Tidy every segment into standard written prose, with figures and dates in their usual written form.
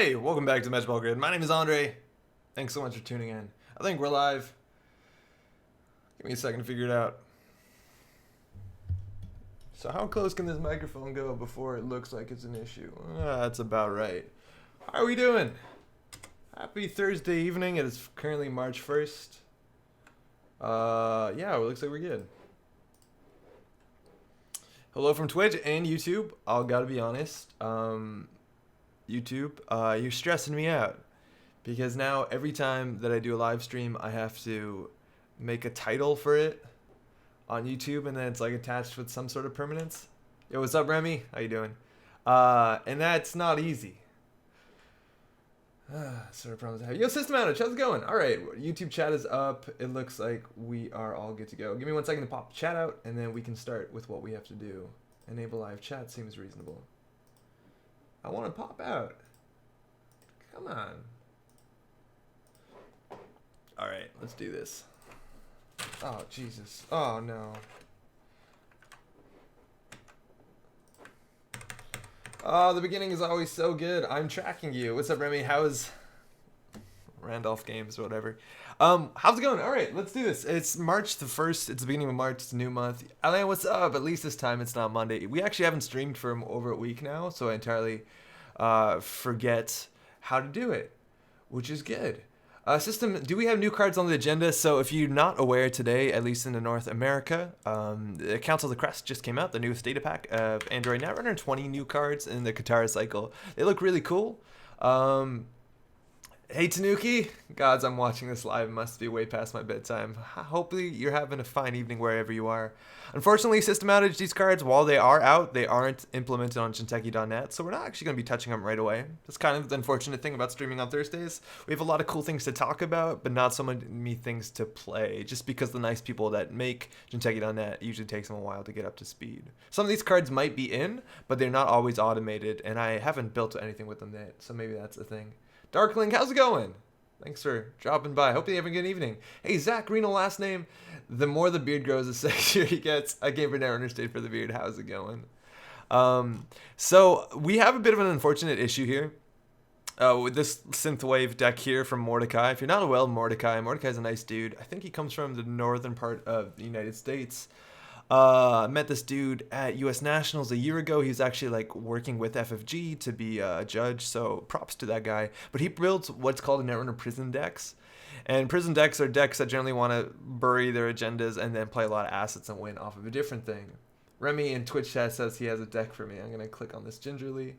Hey, welcome back to Match Ball Grid. My name is Andre. Thanks so much for tuning in. I think we're live. Give me a second to figure it out. So how close can this microphone go before it looks like it's an issue? That's about right. How are we doing? Happy Thursday evening. It is currently March 1st. Yeah, it looks like we're good. Hello from Twitch and YouTube. I'll gotta be honest. YouTube, you're stressing me out because now every time that I do a live stream, I have to make a title for it on YouTube, and then it's like attached with some sort of permanence. Yo, what's up, Remy? How you doing? And that's not easy. Sort of problems I have. Yo, System Outage, how's it going? All right, YouTube chat is up. It looks like we are all good to go. Give me 1 second to pop the chat out, and then we can start with what we have to do. Enable live chat seems reasonable. I want to pop out. Come on. All right, let's do this. Oh, Jesus. Oh, no. Oh, the beginning is always so good. I'm tracking you. What's up, Remy? How's Randolph Games or whatever? How's it going? All right, let's do this. It's March the 1st. It's the beginning of March. It's a new month. Alan, what's up? At least this time it's not Monday. We actually haven't streamed for over a week now, so I entirely forget how to do it, which is good. System, do we have new cards on the agenda? So if you're not aware today, at least in the North America, the Council of the Crest just came out, the newest data pack of Android Netrunner, 20 new cards in the Katara cycle. They look really cool. Hey Tanuki, gods, I'm watching this live. It must be way past my bedtime. Hopefully you're having a fine evening wherever you are. Unfortunately, System Outage, these cards, while they are out, they aren't implemented on Shinteki.net, so we're not actually going to be touching them right away. That's kind of the unfortunate thing about streaming on Thursdays. We have a lot of cool things to talk about, but not so many things to play, just because the nice people that make Shinteki.net usually takes them a while to get up to speed. Some of these cards might be in, but they're not always automated, and I haven't built anything with them yet, so maybe that's the thing. Darkling, how's it going? Thanks for dropping by. Hope you have a good evening. Hey, Zach Reno last name. The more the beard grows, the sexier he gets. I gave her Netrunner State for the beard. How's it going? So we have a bit of an unfortunate issue here. With this synthwave deck here from Mordecai. If you're not aware of Mordecai's a nice dude. I think he comes from the northern part of the United States. I met this dude at US Nationals a year ago. He was actually like working with FFG to be a judge, so props to that guy. But he builds what's called a Netrunner prison decks. And prison decks are decks that generally want to bury their agendas and then play a lot of assets and win off of a different thing. Remy in Twitch chat says he has a deck for me. I'm going to click on this gingerly.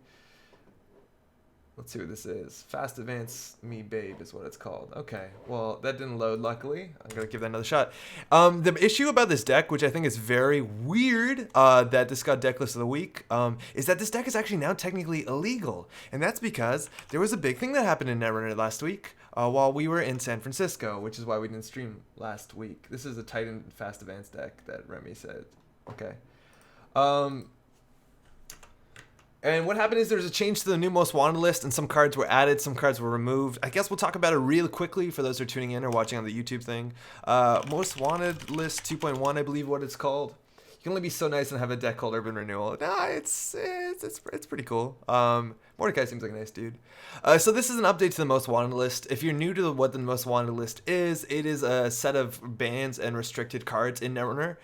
Let's see what this is. Fast Advance Me Babe is what it's called. Okay, well, that didn't load, luckily. I'm going to give that another shot. The issue about this deck, which I think is very weird that this got deck list of the week, is that this deck is actually now technically illegal. And that's because there was a big thing that happened in Netrunner last week while we were in San Francisco, which is why we didn't stream last week. This is a Titan Fast Advance deck that Remy said. Okay. And what happened is there was a change to the new most wanted list, and some cards were added, some cards were removed. I guess we'll talk about it real quickly for those who are tuning in or watching on the YouTube thing. Most wanted list 2.1, I believe what it's called. You can only be so nice and have a deck called Urban Renewal. Nah, it's pretty cool. Mordecai seems like a nice dude. So this is an update to the most wanted list. If you're new to what the most wanted list is, it is a set of bans and restricted cards in Netrunner.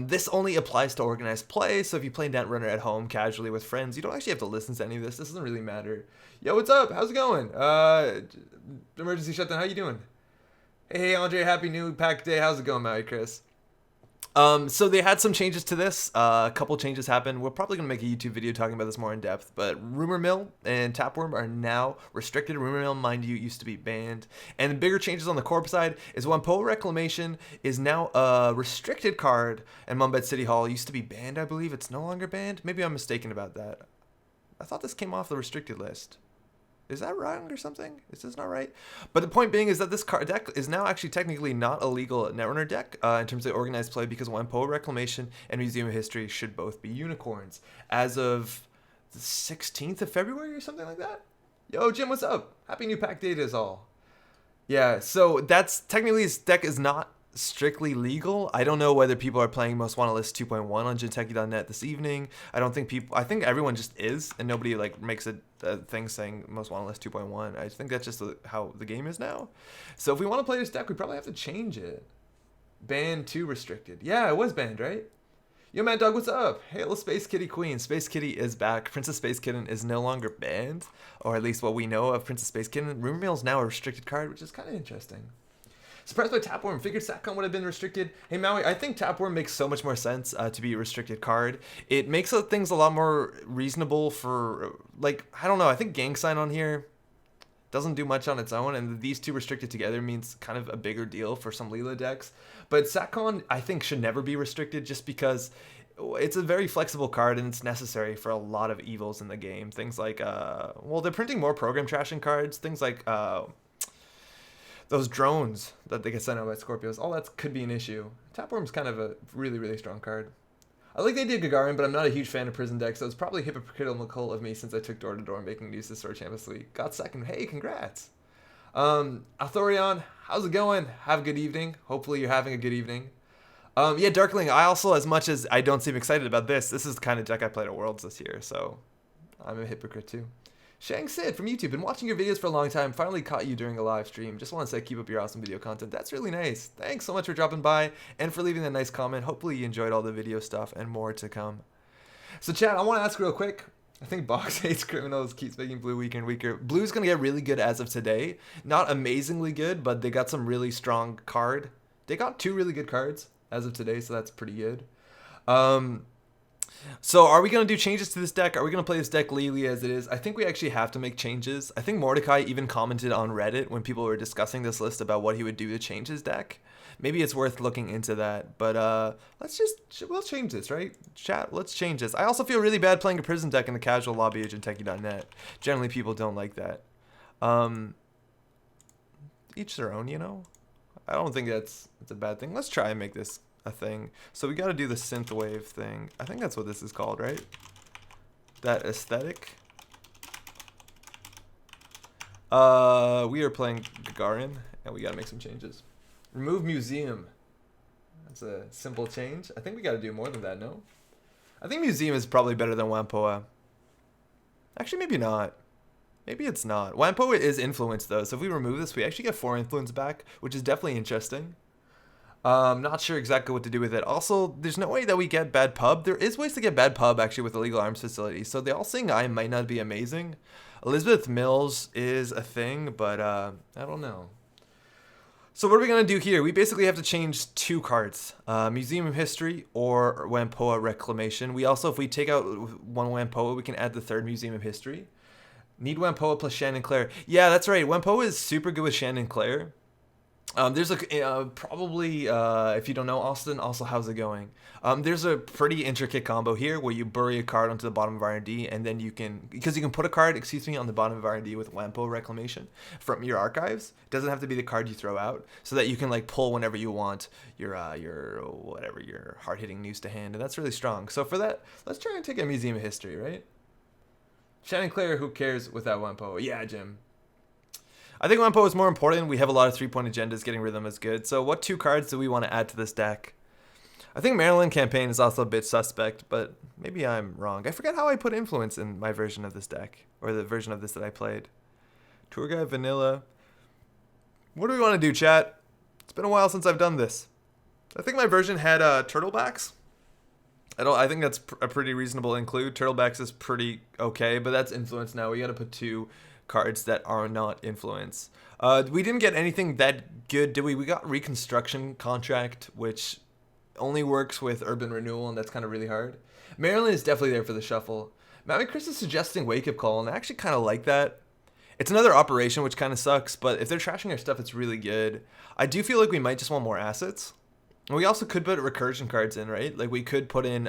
This only applies to organized play, so if you play Netrunner at home casually with friends, you don't actually have to listen to any of this. This doesn't really matter. Yo, what's up? How's it going? Emergency shutdown, how you doing? Hey, Andre, happy new pack day. How's it going, Maui Chris? So they had some changes to this. A couple changes happened. We're probably going to make a YouTube video talking about this more in depth, but Rumor Mill and Tapworm are now restricted. Rumor Mill, mind you, used to be banned. And the bigger changes on the Corp side is Wampo Reclamation is now a restricted card, and Mumbet City Hall used to be banned, I believe. It's no longer banned. Maybe I'm mistaken about that. I thought this came off the restricted list. Is that wrong or something? Is this not right? But the point being is that this card deck is now actually technically not a legal Netrunner deck in terms of organized play, because Wampo Reclamation and Museum of History should both be unicorns as of the 16th of February or something like that. Yo, Jim, what's up? Happy new pack day is all. Yeah, so that's technically this deck is not strictly legal. I don't know whether people are playing Most Wanted List 2.1 on Jinteki.net this evening. I think everyone just is, and nobody like makes a thing saying Most Wanted List 2.1. I think that's just how the game is now. So if we want to play this deck, we probably have to change it. Banned to restricted. Yeah, it was banned, right? Yo, Mad Dog, what's up? Hail Space Kitty Queen. Space Kitty is back. Princess Space Kitten is no longer banned, or at least what we know of Princess Space Kitten. Rumor Mill is now a restricted card, which is kind of interesting. Surprised by Tapworm. Figured Satcon would have been restricted. Hey, Maui, I think Tapworm makes so much more sense to be a restricted card. It makes things a lot more reasonable for, like, I don't know. I think Gang Sign on here doesn't do much on its own, and these two restricted together means kind of a bigger deal for some Leela decks. But Satcon, I think, should never be restricted just because it's a very flexible card and it's necessary for a lot of evils in the game. Things like, well, they're printing more program trashing cards. Things like, those drones that they get sent out by Scorpios, all that could be an issue. Tapworm's kind of a really, really strong card. I like the idea of Gagarin, but I'm not a huge fan of prison decks, so it's probably hypocritical of me since I took door to door making news this Sword Champions League. Got second. Hey, congrats. Arthurion, how's it going? Have a good evening. Hopefully you're having a good evening. Yeah, Darkling, I also, as much as I don't seem excited about this is the kind of deck I played at Worlds this year, so I'm a hypocrite too. Shang Sid from YouTube, been watching your videos for a long time, finally caught you during a live stream. Just want to say keep up your awesome video content. That's really nice. Thanks so much for dropping by and for leaving a nice comment. Hopefully you enjoyed all the video stuff and more to come. So chat, I want to ask real quick. I think Box Hates Criminals keeps making Blue weaker and weaker. Blue's going to get really good as of today. Not amazingly good, but they got some really strong card. They got 2 really good cards as of today, so that's pretty good. So are we going to do changes to this deck? Are we going to play this deck legally as it is? I think we actually have to make changes. I think Mordecai even commented on Reddit when people were discussing this list about what he would do to change his deck. Maybe it's worth looking into that. But we'll change this, right? Chat, let's change this. I also feel really bad playing a prison deck in the casual lobby of Jinteki.net. Generally, people don't like that. Each their own, you know? I don't think that's a bad thing. Let's try and make this a thing. So we got to do the synthwave thing. I think that's what this is called, right? That aesthetic. We are playing Gagarin, and we got to make some changes. Remove museum. That's a simple change. I think we got to do more than that, no? I think museum is probably better than Wampoa. Actually, maybe not. Maybe it's not. Wampoa is influence, though, so if we remove this, we actually get 4 influence back, which is definitely interesting. Not sure exactly what to do with it. Also, there's no way that we get bad pub. There is ways to get bad pub, actually, with illegal arms facilities. So the all-seeing eye might not be amazing. Elizabeth Mills is a thing, but I don't know. So what are we going to do here? We basically have to change 2 cards. Museum of History or Wampoa Reclamation. We also, if we take out 1 Wampoa, we can add the 3rd Museum of History. Need Wampoa plus Shannon Claire. Yeah, that's right. Wampoa is super good with Shannon Claire. There's probably, if you don't know, Austin, also how's it going? There's a pretty intricate combo here where you bury a card onto the bottom of R&D, and then you can put a card, on the bottom of R&D with Wampoa Reclamation from your archives. It doesn't have to be the card you throw out, so that you can like pull whenever you want your hard-hitting news to hand, and that's really strong. So for that, let's try and take a Museum of History, right? Shannon Claire, who cares without Wampoa? Yeah, Jim. I think Wampoa is more important. We have a lot of 3-point agendas. Getting rid of them is good. So what 2 cards do we want to add to this deck? I think Maryland Campaign is also a bit suspect, but maybe I'm wrong. I forget how I put influence in my version of this deck, or the version of this that I played. Tour Guide Vanilla. What do we want to do, chat? It's been a while since I've done this. I think my version had turtlebacks. I think that's a pretty reasonable include. Turtlebacks is pretty okay, but that's influence now. We got to put 2 cards that are not influence. We didn't get anything that good, did we? We got Reconstruction Contract, which only works with Urban Renewal, and that's kind of really hard. Maryland is definitely there for the shuffle. Mammy Chris is suggesting Wake Up Call, and I actually kind of like that. It's another operation, which kind of sucks, but if they're trashing our stuff, it's really good. I do feel like we might just want more assets. And we also could put recursion cards in, right? Like we could put in,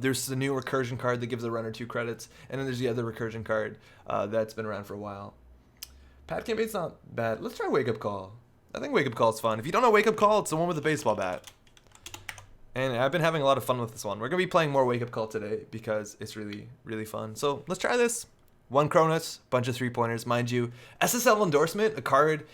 there's the new recursion card that gives a runner 2 credits, and then there's the other recursion card that's been around for a while. Pat Campaign's not bad. Let's try Wake Up Call. I think Wake Up Call is fun. If you don't know Wake Up Call, it's the one with the baseball bat. And I've been having a lot of fun with this one. We're going to be playing more Wake Up Call today because it's really, really fun. So let's try this. 1 Cronus, bunch of 3-pointers, mind you. SSL Endorsement, a card.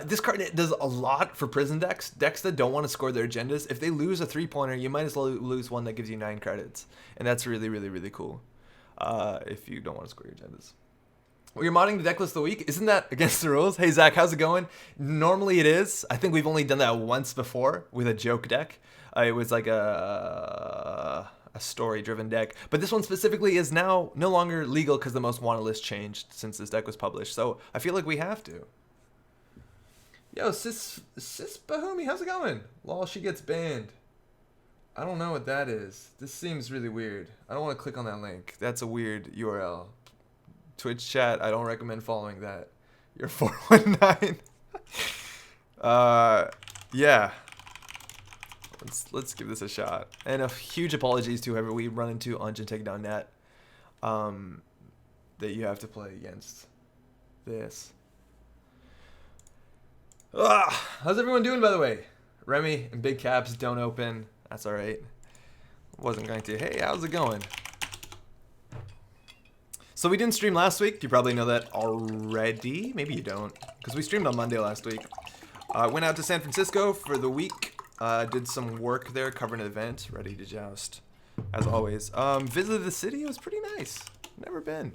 This card does a lot for prison decks. Decks that don't want to score their agendas. If they lose a 3-pointer, you might as well lose one that gives you 9 credits. And that's really, really, really cool. If you don't want to score your agendas. Well, you're modding the deck list of the week. Isn't that against the rules? Hey, Zach, how's it going? Normally it is. I think we've only done that once before with a joke deck. It was like a story-driven deck. But this one specifically is now no longer legal because the most wanted list changed since this deck was published. So I feel like we have to. Yo, Sis Bahumi, how's it going? Lol, she gets banned. I don't know what that is. This seems really weird. I don't want to click on that link. That's a weird URL. Twitch chat, I don't recommend following that. You're 419. Yeah. Let's give this a shot. And a huge apologies to whoever we run into on Gentech.net that you have to play against this. How's everyone doing, by the way? Remy and Big Caps don't open. That's all right. Wasn't going to. Hey, how's it going? So we didn't stream last week. You probably know that already. Maybe you don't, because we streamed on Monday last week. Went out to San Francisco for the week. Did some work there, covered an event, ready to joust, as always. Visited the city. It was pretty nice. Never been. It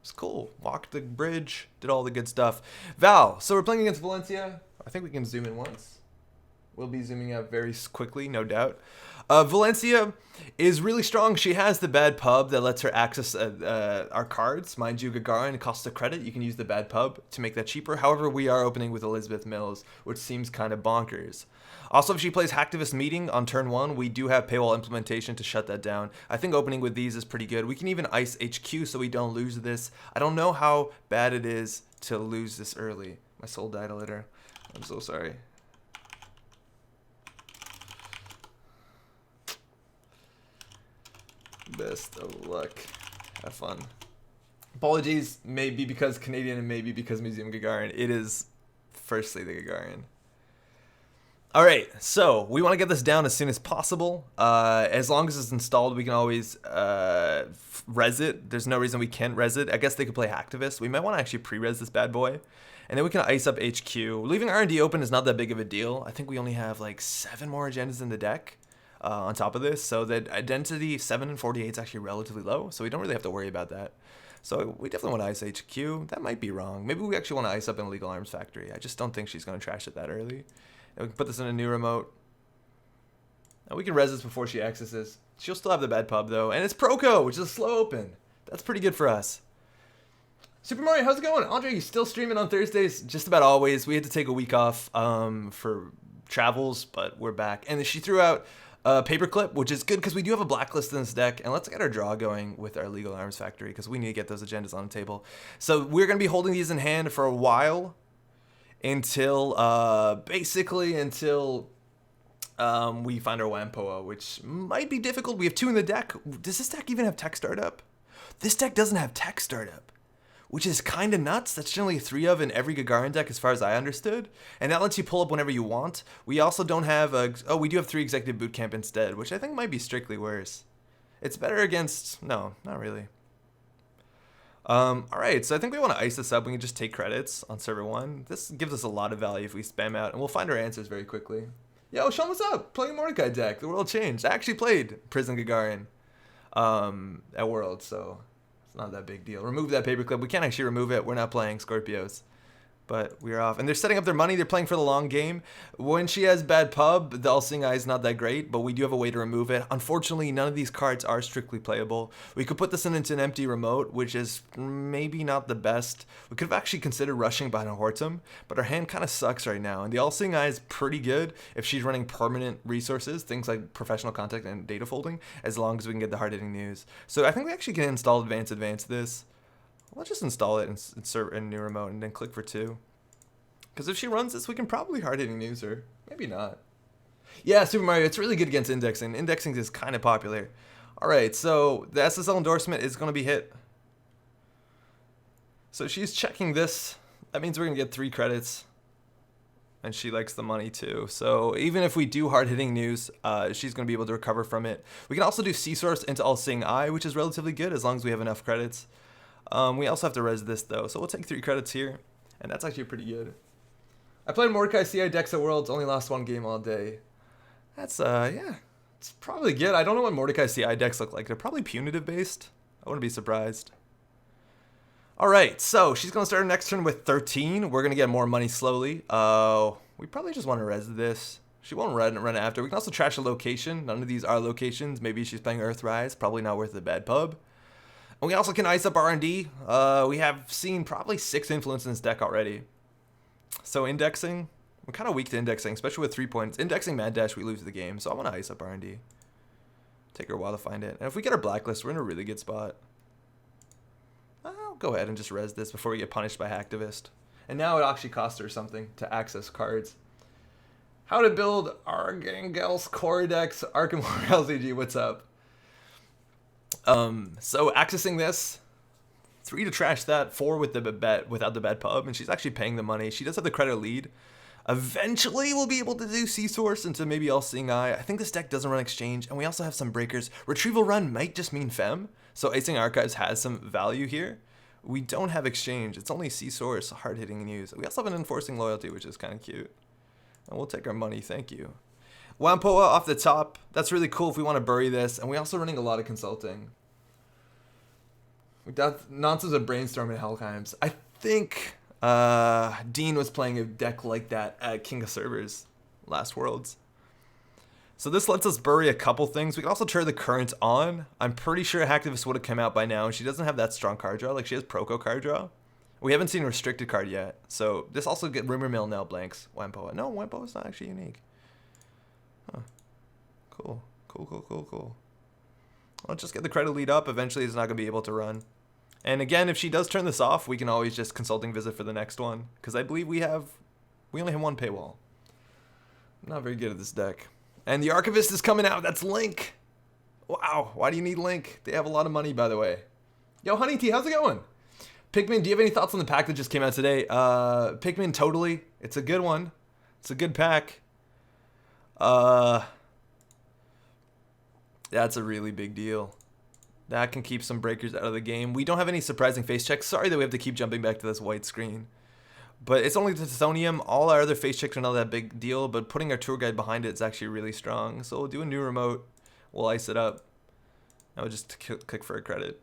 was cool. Walked the bridge, did all the good stuff. Val, so we're playing against Valencia. I think we can zoom in once. We'll be zooming out very quickly, no doubt. Valencia is really strong. She has the bad pub that lets her access our cards. Mind you, Gagarin costs a credit. You can use the bad pub to make that cheaper. However, we are opening with Elizabeth Mills, which seems kind of bonkers. Also, if she plays Hacktivist Meeting on turn 1, we do have paywall implementation to shut that down. I think opening with these is pretty good. We can even ice HQ so we don't lose this. I don't know how bad it is to lose this early. My soul died a little. I'm so sorry. Best of luck. Have fun. Apologies, maybe because Canadian and maybe because Museum Gagarin. It is firstly the Gagarin. All right, so we want to get this down as soon as possible. As long as it's installed, we can always res it. There's no reason we can't res it. I guess they could play Hacktivist. We might want to actually pre-res this bad boy. And then we can ice up HQ. Leaving R&D open is not that big of a deal. I think we only have like 7 more agendas in the deck. On top of this, so that identity 7 and 48 is actually relatively low, so we don't really have to worry about that. So we definitely want to ice HQ. That might be wrong. Maybe we actually want to ice up in Illegal Arms Factory. I just don't think she's going to trash it that early. And we can put this in a new remote. And we can res this before she accesses. She'll still have the bad pub though, and it's Proco, which is a slow open. That's pretty good for us. Super Mario, how's it going? Andre, you still streaming on Thursdays? Just about always. We had to take a week off for travels, but we're back. And she threw out Paperclip, which is good because we do have a blacklist in this deck, and let's get our draw going with our Legal Arms Factory because we need to get those agendas on the table. So we're going to be holding these in hand for a while until basically until we find our Wampoa, which might be difficult. We have 2 in the deck. Does this deck even have tech startup? This deck doesn't have tech startup, which is kind of nuts. That's generally 3 of in every Gagarin deck as far as I understood. And that lets you pull up whenever you want. We also don't have we do have 3 Executive Bootcamp instead, which I think might be strictly worse. It's better against, no, not really. All right, so I think we want to ice this up. We can just take credits on server 1. This gives us a lot of value if we spam out, and we'll find our answers very quickly. Yo, Sean, what's up? Playing Mordecai deck. The world changed. I actually played Prison Gagarin at World, so it's not that big deal. Remove that paperclip. We can't actually remove it. We're not playing Scorpios. But we're off. And they're setting up their money. They're playing for the long game. When she has bad pub, the All-Seeing Eye is not that great, but we do have a way to remove it. Unfortunately, none of these cards are strictly playable. We could put this into an empty remote, which is maybe not the best. We could have actually considered rushing behind a Hortum, but our hand kind of sucks right now. And the All-Seeing Eye is pretty good if she's running permanent resources, things like professional contact and data folding, as long as we can get the hard-hitting news. So I think we actually can install advance this. Let's just install it and insert a new remote and then click for 2. Because if she runs this, we can probably hard-hitting news her. Maybe not. Yeah, Super Mario, it's really good against indexing. Indexing is kind of popular. All right, so the SSL endorsement is going to be hit. So she's checking this. That means we're going to get 3 credits. And she likes the money too. So even if we do hard-hitting news, she's going to be able to recover from it. We can also do C-Source into All-Seeing Eye, which is relatively good as long as we have enough credits. We also have to res this though, so we'll take 3 credits here, and that's actually pretty good. I played Mordecai CI decks at Worlds, only lost 1 game all day. That's yeah, it's probably good. I don't know what Mordecai CI decks look like. They're probably punitive based. I wouldn't be surprised. All right, so she's gonna start her next turn with 13. We're gonna get more money slowly. We probably just want to res this. She won't run after. We can also trash a location. None of these are locations. Maybe she's playing Earthrise. Probably not worth the bad pub. And we also can ice up R&D. We have seen probably 6 influence in this deck already. So indexing, we're kind of weak to indexing, especially with 3 points. Indexing Mad Dash, we lose the game. So I want to ice up R&D. Take her a while to find it. And if we get our blacklist, we're in a really good spot. I'll go ahead and just res this before we get punished by Hacktivist. And now it actually costs her something to access cards. How to build Argangel's core decks, Arkham LCG, what's up? So accessing this, 3 to trash that, 4 with the bet without the bad pub, and she's actually paying the money. She does have the credit lead. Eventually we'll be able to do C-Source into maybe All-Seeing Eye. I think this deck doesn't run Exchange, and we also have some breakers. Retrieval Run might just mean Fem, so Acing Archives has some value here. We don't have Exchange. It's only C-Source, hard-hitting news. We also have an Enforcing Loyalty, which is kind of cute. And we'll take our money, thank you. Wampoa off the top. That's really cool if we want to bury this. And we're also running a lot of consulting. We got nonsense of Brainstorm and Hellheims. I think Dean was playing a deck like that at King of Servers last Worlds. So this lets us bury a couple things. We can also turn the current on. I'm pretty sure Hacktivist would have come out by now. And she doesn't have that strong card draw. Like, she has Proco card draw. We haven't seen a restricted card yet. So this also get Rumor Mill now blanks. Wampoa. No, Wampoa is not actually unique. Huh. Cool. Cool. I'll just get the credit lead up. Eventually it's not going to be able to run. And again, if she does turn this off, we can always just Consulting Visit for the next one. Because I believe we only have 1 paywall. I'm not very good at this deck. And the Archivist is coming out. That's Link. Wow. Why do you need Link? They have a lot of money, by the way. Yo, Honey Tea, how's it going? Pikmin, do you have any thoughts on the pack that just came out today? Pikmin, totally. It's a good one. It's a good pack. That's a really big deal. That can keep some breakers out of the game. We don't have any surprising face checks. Sorry that we have to keep jumping back to this white screen. But it's only Titanium. All our other face checks are not that big deal, but putting our tour guide behind it is actually really strong. So we'll do a new remote. We'll ice it up. And we'll just click for a credit.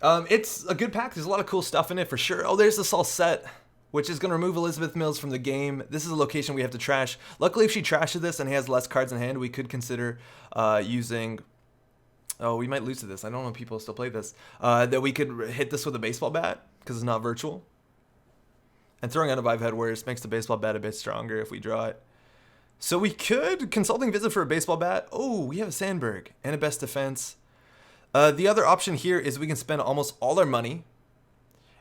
It's a good pack. There's a lot of cool stuff in it for sure. Oh, there's the Salset, which is going to remove Elizabeth Mills from the game. This is a location we have to trash. Luckily, if she trashes this and he has less cards in hand, we could consider using... Oh, we might lose to this. I don't know if people still play this. That we could hit this with a baseball bat, because it's not virtual. And throwing out a Vive Head Worse makes the baseball bat a bit stronger if we draw it. So we could Consulting Visit for a baseball bat. Oh, we have a Sandberg and a Best Defense. The other option here is we can spend almost all our money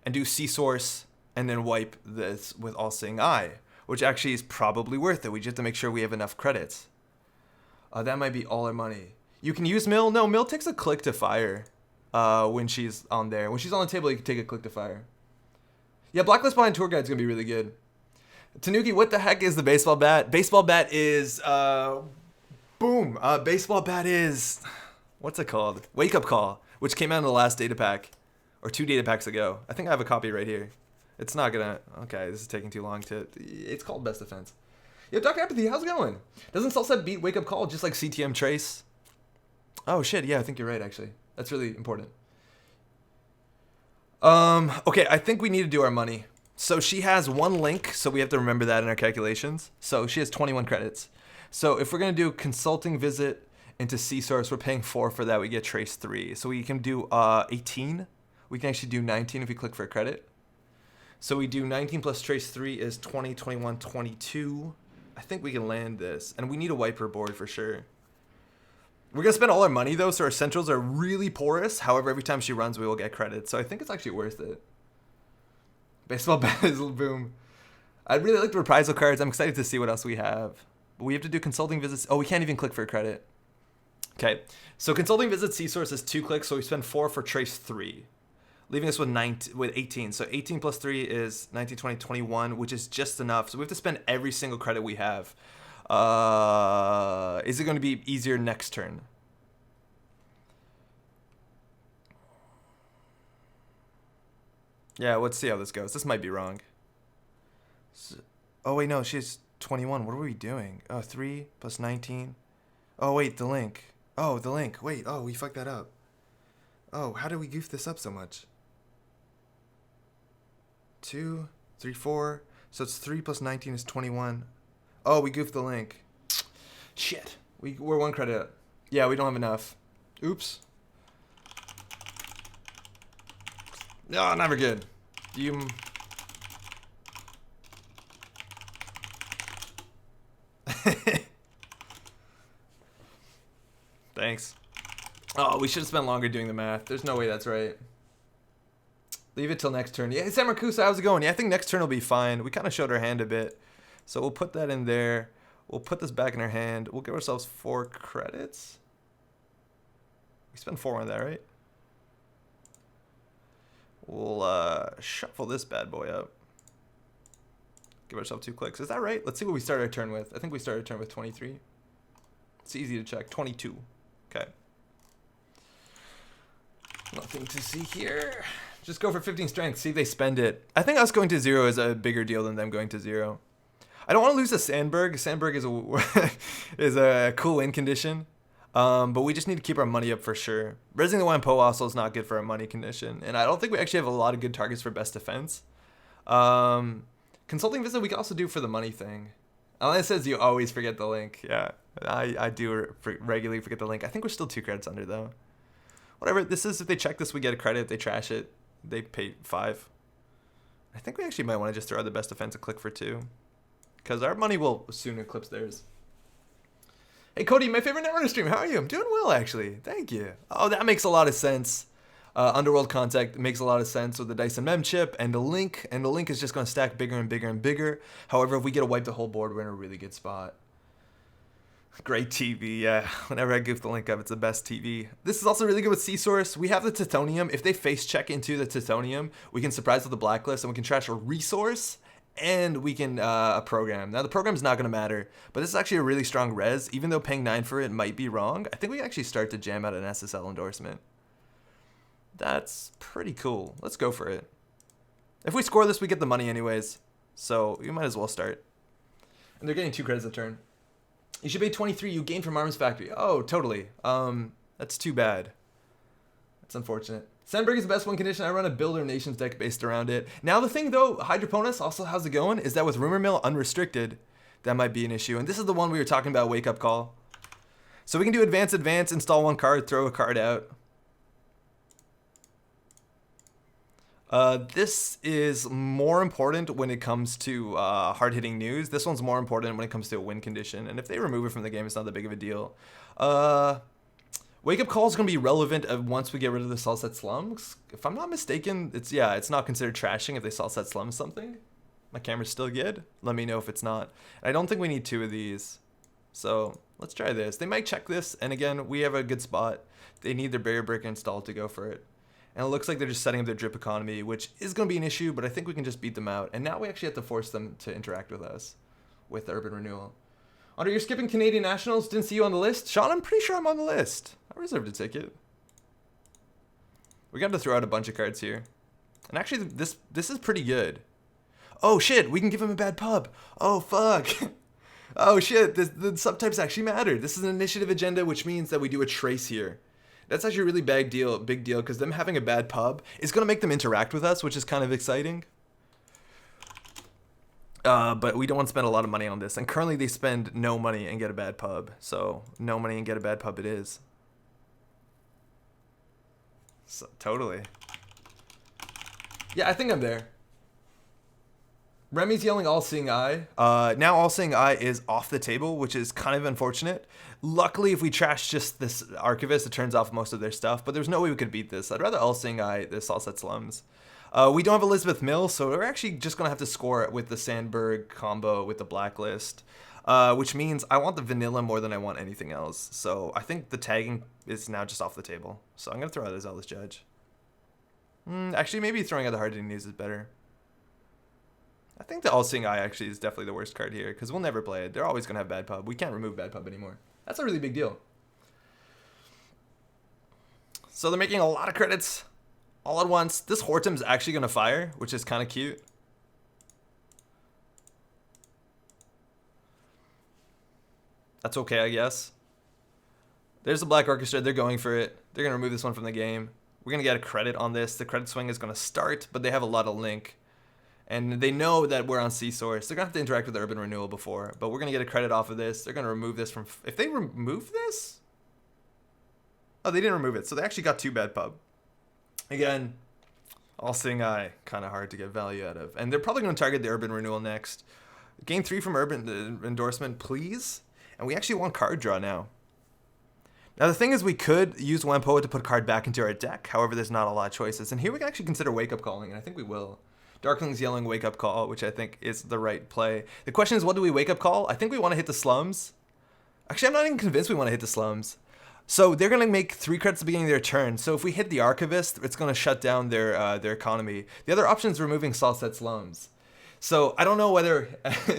and do C-Source and then wipe this with All-Seeing Eye, which actually is probably worth it. We just have to make sure we have enough credits. That might be all our money. You can use Mill. No, Mill takes a click to fire when she's on there. When she's on the table, you can take a click to fire. Yeah, Blacklist behind Tour Guide is going to be really good. Tanuki, what the heck is the baseball bat? Baseball bat is... boom. Baseball bat is... What's it called? Wake Up Call, which came out in the last data pack, or 2 data packs ago. I think I have a copy right here. It's not gonna... Okay, this is taking too long to... It's called Best Defense. Yo, Dr. Apathy, how's it going? Doesn't Salset beat Wake Up Call just like CTM Trace? Oh, shit, yeah, I think you're right, actually. That's really important. Okay, I think we need to do our money. So she has 1 link, so we have to remember that in our calculations. So she has 21 credits. So if we're gonna do Consulting Visit into C-Source, we're paying 4 for that. We get Trace 3. So we can do 18. We can actually do 19 if we click for a credit. So we do 19 plus Trace 3 is 20, 21, 22. I think we can land this. And we need a wiper board for sure. We're going to spend all our money though, so our centrals are really porous. However, every time she runs, we will get credit. So I think it's actually worth it. Baseball bat is boom. I really like the reprisal cards. I'm excited to see what else we have. But we have to do Consulting Visits. Oh, we can't even click for a credit. Okay, so Consulting Visit C-Source is 2 clicks, so we spend 4 for Trace 3. Leaving us with 18. So 18 plus 3 is 19, 20, 21, which is just enough. So we have to spend every single credit we have. Is it going to be easier next turn? Yeah, let's see how this goes. This might be wrong. Oh, wait, no, she's 21. What are we doing? Oh, 3 plus 19. Oh, wait, the link. Oh, the link. Wait, oh, we fucked that up. Oh, how did we goof this up so much? 2, 3, 4. So it's 3 plus 19 is 21. Oh, we goofed the link. Shit. We're 1 credit up. Yeah, we don't have enough. Oops. No, never good. You... Thanks. Oh, we should have spent longer doing the math. There's no way that's right. Leave it till next turn. Yeah, Samarkusa, how's it going? Yeah, I think next turn will be fine. We kind of showed our hand a bit. So we'll put that in there. We'll put this back in our hand. We'll give ourselves 4 credits. We spent 4 on that, right? We'll shuffle this bad boy up. Give ourselves 2 clicks. Is that right? Let's see what we started our turn with. I think we started our turn with 23. It's easy to check. 22. Okay. Nothing to see here. Just go for 15 strength. See if they spend it. I think us going to 0 is a bigger deal than them going to 0. I don't want to lose to Sandberg. Sandberg is a is a cool win condition. But we just need to keep our money up for sure. Raising the Wampo also is not good for our money condition. And I don't think we actually have a lot of good targets for best defense. Consulting visit we can also do for the money thing. It says you always forget the link. Yeah, I do regularly forget the link. I think we're still 2 credits under though. Whatever, this is, if they check this, we get a credit. If they trash it, they pay 5. I think we actually might want to just throw out the best defense a click for 2. Because our money will soon eclipse theirs. Hey, Cody, my favorite Netrunner stream. How are you? I'm doing well, actually. Thank you. Oh, that makes a lot of sense. Underworld Contact makes a lot of sense with the Dyson Mem chip and the link. And the link is just going to stack bigger and bigger and bigger. However, if we get to wipe the whole board, we're in a really good spot. Great TV, yeah. Whenever I goof the link up, it's the best TV. This is also really good with C-Source. We have the Titanium. If they face check into the Titanium, we can surprise with the Blacklist and we can trash a resource and we can a program. Now, the program's not going to matter, but this is actually a really strong res. Even though paying 9 for it might be wrong, I think we actually start to jam out an SSL endorsement. That's pretty cool. Let's go for it. If we score this, we get the money anyways. So you might as well start. And they're getting 2 credits a turn. You should pay 23. You gain from Arms Factory. Oh, totally. That's too bad. That's unfortunate. Sandberg is the best win condition. I run a Builder Nations deck based around it. Now the thing though, Hydroponus also how's it going? Is that with Rumor Mill unrestricted, that might be an issue. And this is the one we were talking about, Wake Up Call. So we can do advance, install 1 card, throw a card out. This is more important when it comes to hard-hitting news. This one's more important when it comes to a win condition. And if they remove it from the game, it's not that big of a deal. Wake Up Call is going to be relevant once we get rid of the Salset Slums. If I'm not mistaken, it's not considered trashing if they Salset Slums something. My camera's still good. Let me know if it's not. I don't think we need 2 of these. So let's try this. They might check this. And again, we have a good spot. They need their barrier breaker installed to go for it. And it looks like they're just setting up their drip economy, which is going to be an issue, but I think we can just beat them out. And now we actually have to force them to interact with us with Urban Renewal. Andre, you're skipping Canadian Nationals. Didn't see you on the list. Sean, I'm pretty sure I'm on the list. I reserved a ticket. We're going to throw out a bunch of cards here. And actually, this is pretty good. Oh, shit. We can give him a bad pub. Oh, fuck. Oh, shit. The subtypes actually matter. This is an initiative agenda, which means that we do a trace here. That's actually a really big deal, because them having a bad pub is going to make them interact with us, which is kind of exciting. But we don't want to spend a lot of money on this. And currently they spend no money and get a bad pub. So no money and get a bad pub it is. So, totally. Yeah, I think I'm there. Remy's yelling All-Seeing Eye. Now All-Seeing Eye is off the table, which is kind of unfortunate. Luckily, if we trash just this Archivist, it turns off most of their stuff, but there's no way we could beat this. I'd rather All-Seeing Eye this Salset Slums. We don't have Elizabeth Mill, so we're actually just going to have to score it with the Sandberg combo with the Blacklist, which means I want the vanilla more than I want anything else. So I think the tagging is now just off the table. So I'm going to throw out the Zealous Judge. Actually, maybe throwing out the Hard-Hitting News is better. I think the All-Seeing Eye actually is definitely the worst card here, because we'll never play it. They're always going to have bad pub. We can't remove bad pub anymore. That's a really big deal. So they're making a lot of credits. all at once. This Hortum's actually going to fire, which is kind of cute. That's okay, I guess. There's the Black Orchestra. They're going for it. They're going to remove this one from the game. We're going to get a credit on this. The credit swing is going to start, but they have a lot of link. And they know that we're on C-Source. They're going to have to interact with the Urban Renewal before, but we're going to get a credit off of this. They're going to remove this from... If they remove this... Oh, they didn't remove it, so they actually got 2 bad pub. Again, all seeing eye, kind of hard to get value out of. And they're probably going to target the Urban Renewal next. Gain 3 from Urban Endorsement, please. And we actually want card draw now. Now, the thing is, we could use Wampoa to put a card back into our deck. However, there's not a lot of choices. And here we can actually consider Wake Up Calling, and I think we will. Darkling's yelling Wake Up Call, which I think is the right play. The question is, what do we Wake Up Call? I think we want to hit the slums. Actually, I'm not even convinced we want to hit the slums. So they're going to make 3 credits at the beginning of their turn. So if we hit the Archivist, it's going to shut down their economy. The other option is removing Salset Slums. So I don't know whether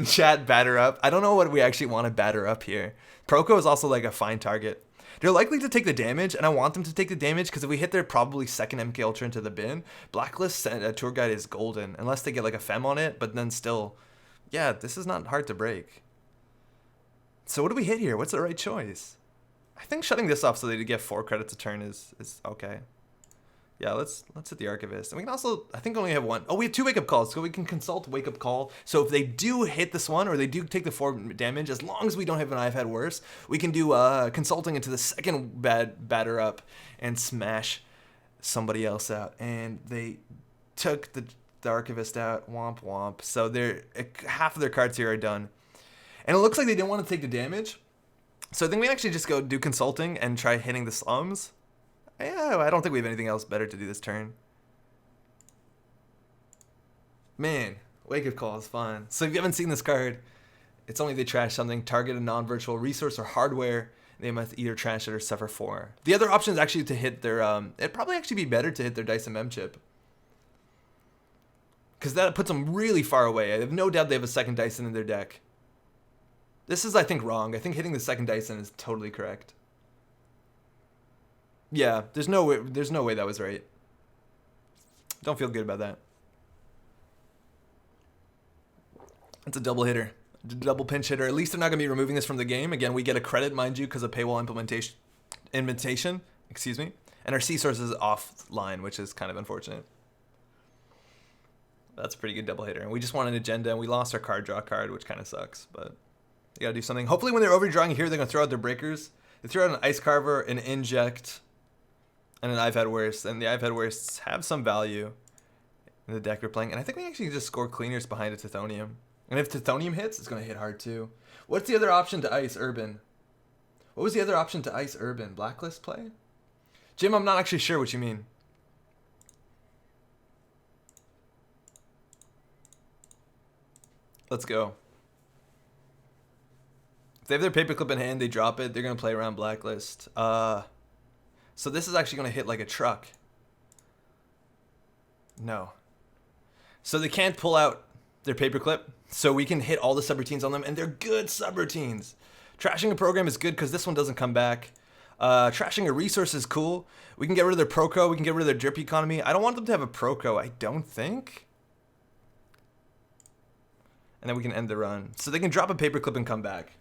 chat batter up. I don't know what we actually want to batter up here. Proco is also like a fine target. They're likely to take the damage, and I want them to take the damage because if we hit their probably second MK Ultra into the bin, Blacklist Tour Guide is golden, unless they get like a Fem on it, but then still, yeah, this is not hard to break. So what do we hit here? What's the right choice? I think shutting this off so they get 4 credits a turn is okay. Yeah, let's hit the Archivist. And we can also, I think only have 1. Oh, we have 2 Wake Up Calls, so we can consult Wake Up Call. So if they do hit this one, or they do take the 4 damage, as long as we don't have an I've had worse, we can do consulting into the second batter up and smash somebody else out. And they took the Archivist out, womp womp. So half of their cards here are done. And it looks like they didn't want to take the damage. So I think we actually just go do consulting and try hitting the slums. Yeah, I don't think we have anything else better to do this turn. Man, Wake Up Call is fun. So if you haven't seen this card, it's only they trash something, target a non-virtual resource or hardware. They must either trash it or suffer 4. The other option is actually to hit their, it'd probably actually be better to hit their Dice and Mem chip. Because that puts them really far away. I have no doubt they have a second Dyson in their deck. This is, I think, wrong. I think hitting the second Dyson is totally correct. Yeah, there's no way that was right. Don't feel good about that. It's a double hitter. Double pinch hitter. At least they're not going to be removing this from the game. Again, we get a credit, mind you, because of paywall implementation, excuse me. And our C-Source is offline, which is kind of unfortunate. That's a pretty good double hitter. And we just want an agenda, and we lost our card draw card, which kind of sucks, but you got to do something. Hopefully when they're overdrawing here, they're going to throw out their breakers. They throw out an Ice Carver, an Inject, and an I've Had Worse. And the I've Had Worse have some value in the deck we're playing. And I think we actually just score cleaners behind a Tithonium. And if Tithonium hits, it's going to hit hard too. What's the other option to Ice Urban? What was the other option to Ice Urban? Blacklist play? Jim, I'm not actually sure what you mean. Let's go. If they have their paperclip in hand, they drop it. They're going to play around Blacklist. So this is actually going to hit like a truck. No. So they can't pull out their paperclip. So we can hit all the subroutines on them. And they're good subroutines. Trashing a program is good because this one doesn't come back. Trashing a resource is cool. We can get rid of their Proco. We can get rid of their drip economy. I don't want them to have a Proco. I don't think. And then we can end the run. So they can drop a paperclip and come back.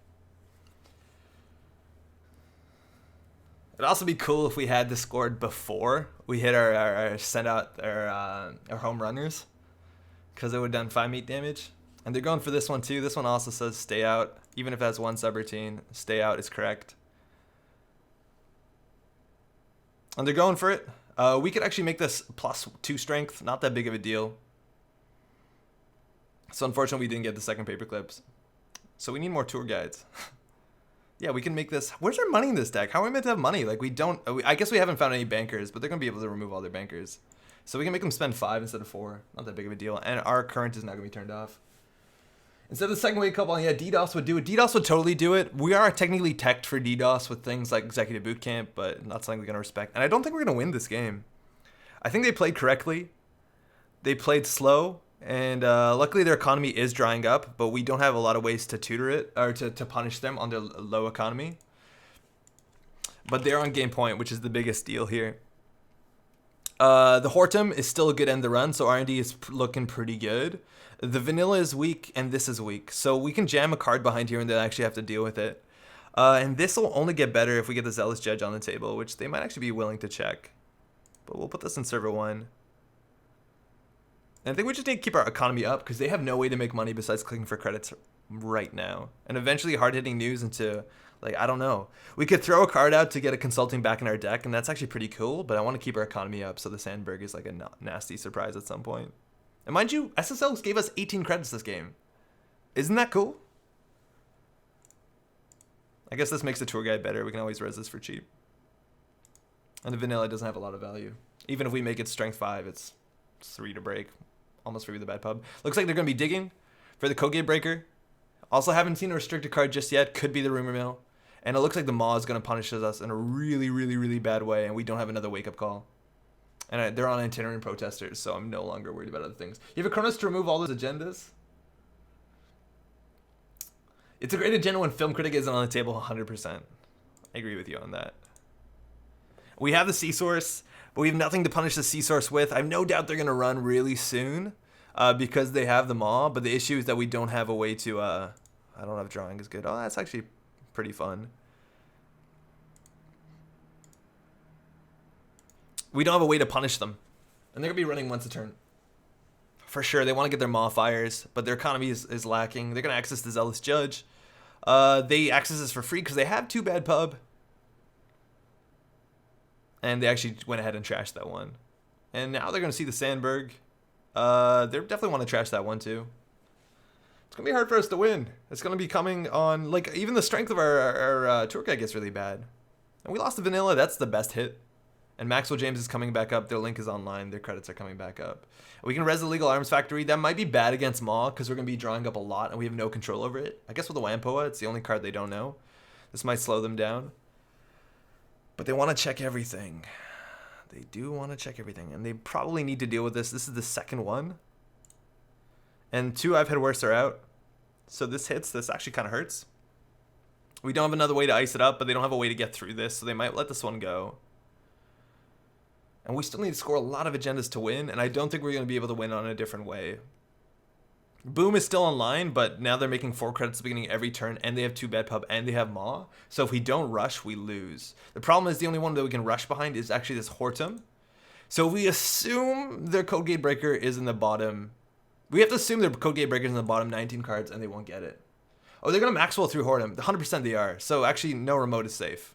It'd also be cool if we had this scored before we hit our send out our home runners, because it would have done 5 meat damage. And they're going for this one too. This one also says stay out, even if it has 1 subroutine. Stay out is correct. And they're going for it. We could actually make this +2 strength, not that big of a deal. So unfortunately we didn't get the second paperclips. So we need more tour guides. Yeah, we can make this. Where's our money in this deck? How are we meant to have money? Like, we don't. I guess we haven't found any bankers, but they're going to be able to remove all their bankers. So we can make them spend 5 instead of 4. Not that big of a deal. And our current is not going to be turned off. Instead of the second wake up on, yeah, DDoS would do it. DDoS would totally do it. We are technically teched for DDoS with things like Executive Boot Camp, but not something we're going to respect. And I don't think we're going to win this game. I think they played correctly. They played slow. And luckily their economy is drying up, but we don't have a lot of ways to tutor it, or to punish them on their low economy. But they're on game point, which is the biggest deal here. The Hortum is still a good end to run, so R&D is looking pretty good. The vanilla is weak, and this is weak. So we can jam a card behind here and they'll actually have to deal with it. And this will only get better if we get the Zealous Judge on the table, which they might actually be willing to check. But we'll put this in server 1. And I think we just need to keep our economy up because they have no way to make money besides clicking for credits right now. And eventually hard-hitting news into, like, I don't know. We could throw a card out to get a Consulting back in our deck, and that's actually pretty cool, but I want to keep our economy up so the Sandberg is like a nasty surprise at some point. And mind you, SSL gave us 18 credits this game. Isn't that cool? I guess this makes the tour guide better. We can always res this for cheap. And the vanilla doesn't have a lot of value. Even if we make it strength 5, it's 3 to break. Almost 3 with the bad pub. Looks like they're going to be digging for the Code Gate Breaker. Also haven't seen a restricted card just yet. Could be the Rumor Mill. And it looks like the Maw is going to punish us in a really, really, really bad way. And we don't have another wake-up call. And they're on itinerant protesters, so I'm no longer worried about other things. You have a Chronos to remove all those agendas? It's a great agenda when Film Critic isn't on the table 100%. I agree with you on that. We have the C-Source, but we have nothing to punish the C-Source with. I have no doubt they're going to run really soon because they have the Maw, but the issue is that we don't have a way to... I don't have drawing is good. Oh, that's actually pretty fun. We don't have a way to punish them. And they're going to be running once a turn. For sure, they want to get their Maw fires, but their economy is lacking. They're going to access the Zealous Judge. They access this for free because they have 2 bad pub. And they actually went ahead and trashed that one. And now they're going to see the Sandberg. They definitely want to trash that one too. It's going to be hard for us to win. It's going to be coming on, like, even the strength of our tour guide gets really bad. And we lost the vanilla. That's the best hit. And Maxwell James is coming back up. Their link is online. Their credits are coming back up. We can res the Legal Arms Factory. That might be bad against Maw because we're going to be drawing up a lot and we have no control over it. I guess with the Wampoa, it's the only card they don't know. This might slow them down. But they want to check everything. They do want to check everything. And they probably need to deal with this. This is the second one. And 2 I've had worse are out. So this hits. This actually kind of hurts. We don't have another way to ice it up, but they don't have a way to get through this. So they might let this one go. And we still need to score a lot of agendas to win. And I don't think we're going to be able to win on a different way. Boom is still online, but now they're making 4 credits at the beginning of every turn, and they have 2 bad pub, and they have Maw. So if we don't rush, we lose. The problem is the only one that we can rush behind is actually this Hortum. So if we assume their Code Gate Breaker is in the bottom... We have to assume their Code Gate Breaker is in the bottom 19 cards, and they won't get it. Oh, they're going to Maxwell through Hortum. 100% they are. So actually, no remote is safe.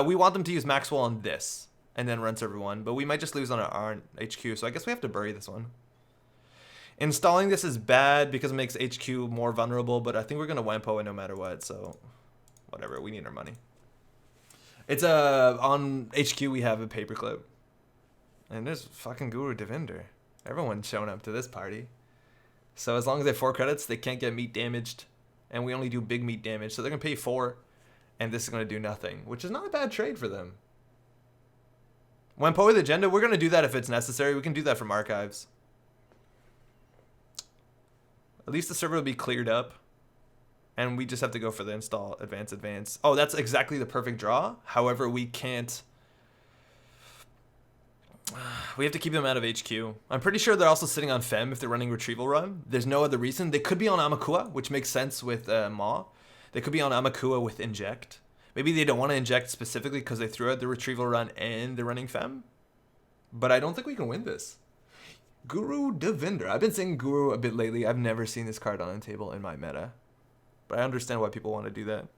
We want them to use Maxwell on this, and then run server 1, but we might just lose on our HQ, so I guess we have to bury this one. Installing this is bad because it makes HQ more vulnerable, but I think we're going to Wampo it no matter what, so whatever, we need our money. It's on HQ we have a paperclip. And there's fucking Guru Devinder. Everyone's showing up to this party. So as long as they have 4 credits, they can't get meat damaged. And we only do big meat damage, so they're going to pay 4, and this is going to do nothing, which is not a bad trade for them. Wampo with agenda, we're going to do that if it's necessary. We can do that from archives. At least the server will be cleared up. And we just have to go for the install, advance. Oh, that's exactly the perfect draw. However, we can't... We have to keep them out of HQ. I'm pretty sure they're also sitting on Fem if they're running Retrieval Run. There's no other reason. They could be on Amakua, which makes sense with Maw. They could be on Amakua with Inject. Maybe they don't want to inject specifically because they threw out the Retrieval Run and they're running Fem. But I don't think we can win this. Guru Devinder. I've been saying Guru a bit lately. I've never seen this card on the table in my meta. But I understand why people want to do that.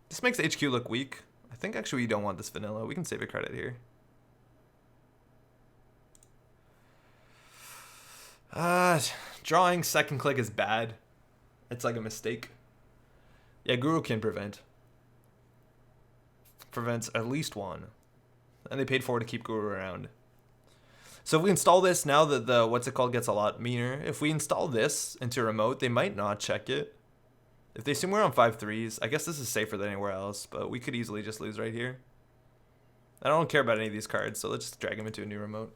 This makes HQ look weak. I think actually we don't want this vanilla. We can save a credit here. Drawing second click is bad. It's like a mistake. Yeah, Guru can prevent. Prevents at least 1. And they paid 4 to keep Guru around. So if we install this, now that the what's it called gets a lot meaner, if we install this into remote, they might not check it. If they assume we're on 5-3s, I guess this is safer than anywhere else, but we could easily just lose right here. I don't care about any of these cards, so let's just drag them into a new remote.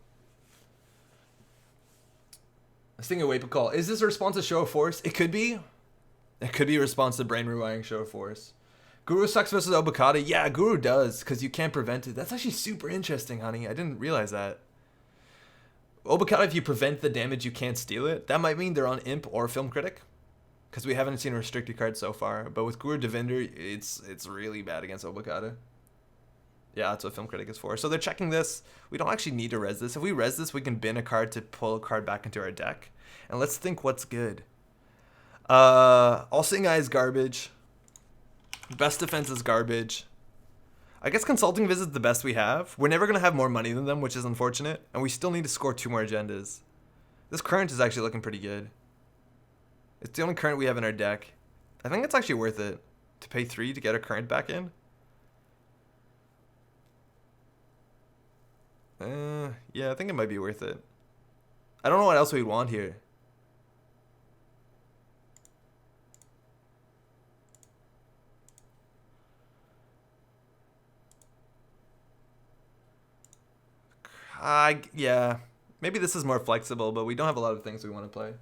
I was thinking wake up call. Is this a response to Show of Force? It could be. It could be a response to Brain Rewiring Show of Force. Guru sucks versus Obokata. Yeah, Guru does, because you can't prevent it. That's actually super interesting, honey. I didn't realize that. Obokata, if you prevent the damage, you can't steal it. That might mean they're on Imp or Film Critic, because we haven't seen a restricted card so far. But with Guru Devinder, it's really bad against Obokata. Yeah, that's what Film Critic is for. So they're checking this. We don't actually need to res this. If we res this, we can bin a card to pull a card back into our deck. And let's think what's good. All Seeing Eye is garbage. Best Defense is garbage. I guess Consulting Visit is the best we have. We're never going to have more money than them, which is unfortunate. And we still need to score 2 more agendas. This current is actually looking pretty good. It's the only current we have in our deck. I think it's actually worth it to pay 3 to get a current back in. Yeah, I think it might be worth it. I don't know what else we'd want here. Yeah. Maybe this is more flexible, but we don't have a lot of things we want to play.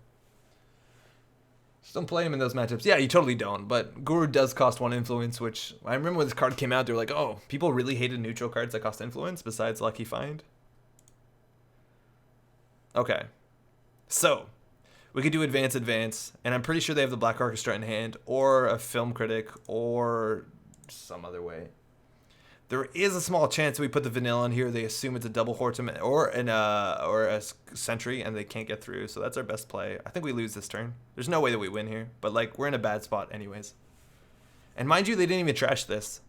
Just don't play him in those matchups. Yeah, you totally don't. But Guru does cost 1 influence, which I remember when this card came out, they were like, oh, people really hated neutral cards that cost influence besides Lucky Find. Okay. So, we could do Advance, and I'm pretty sure they have the Black Orchestra in hand, or a Film Critic, or some other way. There is a small chance we put the vanilla in here. They assume it's a double Hortum or a Sentry, and they can't get through. So that's our best play. I think we lose this turn. There's no way that we win here, but like we're in a bad spot anyways. And mind you, they didn't even trash this.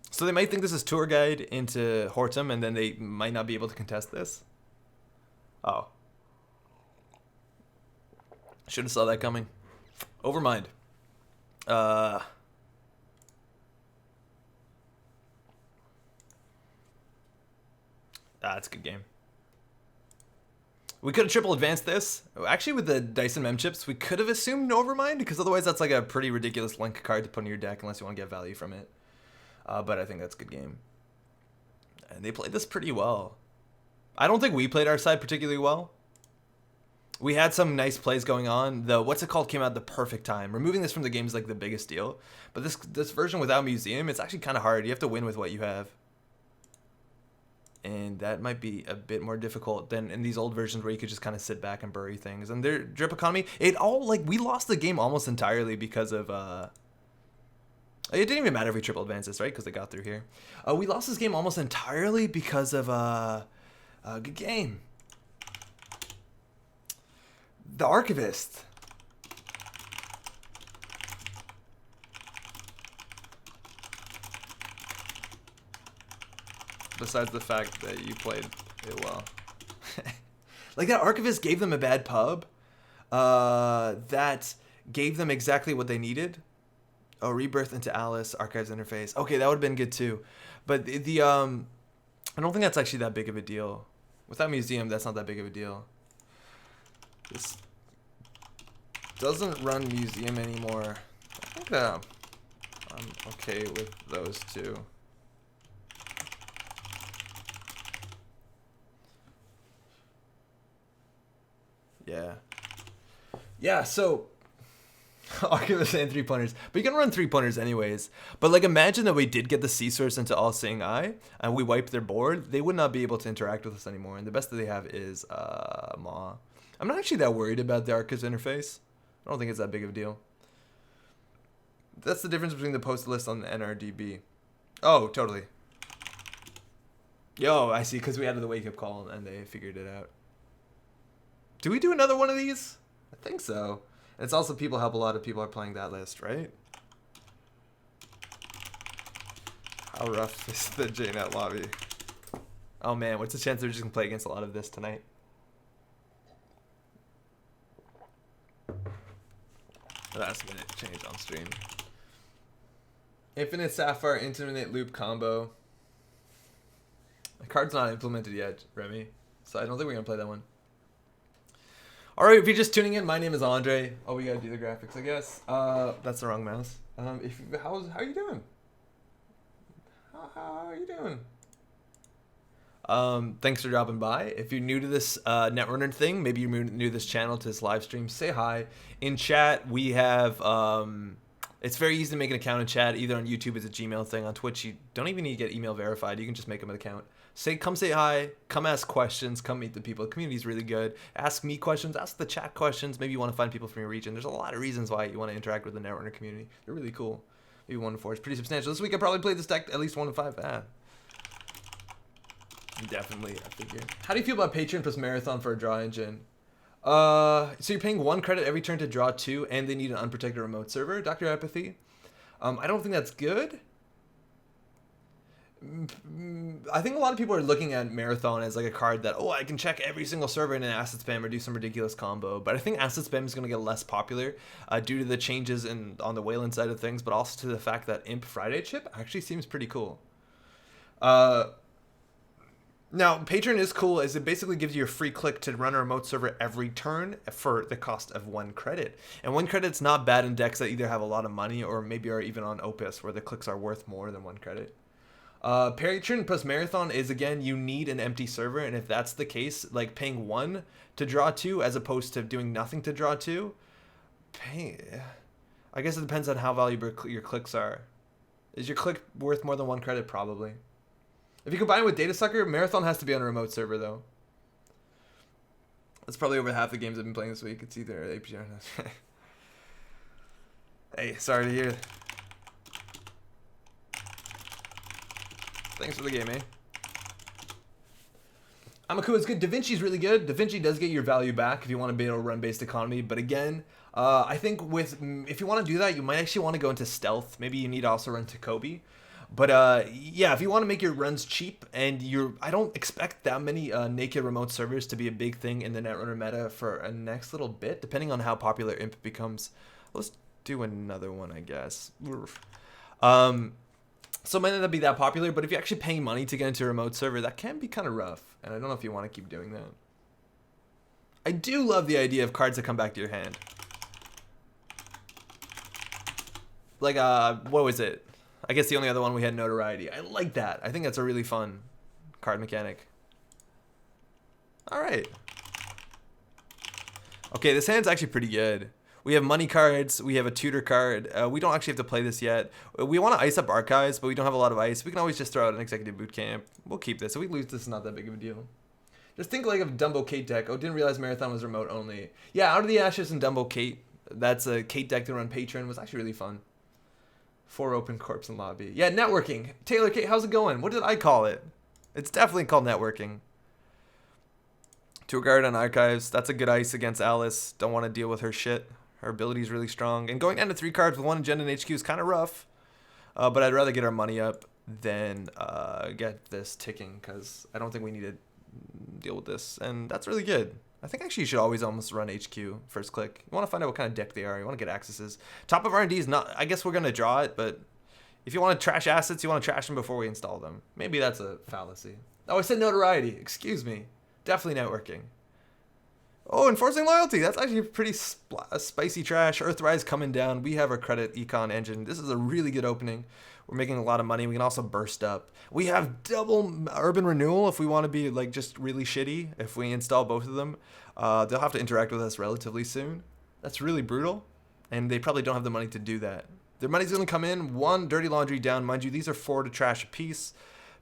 So they might think this is Tour Guide into Hortum, and then they might not be able to contest this. Oh. Should have saw that coming. Overmind. That's a good game. We could have triple advanced this. Actually, with the Dyson Mem chips, we could have assumed Overmind, because otherwise that's like a pretty ridiculous link card to put in your deck unless you want to get value from it. But I think that's a good game. And they played this pretty well. I don't think we played our side particularly well. We had some nice plays going on. The what's it called came out at the perfect time. Removing this from the game is like the biggest deal. But this version without Museum, it's actually kind of hard. You have to win with what you have. And that might be a bit more difficult than in these old versions where you could just kind of sit back and bury things. And their drip economy, it all like we lost the game almost entirely because of it didn't even matter if we triple advances, right? Because they got through here. We lost this game almost entirely because of good game. The Archivist. Besides the fact that you played it well. Like that Archivist gave them a bad pub. That gave them exactly what they needed. Oh, Rebirth into Alice, Archives Interface. Okay, that would have been good too. But the I don't think that's actually that big of a deal. Without Museum, that's not that big of a deal. This doesn't run Museum anymore. I think that I'm okay with those two. Yeah. Yeah, so Archivist and 3-pointers. But you can run 3-pointers anyways. But like imagine that we did get the C-Source into All Seeing Eye and we wiped their board, they would not be able to interact with us anymore. And the best that they have is Maw. I'm not actually that worried about the Archivist interface. I don't think it's that big of a deal. That's the difference between the post list on the NRDB. Oh, totally. Yo, I see, because we added the wake up call and they figured it out. Do we do another one of these? I think so. And it's also people help a lot of people are playing that list, right? How rough is the JNet lobby? Oh man, what's the chance they're just gonna play against a lot of this tonight? Last minute change on stream. Infinite Sapphire, Infinite Loop combo. The card's not implemented yet, Remy. So I don't think we're gonna play that one. Alright, if you're just tuning in, my name is Andre. Oh, we gotta do the graphics, I guess. That's the wrong mouse. How are you doing? How are you doing? Thanks for dropping by. If you're new to this Netrunner thing, maybe you're new to this channel, to this live stream, say hi. In chat, we have... it's very easy to make an account in chat. Either on YouTube, it's a Gmail thing. On Twitch, you don't even need to get email verified. You can just make them an account. Come say hi. Come ask questions. Come meet the people. The community's really good. Ask me questions. Ask the chat questions. Maybe you want to find people from your region. There's a lot of reasons why you want to interact with the Netrunner community. They're really cool. Maybe 1 to 4 is pretty substantial. This week I probably played this deck at least 1 to 5. Definitely, I figure. How do you feel about Patreon plus Marathon for a draw engine? So you're paying 1 credit every turn to draw 2, and they need an unprotected remote server, Dr. Apathy. I don't think that's good. I think a lot of people are looking at Marathon as like a card that, oh, I can check every single server in an asset spam or do some ridiculous combo. But I think asset spam is going to get less popular due to the changes on the Weyland side of things, but also to the fact that Imp Friday chip actually seems pretty cool. Now, Patreon is cool as it basically gives you a free click to run a remote server every turn for the cost of 1 credit. And 1 credit's not bad in decks that either have a lot of money or maybe are even on Opus where the clicks are worth more than 1 credit. Patreon plus Marathon is, again, you need an empty server, and if that's the case, like paying 1 to draw 2 as opposed to doing nothing to draw 2, I guess it depends on how valuable your clicks are. Is your click worth more than 1 credit? Probably. If you combine it with Data Sucker, Marathon has to be on a remote server, though. That's probably over half the games I've been playing this week. It's either APG or not. Hey, sorry to hear. Thanks for the game, eh? Amakua's good. Da Vinci's really good. Da Vinci does get your value back if you want to be able to run based economy. But again, I think if you want to do that, you might actually want to go into stealth. Maybe you need to also run Takobi. But yeah, if you want to make your runs cheap, and I don't expect that many naked remote servers to be a big thing in the Netrunner meta for a next little bit, depending on how popular Imp becomes. Let's do another one, I guess. So it might not be that popular, but if you're actually paying money to get into a remote server, that can be kind of rough. And I don't know if you want to keep doing that. I do love the idea of cards that come back to your hand. Like, what was it? I guess the only other one we had, Notoriety. I like that. I think that's a really fun card mechanic. All right. Okay, this hand's actually pretty good. We have money cards. We have a tutor card. We don't actually have to play this yet. We want to ice up archives, but we don't have a lot of ice. We can always just throw out an executive boot camp. We'll keep this. If we lose this, it's not that big of a deal. Just think like of Dumbo Kate deck. Oh, didn't realize Marathon was remote only. Yeah, Out of the Ashes and Dumbo Kate. That's a Kate deck to run Patron. Was actually really fun. 4 open corpse and lobby. Yeah, networking. Taylor Kate, how's it going? What did I call it? It's definitely called networking. Tour guard on archives. That's a good ice against Alice. Don't want to deal with her shit. Her ability is really strong. And going down to 3 cards with 1 agenda in HQ is kind of rough. But I'd rather get our money up than get this ticking, because I don't think we need to deal with this. And that's really good. I think actually you should always almost run HQ first click. You want to find out what kind of deck they are. You want to get accesses. Top of R&D is not... I guess we're going to draw it, but if you want to trash assets, you want to trash them before we install them. Maybe that's a fallacy. Oh, I said Notoriety. Excuse me. Definitely networking. Oh, Enforcing Loyalty. That's actually pretty spicy trash. Earthrise coming down. We have our credit econ engine. This is a really good opening. We're making a lot of money. We can also burst up. We have double Urban Renewal if we want to be like just really shitty. If we install both of them, they'll have to interact with us relatively soon. That's really brutal. And they probably don't have the money to do that. Their money's going to come in. 1 Dirty Laundry down. Mind you, these are 4 to trash a piece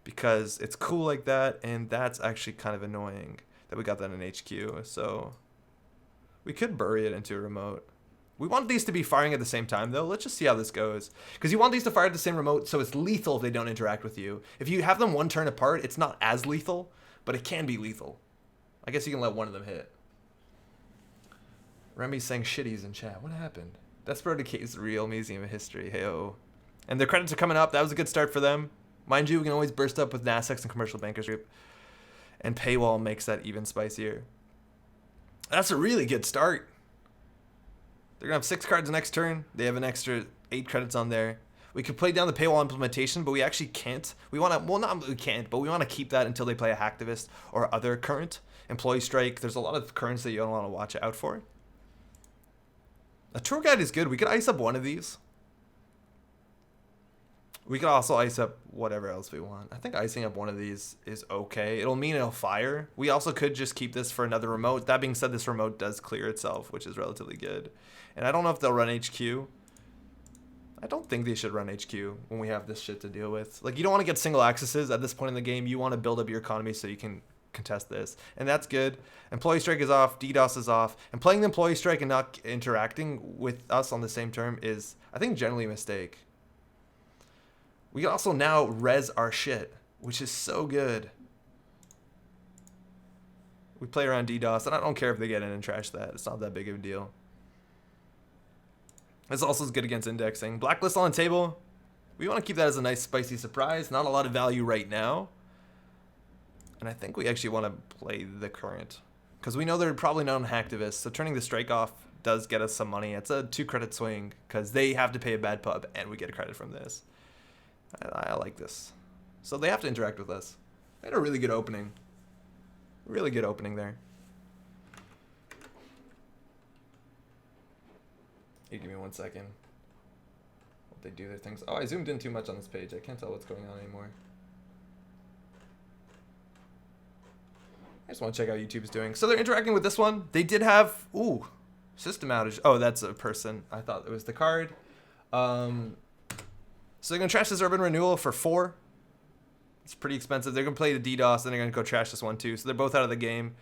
because it's cool like that. And that's actually kind of annoying that we got that in HQ. So we could bury it into a remote. We want these to be firing at the same time, though. Let's just see how this goes. Because you want these to fire at the same remote, so it's lethal if they don't interact with you. If you have them 1 turn apart, it's not as lethal, but it can be lethal. I guess you can let 1 of them hit. Remy's saying shitties in chat. What happened? Desperate Decays, real Museum of History. Hey-oh. And their credits are coming up. That was a good start for them. Mind you, we can always burst up with NASDAQ and Commercial Bankers Group. And Paywall makes that even spicier. That's a really good start. They're going to have 6 cards next turn. They have an extra 8 credits on there. We could play down the Paywall implementation, but we actually can't. We want to, well, not we can't, but we want to keep that until they play a Hacktivist or other current. Employee Strike. There's a lot of currents that you don't want to watch out for. A tour guide is good. We could ice up 1 of these. We could also ice up whatever else we want. I think icing up one of these is okay. It'll mean it'll fire. We also could just keep this for another remote. That being said, this remote does clear itself, which is relatively good. And I don't know if they'll run HQ. I don't think they should run HQ when we have this shit to deal with. Like, you don't want to get single accesses at this point in the game. You want to build up your economy so you can contest this. And that's good. Employee strike is off. DDoS is off. And playing the employee strike and not interacting with us on the same term is, I think, generally a mistake. We can also now res our shit, which is so good. We play around DDoS, and I don't care if they get in and trash that. It's not that big of a deal. This also is good against indexing. Blacklist on the table. We want to keep that as a nice spicy surprise. Not a lot of value right now. And I think we actually want to play the current. Because we know they're probably not hacktivists, so turning the strike off does get us some money. It's a 2 credit swing, because they have to pay a bad pub, and we get a credit from this. I like this. So they have to interact with us. They had a really good opening. Really good opening there. Hey, give me 1 second. What they do their things. Oh, I zoomed in too much on this page. I can't tell what's going on anymore. I just want to check out YouTube's doing. So they're interacting with this one. They did have, ooh, system outage. Oh, that's a person. I thought it was the card. So they're going to trash this Urban Renewal for 4. It's pretty expensive. They're going to play the DDoS, and they're going to go trash this one too. So they're both out of the game.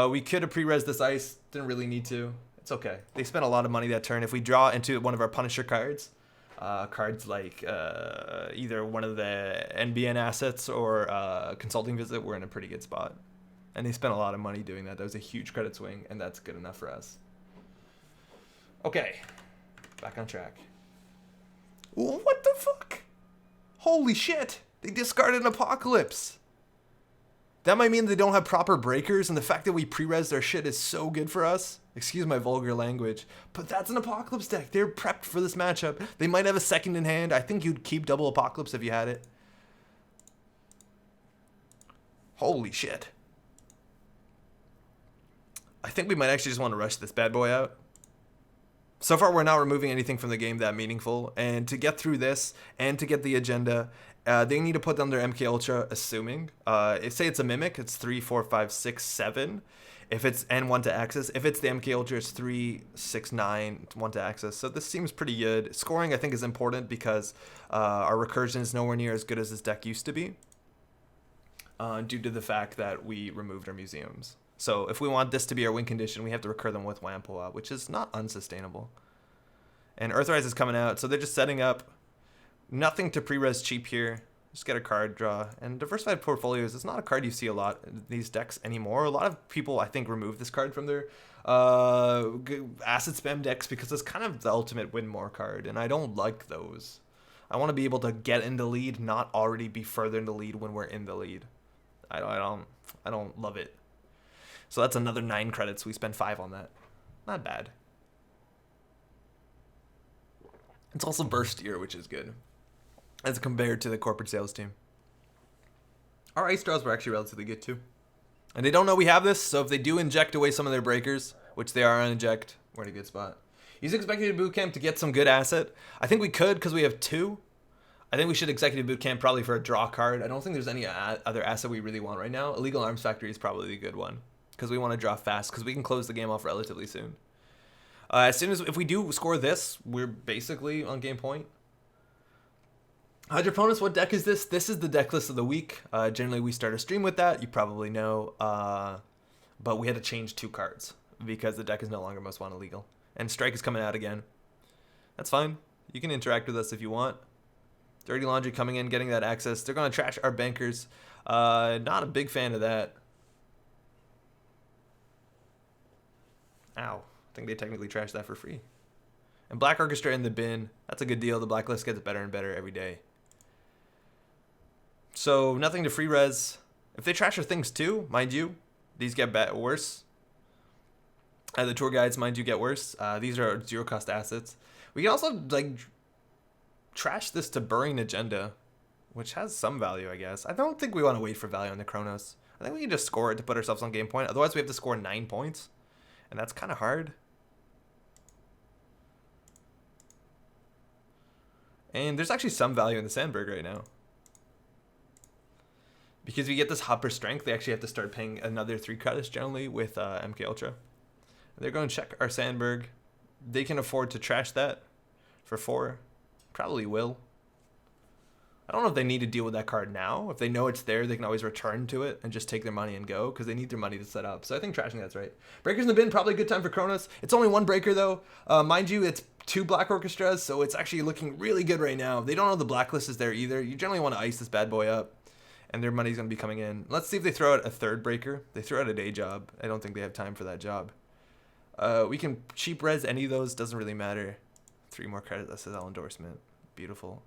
We could have pre-res this ice. Didn't really need to. It's okay. They spent a lot of money that turn. If we draw into one of our Punisher cards, cards like either one of the NBN assets or Consulting Visit, we're in a pretty good spot. And they spent a lot of money doing that. That was a huge credit swing, and that's good enough for us. Okay. Back on track. What the fuck? Holy shit. They discarded an Apocalypse. That might mean they don't have proper breakers, and the fact that we pre-res their shit is so good for us. Excuse my vulgar language. But that's an Apocalypse deck. They're prepped for this matchup. They might have a second in hand. I think you'd keep double Apocalypse if you had it. Holy shit. I think we might actually just want to rush this bad boy out. So far, we're not removing anything from the game that meaningful. And to get through this and to get the agenda, they need to put down their MK Ultra, assuming. Say it's a Mimic, it's 3, 4, 5, 6, 7. If it's N1 to access. If it's the MK Ultra, it's 3, 6, 9, 1 to access. So this seems pretty good. Scoring, I think, is important because our recursion is nowhere near as good as this deck used to be. Due to the fact that we removed our museums. So if we want this to be our win condition, we have to recur them with Wampoa, which is not unsustainable. And Earthrise is coming out, so they're just setting up. Nothing to pre-res cheap here. Just get a card draw. And Diversified Portfolios is not a card you see a lot in these decks anymore. A lot of people, I think, remove this card from their asset spam decks because it's kind of the ultimate win more card, and I don't like those. I want to be able to get in the lead, not already be further in the lead when we're in the lead. I don't love it. So that's another 9 credits. We spend 5 on that. Not bad. It's also burstier, which is good, as compared to the corporate sales team. Our ice draws were actually relatively good too. And they don't know we have this, so if they do inject away some of their breakers, which they are uninject, we're in a good spot. Use Executive Bootcamp to get some good asset. I think we could because we have 2. I think we should Executive Bootcamp probably for a draw card. I don't think there's any other asset we really want right now. Illegal Arms Factory is probably a good one because we want to draw fast because we can close the game off relatively soon. As soon as if we do score this, we're basically on game point. Hydroponus, what deck is this? This is the deck list of the week. Generally, we start a stream with that. You probably know. But we had to change 2 cards because the deck is no longer most want illegal. And Strike is coming out again. That's fine. You can interact with us if you want. Dirty Laundry coming in, getting that access. They're going to trash our bankers. Not a big fan of that. Ow. I think they technically trashed that for free. And Black Orchestra in the bin. That's a good deal. The blacklist gets better and better every day. So nothing to free res. If they trash our things too, mind you, these get worse. The tour guides, mind you, get worse. These are 0 cost assets. We can also like trash this to Burying Agenda, which has some value, I guess. I don't think we want to wait for value on the Chronos. I think we can just score it to put ourselves on game point. Otherwise, we have to score 9 points, and that's kind of hard. And there's actually some value in the Sandberg right now. Because we get this Hopper Strength, they actually have to start paying another 3 credits generally with MK Ultra. They're going to check our Sandberg. They can afford to trash that for 4. Probably will. I don't know if they need to deal with that card now. If they know it's there, they can always return to it and just take their money and go because they need their money to set up. So I think trashing that's right. Breakers in the bin, probably a good time for Kronos. It's only 1 breaker though. Mind you, it's 2 Black Orchestras, so it's actually looking really good right now. They don't know the blacklist is there either. You generally want to ice this bad boy up and their money's going to be coming in. Let's see if they throw out a 3rd breaker. They throw out a day job. I don't think they have time for that job. We can cheap res any of those. Doesn't really matter. 3 more credits. That says all endorsement. Beautiful.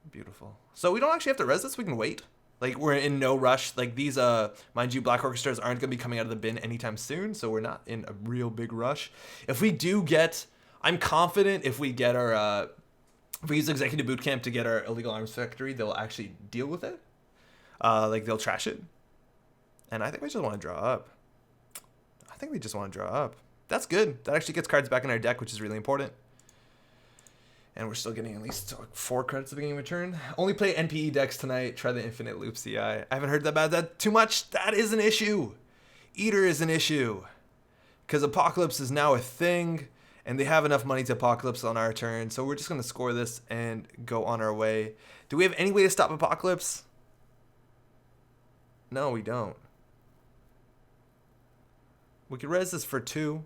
Beautiful. So we don't actually have to res this. We can wait. Like, we're in no rush. Like, these, mind you, Black Orchestras aren't going to be coming out of the bin anytime soon, so we're not in a real big rush. If we do get... I'm confident if we get our... if we use Executive Bootcamp to get our Illegal Arms Factory, they'll actually deal with it. Like, they'll trash it. And I think we just want to draw up. I think we just want to draw up. That's good. That actually gets cards back in our deck, which is really important. And we're still getting at least 4 credits at the beginning of turn. Only play NPE decks tonight. Try the Infinite Loop CI. I haven't heard about that too much. That is an issue. Eater is an issue. Because Apocalypse is now a thing. And they have enough money to Apocalypse on our turn. So we're just going to score this and go on our way. Do we have any way to stop Apocalypse? No, we don't. We could res this for 2.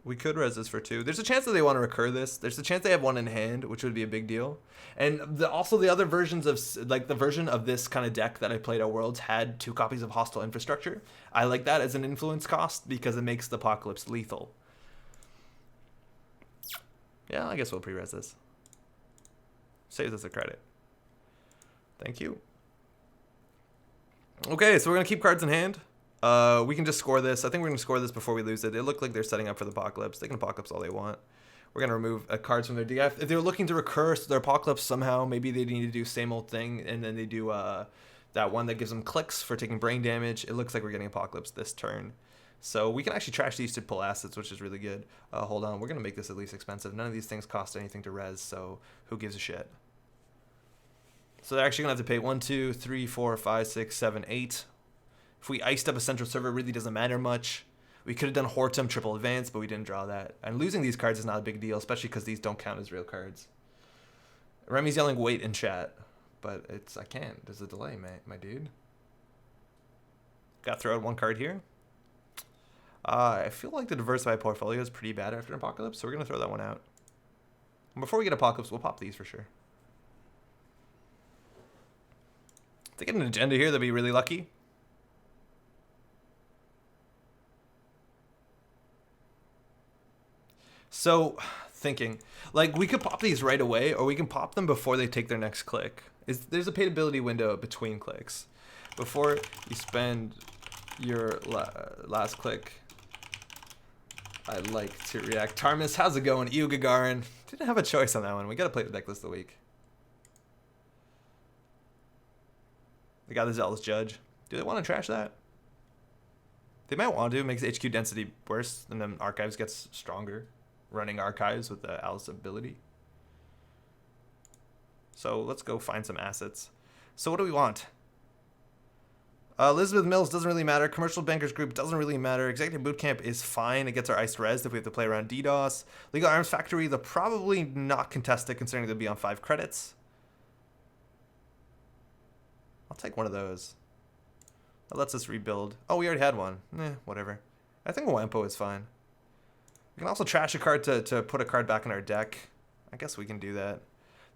We could res this for 2. There's a chance that they want to recur this. There's a chance they have 1 in hand, which would be a big deal. And also the other versions of, like the version of this kind of deck that I played at Worlds had 2 copies of Hostile Infrastructure. I like that as an influence cost because it makes the Apocalypse lethal. Yeah, I guess we'll pre-res this. Saves us a credit. Thank you. Okay, so we're going to keep cards in hand. We can just score this. I think we're going to score this before we lose it. They look like they're setting up for the Apocalypse. They can Apocalypse all they want. We're going to remove cards from their DF. If they're looking to recur their Apocalypse somehow, maybe they need to do same old thing, and then they do that one that gives them clicks for taking brain damage. It looks like we're getting Apocalypse this turn. So we can actually trash these to pull assets, which is really good. Hold on. We're going to make this at least expensive. None of these things cost anything to res, so who gives a shit? So they're actually going to have to pay 1, 2, 3, 4, 5, 6, 7, 8. If we iced up a central server, it really doesn't matter much. We could have done Hortum, triple advance, but we didn't draw that. And losing these cards is not a big deal, especially because these don't count as real cards. Remy's yelling wait in chat, but I can't. There's a delay, my dude. Got to throw out 1 card here. I feel like the diversified portfolio is pretty bad after Apocalypse, so we're going to throw that one out. And before we get Apocalypse, we'll pop these for sure. If they get an agenda here, they'll be really lucky. So, thinking, like, we could pop these right away, or we can pop them before they take their next click. There's a paidability window between clicks. Before you spend your last click, I'd like to react. Tarmus, how's it going? Ew Gagarin. Didn't have a choice on that one. We gotta play the deck list of the week. They got the Zealous Judge. Do they want to trash that? They might want to. It makes HQ density worse, and then Archives gets stronger. Running Archives with the Alice ability. So let's go find some assets. So what do we want? Elizabeth Mills doesn't really matter. Commercial Bankers Group doesn't really matter. Executive Bootcamp is fine. It gets our iced res if we have to play around DDoS. Legal Arms Factory, they'll probably not contest it considering they'll be on 5 credits. I'll take one of those. That lets us rebuild. Oh, we already had one. Whatever. I think Wampo is fine. We can also trash a card to put a card back in our deck. I guess we can do that.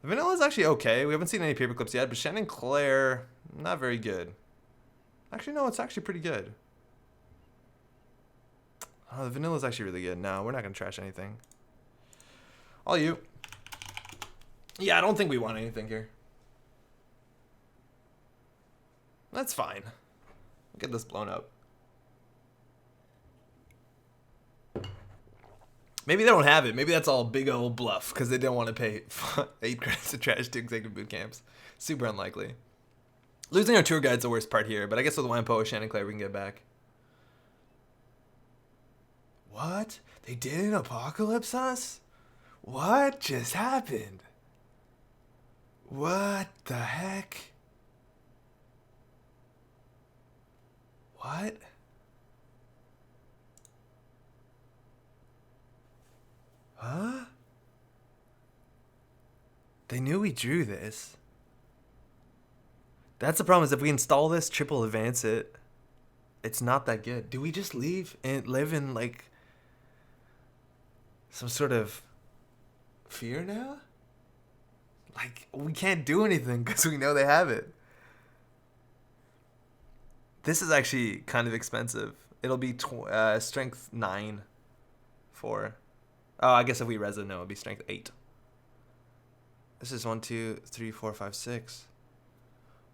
The vanilla is actually okay. We haven't seen any paper clips yet, but Shannon Claire, not very good. Actually, no, it's actually pretty good. Oh, the vanilla is actually really good. No, we're not going to trash anything. All you. Yeah, I don't think we want anything here. That's fine. We'll get this blown up. Maybe they don't have it. Maybe that's all big old bluff because they don't want to pay 8 credits to trash 2 executive boot camps. Super unlikely. Losing our tour guide's the worst part here, but I guess with Wampo or Shannon Claire we can get back. What? They didn't apocalypse us? What just happened? What the heck? What? Huh? They knew we drew this. That's the problem, is if we install this, triple advance it, it's not that good. Do we just leave and live in like some sort of fear now? Like, we can't do anything because we know they have it. This is actually kind of expensive. It'll be strength 9 for. Oh, I guess if we res it, no, it'll be strength 8. This is 1, 2, 3, 4, 5, 6.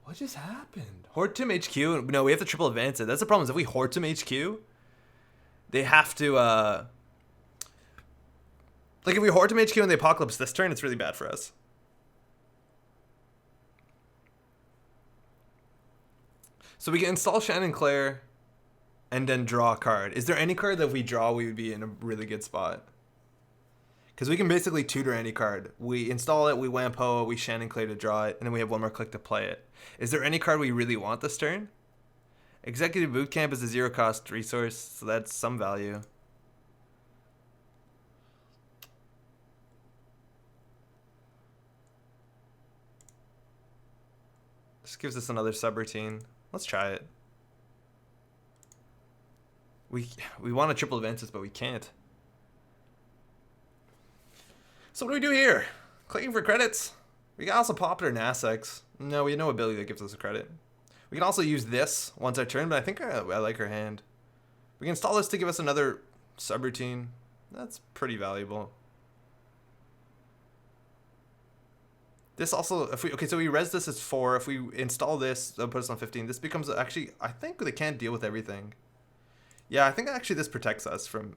What just happened? Hortum HQ? No, we have to triple advance it. That's the problem, is if we Hortum HQ, they have to, like if we Hortum HQ and the Apocalypse this turn, it's really bad for us. So we can install Shannon Claire and then draw a card. Is there any card that if we draw, we would be in a really good spot? Because we can basically tutor any card. We install it, we Wampo it, we Shannon Claire to draw it, and then we have one more click to play it. Is there any card we really want this turn? Executive Bootcamp is a 0-cost resource, so that's some value. This gives us another subroutine. Let's try it. We want to triple advances, but we can't. So what do we do here? Clicking for credits. We can also pop it or Nasex. No, we have no ability that gives us a credit. We can also use this once our turn, but I think I like her hand. We can install this to give us another subroutine. That's pretty valuable. This also, if we, okay, so we res this as 4. If we install this, they'll put us on 15. This becomes, actually, I think they can't deal with everything. Yeah, I think actually this protects us from,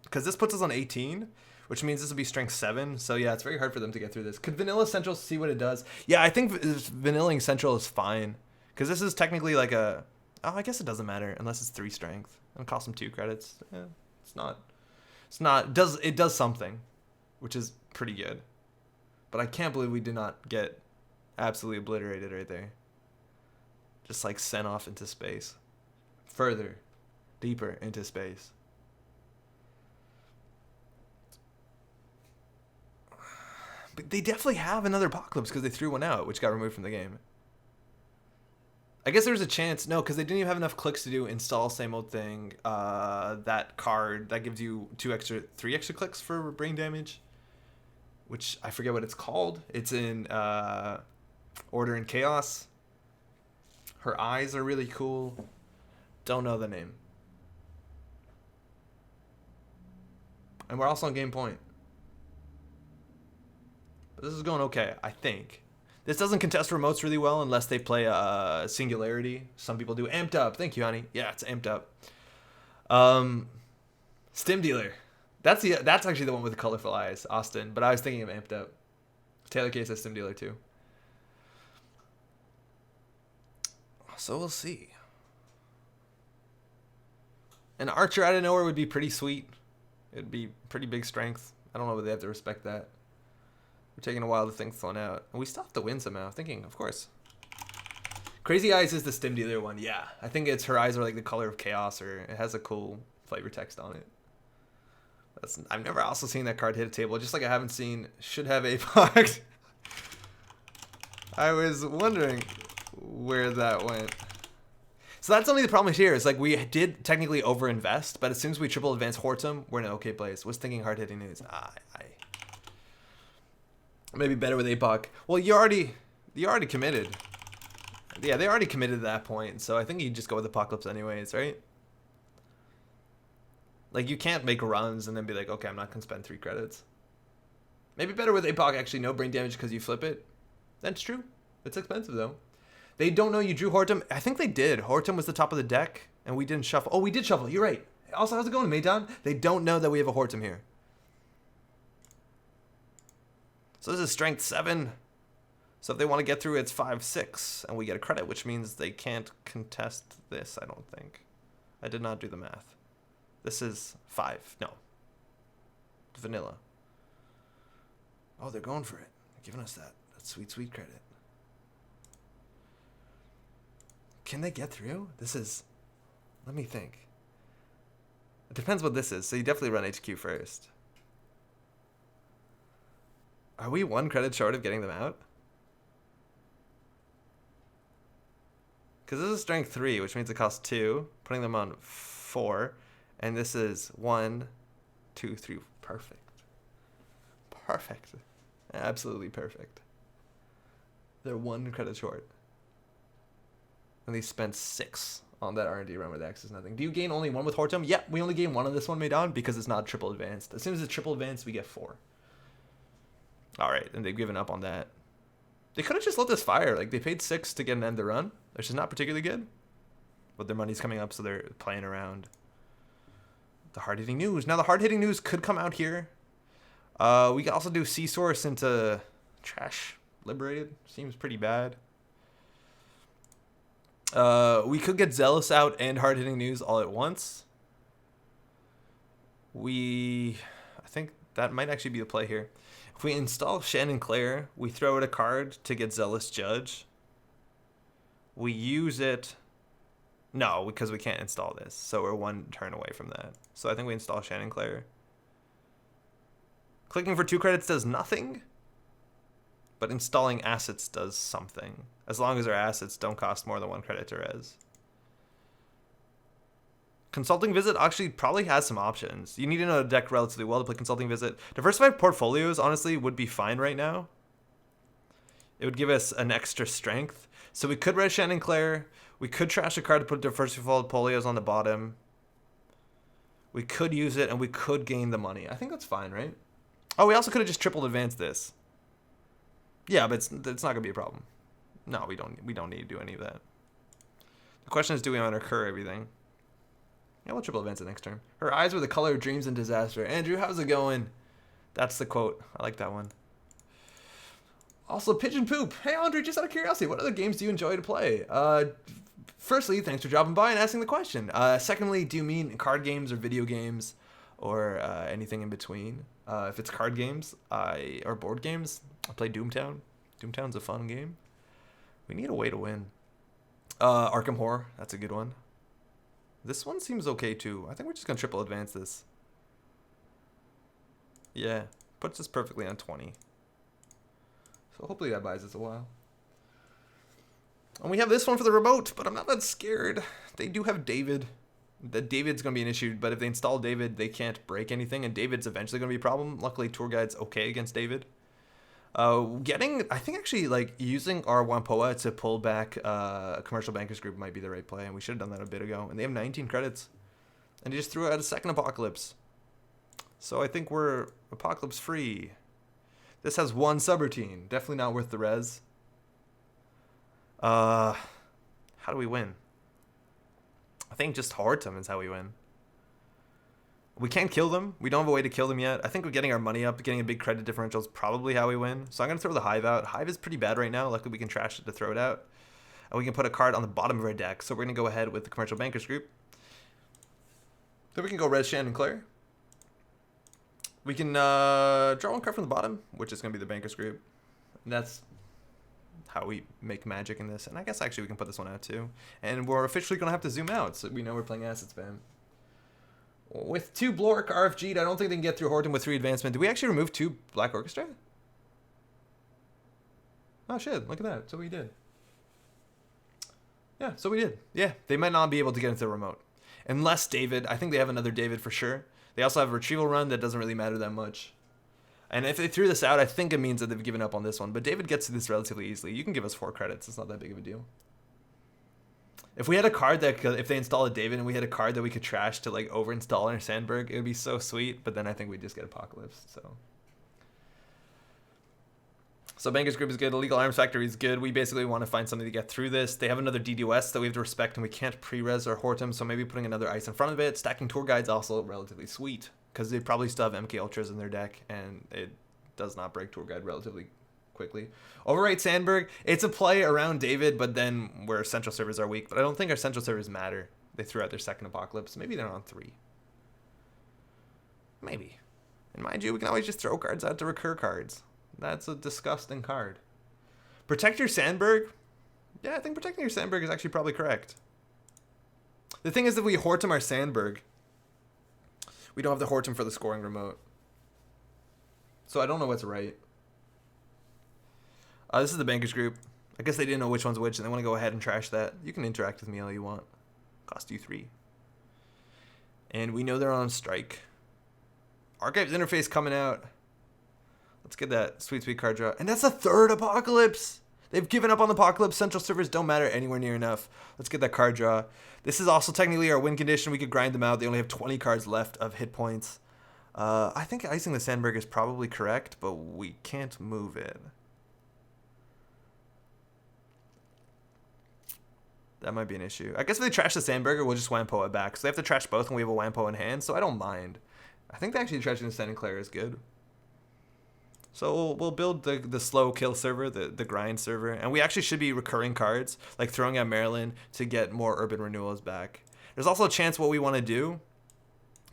because this puts us on 18, which means this will be strength 7. So yeah, it's very hard for them to get through this. Could Vanilla Central see what it does? Yeah, I think Vanillaing Central is fine, because this is technically like a, oh, I guess it doesn't matter unless it's 3 strength and cost them 2 credits. Yeah, it's not, it does something, which is pretty good. But I can't believe we did not get absolutely obliterated right there. Just like sent off into space. Further, deeper into space. But they definitely have another Apocalypse because they threw one out, which got removed from the game. I guess there's a chance. No, because they didn't even have enough clicks to do install same old thing. That card, that gives you 3 extra clicks for brain damage. Which I forget what it's called. It's in Order and Chaos. Her eyes are really cool. Don't know the name. And we're also on game point. But this is going okay, I think. This doesn't contest remotes really well unless they play Singularity. Some people do. Amped Up. Thank you, honey. Yeah, it's Amped Up. Stim Dealer. That's actually the one with the colorful eyes, Austin. But I was thinking of Amped Up. Taylor Case has Stim Dealer too. So we'll see. An Archer out of nowhere would be pretty sweet. It'd be pretty big strength. I don't know whether they have to respect that. We're taking a while to think this one out. And we still have to win somehow. Thinking, of course. Crazy Eyes is the Stim Dealer one. Yeah, I think it's her eyes are like the color of chaos, or it has a cool flavor text on it. I've never also seen that card hit a table, just like I haven't seen should have APOC. I was wondering where that went. So that's only the problem here. Is like we did technically overinvest, but as soon as we triple advance Hortum, we're in an okay place. Was thinking hard hitting news. Maybe better with APOC. Well, you already committed. Yeah, they already committed at that point, so I think you just go with Apocalypse anyways, right? Like, you can't make runs and then be like, okay, I'm not going to spend 3 credits. Maybe better with APOC, actually, no brain damage because you flip it. That's true. It's expensive, though. They don't know you drew Hortum. I think they did. Hortum was the top of the deck, and we didn't shuffle. Oh, we did shuffle. You're right. Also, how's it going, Maydon? They don't know that we have a Hortum here. So this is strength 7. So if they want to get through, it's 5, 6, and we get a credit, which means they can't contest this, I don't think. I did not do the math. This is 5. No. Vanilla. Oh, they're going for it. They're giving us that sweet, sweet credit. Can they get through? This is... Let me think. It depends what this is. So you definitely run HQ first. Are we 1 credit short of getting them out? Because this is strength 3, which means it costs 2. Putting them on 4. And this is 1, 2, 3. Perfect. Perfect. Absolutely perfect. They're 1 credit short. And they spent 6 on that R&D run with X is nothing. Do you gain only 1 with Hortum? Yeah, we only gain 1 on this one, Maydon, because it's not triple advanced. As soon as it's triple advanced, we get 4. Alright, and they've given up on that. They could have just let this fire. Like, they paid 6 to get an end the run, which is not particularly good. But their money's coming up, so they're playing around. The hard-hitting news. Now, the hard-hitting news could come out here. We could also do C-Source into Trash Liberated. Seems pretty bad. We could get Zealous out and hard-hitting news all at once. I think that might actually be the play here. If we install Shannon Claire, we throw out a card to get Zealous Judge. We use it... No, because we can't install this. So we're 1 turn away from that. So I think we install Shannon Claire. Clicking for 2 credits does nothing. But installing assets does something. As long as our assets don't cost more than 1 credit to res. Consulting Visit actually probably has some options. You need to know the deck relatively well to play Consulting Visit. Diversified portfolios, honestly, would be fine right now. It would give us an extra strength. So we could res Shannon Claire. We could trash a card to put Diversified portfolios on the bottom. We could use it, and we could gain the money. I think that's fine, right? Oh, we also could have just triple advanced this. Yeah, but it's not going to be a problem. No, we don't need to do any of that. The question is, do we want to recur everything? Yeah, we'll triple advance it next turn. Her eyes were the color of dreams and disaster. Andrew, how's it going? That's the quote. I like that one. Also, Pigeon Poop. Hey, Andrew, just out of curiosity, what other games do you enjoy to play? Firstly, thanks for dropping by and asking the question. Secondly, do you mean card games or video games or anything in between? If it's card games or board games, I play Doomtown. Doomtown's a fun game. We need a way to win. Arkham Horror, that's a good one. This one seems okay too. I think we're just going to triple advance this. Yeah, puts us perfectly on 20. So hopefully that buys us a while. And we have this one for the remote, but I'm not that scared. They do have David. David's going to be an issue, but if they install David, they can't break anything, and David's eventually going to be a problem. Luckily, Tour Guide's okay against David. I think actually, like, using our Wampoa to pull back a Commercial Bankers Group might be the right play, and we should have done that a bit ago. And they have 19 credits, and he just threw out a second Apocalypse. So I think we're Apocalypse free. This has 1 subroutine. Definitely not worth the res. How do we win? I think just Hortum is how we win. We can't kill them. We don't have a way to kill them yet. I think we're getting our money up, getting a big credit differential is probably how we win. So I'm going to throw the Hive out. Hive is pretty bad right now. Luckily, we can trash it to throw it out. And we can put a card on the bottom of our deck. So we're going to go ahead with the Commercial Bankers Group. Then we can go res Shannon Claire. We can draw 1 card from the bottom, which is going to be the Bankers Group. And that's how we make magic in this. And I guess actually we can put this one out too. And we're officially going to have to zoom out, so we know we're playing Acid Spam. With 2 Blork RFG'd, I don't think they can get through Horton with 3 advancement. Did we actually remove 2 Black Orchestra? Oh shit, look at that. So we did. Yeah, so we did. Yeah, they might not be able to get into the remote. Unless David, I think they have another David for sure. They also have a retrieval run that doesn't really matter that much. And if they threw this out, I think it means that they've given up on this one. But David gets to this relatively easily. You can give us 4 credits. It's not that big of a deal. If we had a card that could, if they install a David and we had a card that we could trash to like over-install in our Sandberg, it would be so sweet. But then I think we'd just get Apocalypse. So Bankers Group is good. Illegal Arms Factory is good. We basically want to find something to get through this. They have another DDoS that we have to respect, and we can't pre-res our Hortum, so maybe putting another ice in front of it. Stacking Tour Guide's also relatively sweet, because they probably still have MK Ultras in their deck, and it does not break Tour Guide relatively quickly. Overwrite Sandberg, it's a play around David, but then where central servers are weak. But I don't think our central servers matter. They threw out their second Apocalypse. Maybe they're on 3. Maybe. And mind you, we can always just throw cards out to recur cards. That's a disgusting card. Protect your Sandberg? Yeah, I think protecting your Sandberg is actually probably correct. The thing is, if we Hortum our Sandberg, we don't have the Hortum for the scoring remote. So I don't know what's right. This is the Bankers group. I guess they didn't know which one's which, and they want to go ahead and trash that. You can interact with me all you want. Cost you 3. And we know they're on strike. Archives interface coming out. Let's get that sweet, sweet card draw. And that's the third Apocalypse. They've given up on the Apocalypse. Central servers don't matter anywhere near enough. Let's get that card draw. This is also technically our win condition. We could grind them out. They only have 20 cards left of hit points. I think icing the Sandberg is probably correct, but we can't move it. That might be an issue. I guess if they trash the Sandberger, we'll just Wampoa it back. So they have to trash both, and we have a Wampoa in hand, so I don't mind. I think actually trashing the Sand and Claire is good. So we'll build the slow kill server, the grind server, and we actually should be recurring cards, like throwing out Maryland to get more urban renewals back. There's also a chance what we want to do.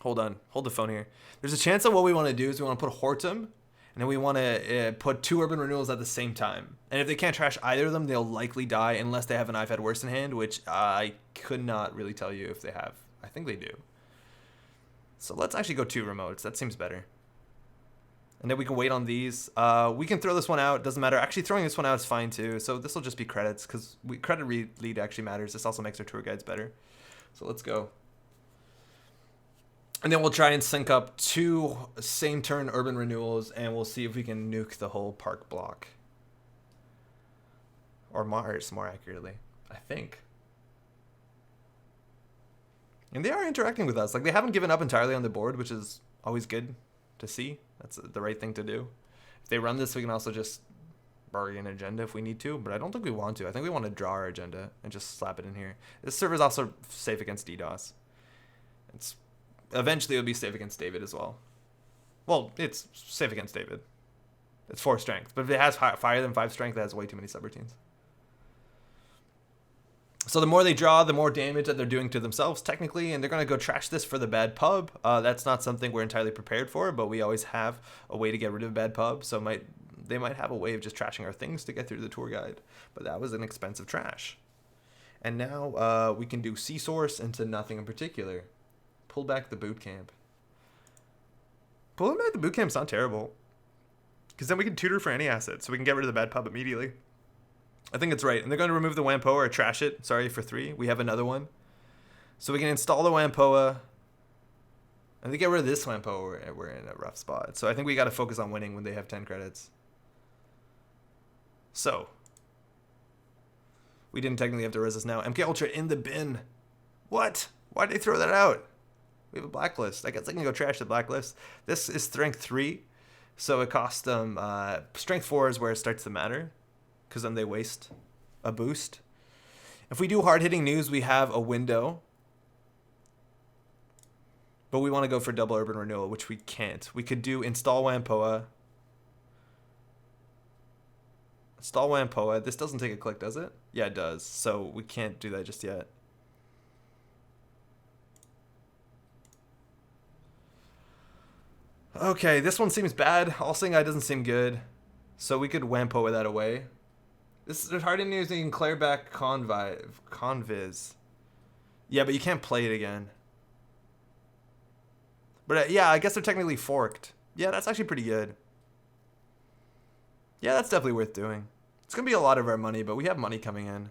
Hold on, hold the phone here. There's a chance that what we want to do is we want to put Hortum, and then we want to put 2 urban renewals at the same time. And if they can't trash either of them, they'll likely die unless they have an I've Had Worse in hand, which I could not really tell you if they have. I think they do. So let's actually go 2 remotes. That seems better. And then we can wait on these. We can throw this one out. Doesn't matter. Actually, throwing this one out is fine too. So this will just be credits because credit lead actually matters. This also makes our tour guides better. So let's go. And then we'll try and sync up 2 same turn urban renewals, and we'll see if we can nuke the whole park block. Or Mars, more accurately, I think. And they are interacting with us. Like, they haven't given up entirely on the board, which is always good to see. That's the right thing to do. If they run this, we can also just bargain an agenda if we need to, but I don't think we want to. I think we want to draw our agenda and just slap it in here. This server is also safe against DDoS. Eventually it'll be safe against David as well. Well, it's safe against David. It's 4 strength, but if it has higher than 5 strength, it has way too many subroutines. So the more they draw, the more damage that they're doing to themselves, technically, and they're going to go trash this for the bad pub. That's not something we're entirely prepared for, but we always have a way to get rid of bad pub, so they might have a way of just trashing our things to get through the tour guide. But that was an expensive trash. And now we can do C-Source into nothing in particular. Pull back the boot camp. Pulling back the boot camp's not terrible, because then we can tutor for any asset, so we can get rid of the bad pub immediately. I think it's right. And they're going to remove the Wampoa or trash it. Sorry, for 3. We have another one. So we can install the Wampoa. And they get rid of this Wampoa, we're in a rough spot. So I think we got to focus on winning when they have 10 credits. So. We didn't technically have to resist now. MK Ultra in the bin. What? Why'd they throw that out? We have a blacklist. I guess I can go trash the blacklist. This is strength 3. So it costs them... strength 4 is where it starts to matter, because then they waste a boost. If we do hard-hitting news, we have a window. But we want to go for double urban renewal, which we can't. We could do install Wampoa. Install Wampoa. This doesn't take a click, does it? Yeah, it does. So we can't do that just yet. Okay, this one seems bad. All Seeing Eye doesn't seem good. So we could Wampoa that away. This is hard news. You can clear back Conviz. Yeah, but you can't play it again. But yeah, I guess they're technically forked. Yeah, that's actually pretty good. Yeah, that's definitely worth doing. It's going to be a lot of our money, but we have money coming in.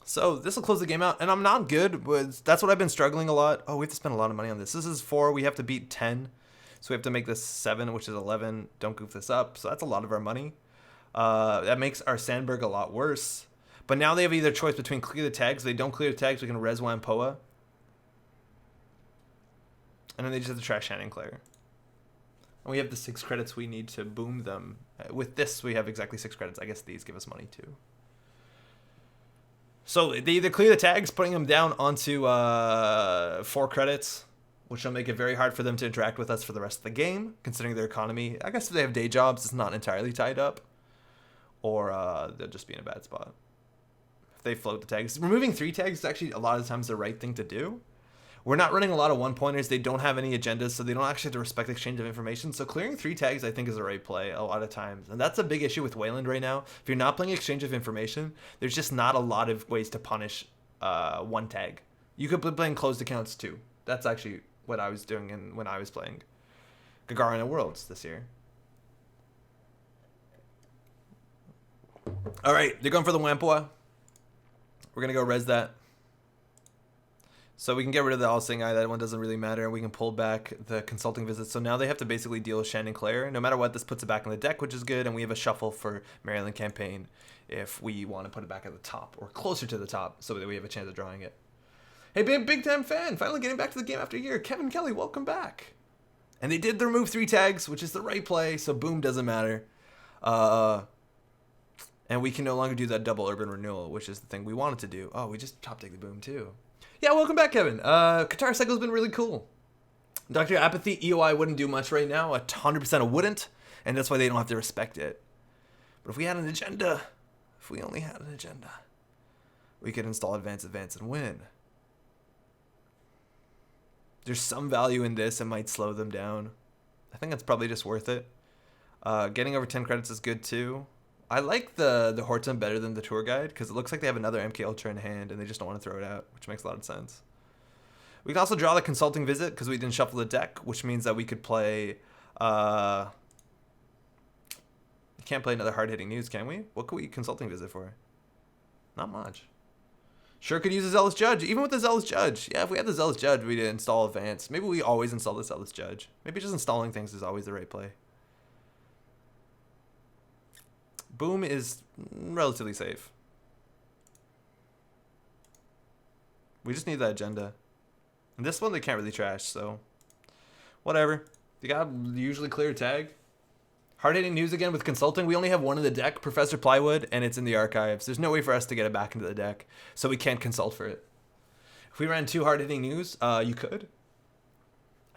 So this will close the game out, and I'm not good. But that's what I've been struggling a lot. Oh, we have to spend a lot of money on this. This is 4. We have to beat 10. So we have to make this 7, which is 11. Don't goof this up. So that's a lot of our money. That makes our Sandberg a lot worse. But now they have either choice between clear the tags. If they don't clear the tags, we can res Wampoa. And then they just have to trash Hand and Claire. And we have the 6 credits we need to boom them. With this, we have exactly 6 credits. I guess these give us money too. So they either clear the tags, putting them down onto 4 credits, which will make it very hard for them to interact with us for the rest of the game, considering their economy. I guess if they have day jobs, it's not entirely tied up. Or they'll just be in a bad spot. If they float the tags. Removing 3 tags is actually a lot of times the right thing to do. We're not running a lot of one-pointers. They don't have any agendas, so they don't actually have to respect exchange of information. So clearing 3 tags, I think, is the right play a lot of times. And that's a big issue with Weyland right now. If you're not playing exchange of information, there's just not a lot of ways to punish 1 tag. You could be playing closed accounts too. That's actually what I was doing when I was playing Gagarin at Worlds this year. All right, they're going for the Wampoa. We're going to go res that. So we can get rid of the All-Seeing Eye. That one doesn't really matter. We can pull back the Consulting Visit. So now they have to basically deal with Shannon Claire. No matter what, this puts it back in the deck, which is good. And we have a shuffle for Maryland campaign if we want to put it back at the top or closer to the top so that we have a chance of drawing it. Hey, big time fan. Finally getting back to the game after a year. Kevin Kelly, welcome back. And they did remove 3 tags, which is the right play. So boom, doesn't matter. And we can no longer do that double urban renewal, which is the thing we wanted to do. Oh, we just top take the boom too. Yeah, welcome back, Kevin. Qatar Cycle's been really cool. Dr. Apathy, EOI wouldn't do much right now. 100% wouldn't, and that's why they don't have to respect it. But if we had an agenda, if we only had an agenda, we could install advance, and win. There's some value in this. It might slow them down. I think that's probably just worth it. Getting over 10 credits is good too. I like the Horton better than the tour guide because it looks like they have another MK Ultra in hand and they just don't want to throw it out, which makes a lot of sense. We can also draw the Consulting Visit because we didn't shuffle the deck, which means that we could play... You can't play another hard-hitting news, can we? What could we Consulting Visit for? Not much. Sure could use a Zealous Judge. Even with the Zealous Judge. Yeah, if we had the Zealous Judge, we'd install Advance. Maybe we always install the Zealous Judge. Maybe just installing things is always the right play. Boom is relatively safe. We just need that agenda. And this one they can't really trash, so whatever. You got usually clear tag. Hard-hitting news again with Consulting. We only have 1 in the deck, Professor Plywood, and it's in the archives. There's no way for us to get it back into the deck, so we can't consult for it. If we ran 2 hard-hitting news, you could.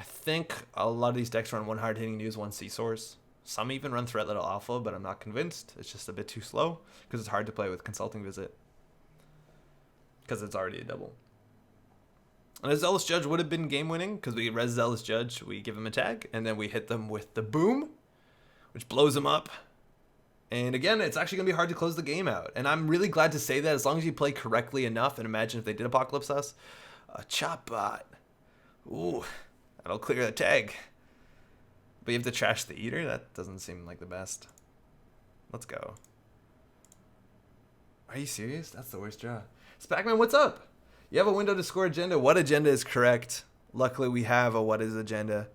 I think a lot of these decks run 1 hard-hitting news, 1 C-Source. Some even run Threat Little Alpha, but I'm not convinced. It's just a bit too slow because it's hard to play with Consulting Visit because it's already a double. And a Zealous Judge would have been game-winning because we res Zealous Judge, we give him a tag, and then we hit them with the Boom, which blows them up. And again, it's actually going to be hard to close the game out. And I'm really glad to say that as long as you play correctly enough, and imagine if they did Apocalypse Us, a Chop Bot. Ooh, that'll clear the tag. But you have to trash the Eater? That doesn't seem like the best. Let's go. Are you serious? That's the worst draw. Spackman, what's up? You have a window to score agenda. What agenda is correct? Luckily, we have a what is agenda.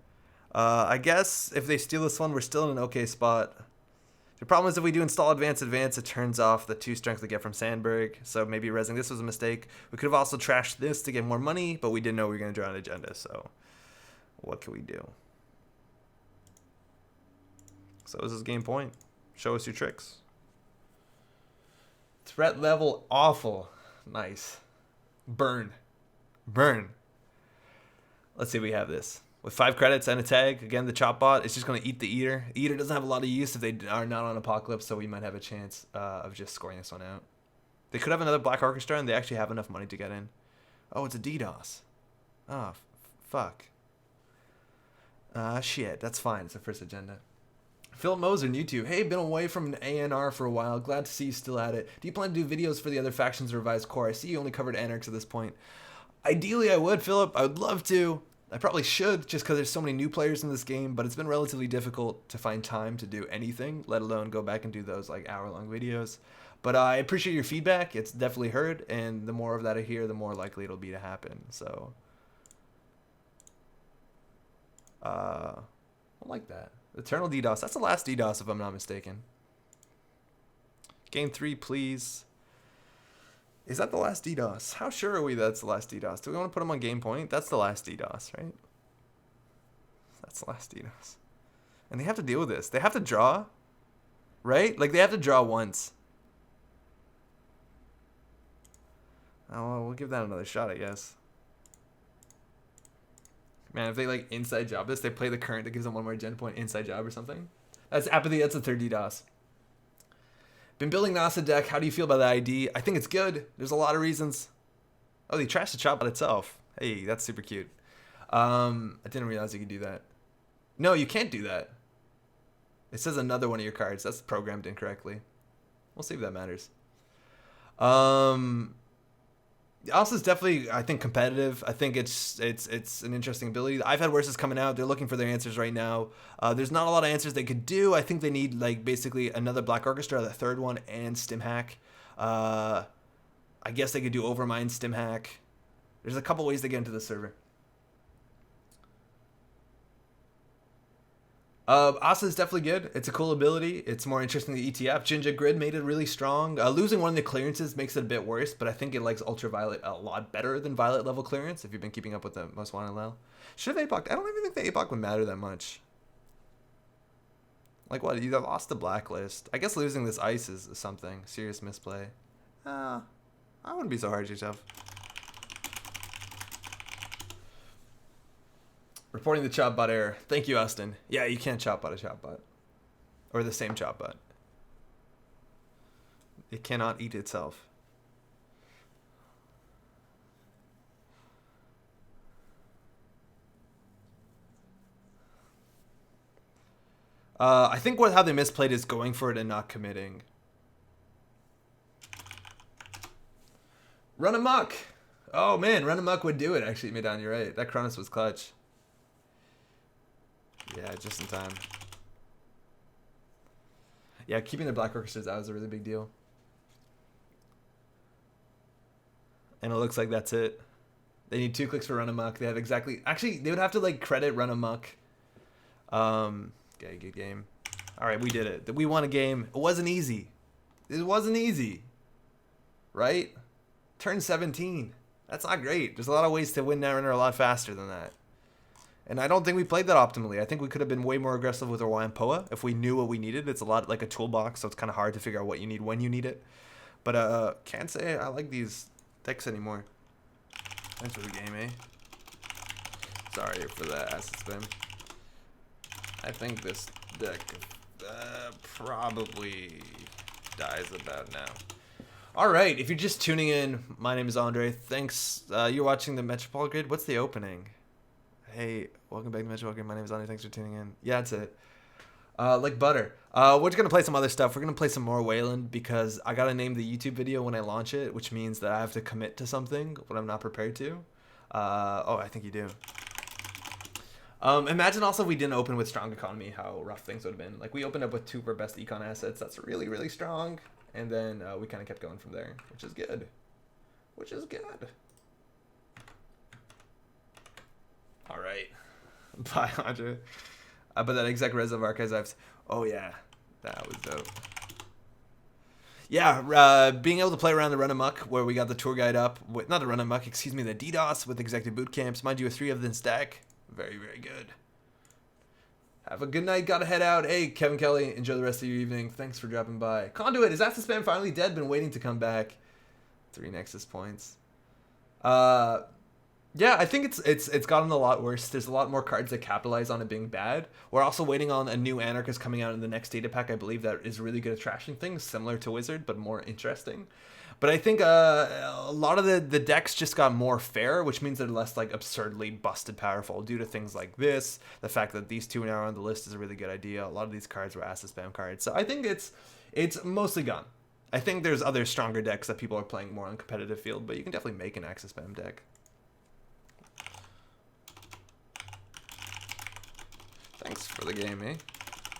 I guess if they steal this one, we're still in an okay spot. The problem is if we do install advance, it turns off the 2 strength we get from Sandberg. So maybe resing this was a mistake. We could have also trashed this to get more money, but we didn't know we were going to draw an agenda. So what can we do? So this is game point. Show us your tricks. Threat level awful. Nice. Burn. Burn. Let's see if we have this. With 5 credits and a tag, again, the Chop Bot, it's just going to eat the Eater. Eater doesn't have a lot of use if they are not on Apocalypse, so we might have a chance of just scoring this one out. They could have another Black Orchestra, and they actually have enough money to get in. Oh, it's a DDoS. Oh, fuck. Shit. That's fine. It's the first agenda. Philip Moser on YouTube. Hey, been away from an ANR for a while. Glad to see you still at it. Do you plan to do videos for the other factions revised core? I see you only covered Anarchs at this point. Ideally, I would, Philip. I would love to. I probably should, just because there's so many new players in this game, but it's been relatively difficult to find time to do anything, let alone go back and do those like hour-long videos. But I appreciate your feedback. It's definitely heard, and the more of that I hear, the more likely it'll be to happen. So, I like that. Eternal DDoS. That's the last DDoS, if I'm not mistaken. Game 3, please. Is that the last DDoS? How sure are we that's the last DDoS? Do we want to put them on game point? That's the last DDoS, right? That's the last DDoS. And they have to deal with this. They have to draw, right? Like, they have to draw once. Oh, well, we'll give that another shot, I guess. Man, if they like inside job this, they play the current that gives them 1 more agenda point inside job or something. That's Apathy. That's the 3rd DDoS. Been building NASA deck. How do you feel about the ID? I think it's good. There's a lot of reasons. Oh, they trashed the Chop Bot itself. Hey, that's super cute. I didn't realize you could do that. No, you can't do that. It says another one of your cards. That's programmed incorrectly. We'll see if that matters. Um, also, is definitely, I think, competitive. I think it's an interesting ability. I've had Versus coming out. They're looking for their answers right now. There's not a lot of answers they could do. I think they need like basically another Black Orchestra, the third one, and Stim Hack. I guess they could do Overmind, Stim Hack. There's a couple ways to get into the server. Asa is definitely good. It's a cool ability. It's more interesting than the ETF. Jinja Grid made it really strong. Losing one of the clearances makes it a bit worse, but I think it likes Ultraviolet a lot better than Violet level clearance, if you've been keeping up with the Most Wanted LL. Should have APOC'd. I don't even think the APOC would matter that much. Like what? You lost the Blacklist. I guess losing this Ice is something. Serious misplay. I wouldn't be so hard on yourself. Reporting the chop bot error. Thank you, Austin. Yeah, you can't chop bot a chop bot. Or the same chop bot. It cannot eat itself. I think how they misplayed is going for it and not committing. Run amok! Oh man, Run amok would do it actually, Midan, you're right. That Cronus was clutch. Yeah, just in time. Yeah, keeping the Black Orchestras out is a really big deal. And it looks like that's it. They need 2 clicks for Run amok. They have exactly... Actually, they would have to like credit Run amok. Okay, good game. Alright, we did it. We won a game. It wasn't easy. It wasn't easy. Right? Turn 17. That's not great. There's a lot of ways to win Netrunner a lot faster than that. And I don't think we played that optimally. I think we could have been way more aggressive with our Wampoa if we knew what we needed. It's a lot like a toolbox, so it's kind of hard to figure out what you need when you need it. But can't say I like these decks anymore. Thanks for the game, eh? Sorry for the acid spam. I think this deck probably dies about now. Alright, if you're just tuning in, my name is Andre. Thanks. You're watching the Metropole Grid. What's the opening? Hey, welcome back to Metropole Grid. My name is Andre. Thanks for tuning in. Yeah, that's it. Like butter. We're just going to play some other stuff. We're going to play some more Weyland because I got to name the YouTube video when I launch it, which means that I have to commit to something when I'm not prepared to. Oh, I think you do. Imagine also if we didn't open with strong economy, how rough things would have been. Like we opened up with 2 of our best econ assets. That's really, really strong. And then we kind of kept going from there, which is good. Which is good. All right. Bye, Andre. But that exec res of archives. Oh yeah, that was dope. Yeah, being able to play around the Run amok where we got the tour guide up with not the Run amok, excuse me, the DDoS with executive boot camps. Mind you, a 3 of them stack. Very, very good. Have a good night. Gotta head out. Hey, Kevin Kelly, enjoy the rest of your evening. Thanks for dropping by. Conduit, is Acid Spam finally dead? Been waiting to come back. 3 Nexus points. Yeah, I think it's gotten a lot worse. There's a lot more cards that capitalize on it being bad. We're also waiting on a new Anarchist coming out in the next data pack, I believe, that is really good at trashing things, similar to Wizard, but more interesting. But I think a lot of the decks just got more fair, which means they're less like absurdly busted powerful due to things like this. The fact that these 2 now are on the list is a really good idea. A lot of these cards were Acid Spam cards. So I think it's mostly gone. I think there's other stronger decks that people are playing more on competitive field, but you can definitely make an Acid Spam deck. Thanks for the game, eh?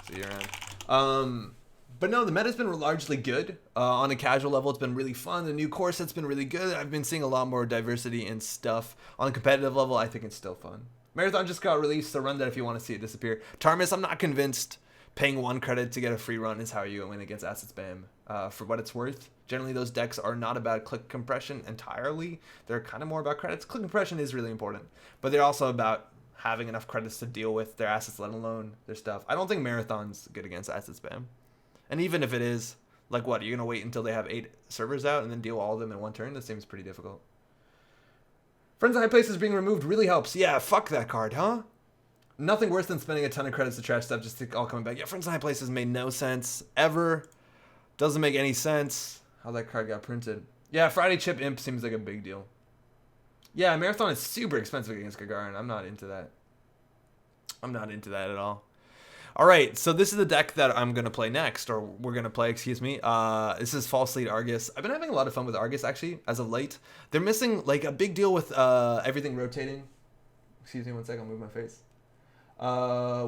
See you around. But no, the meta's been largely good. On a casual level, it's been really fun. The new core set's been really good. I've been seeing a lot more diversity and stuff. On a competitive level, I think it's still fun. Marathon just got released, so run that if you want to see it disappear. Tarmus, I'm not convinced paying 1 credit to get a free run is how you win against Acid Spam. For what it's worth, generally those decks are not about click compression entirely. They're kind of more about credits. Click compression is really important, but they're also about having enough credits to deal with their assets, let alone their stuff. I don't think Marathon's good against Acid Spam. And even if it is, like what, you're going to wait until they have 8 servers out and then deal all of them in 1 turn? That seems pretty difficult. Friends in High Places being removed really helps. Yeah, fuck that card, huh? Nothing worse than spending a ton of credits to trash stuff just to all coming back. Yeah, Friends in High Places made no sense ever. Doesn't make any sense how that card got printed. Yeah, Friday Chip Imp seems like a big deal. Yeah, Marathon is super expensive against Gagarin. I'm not into that. I'm not into that at all. All right, so this is the deck that I'm gonna play next, or we're gonna play. Excuse me. This is False Lead Argus. I've been having a lot of fun with Argus actually as of late. They're missing like a big deal with everything rotating. Excuse me one second. I'll move my face.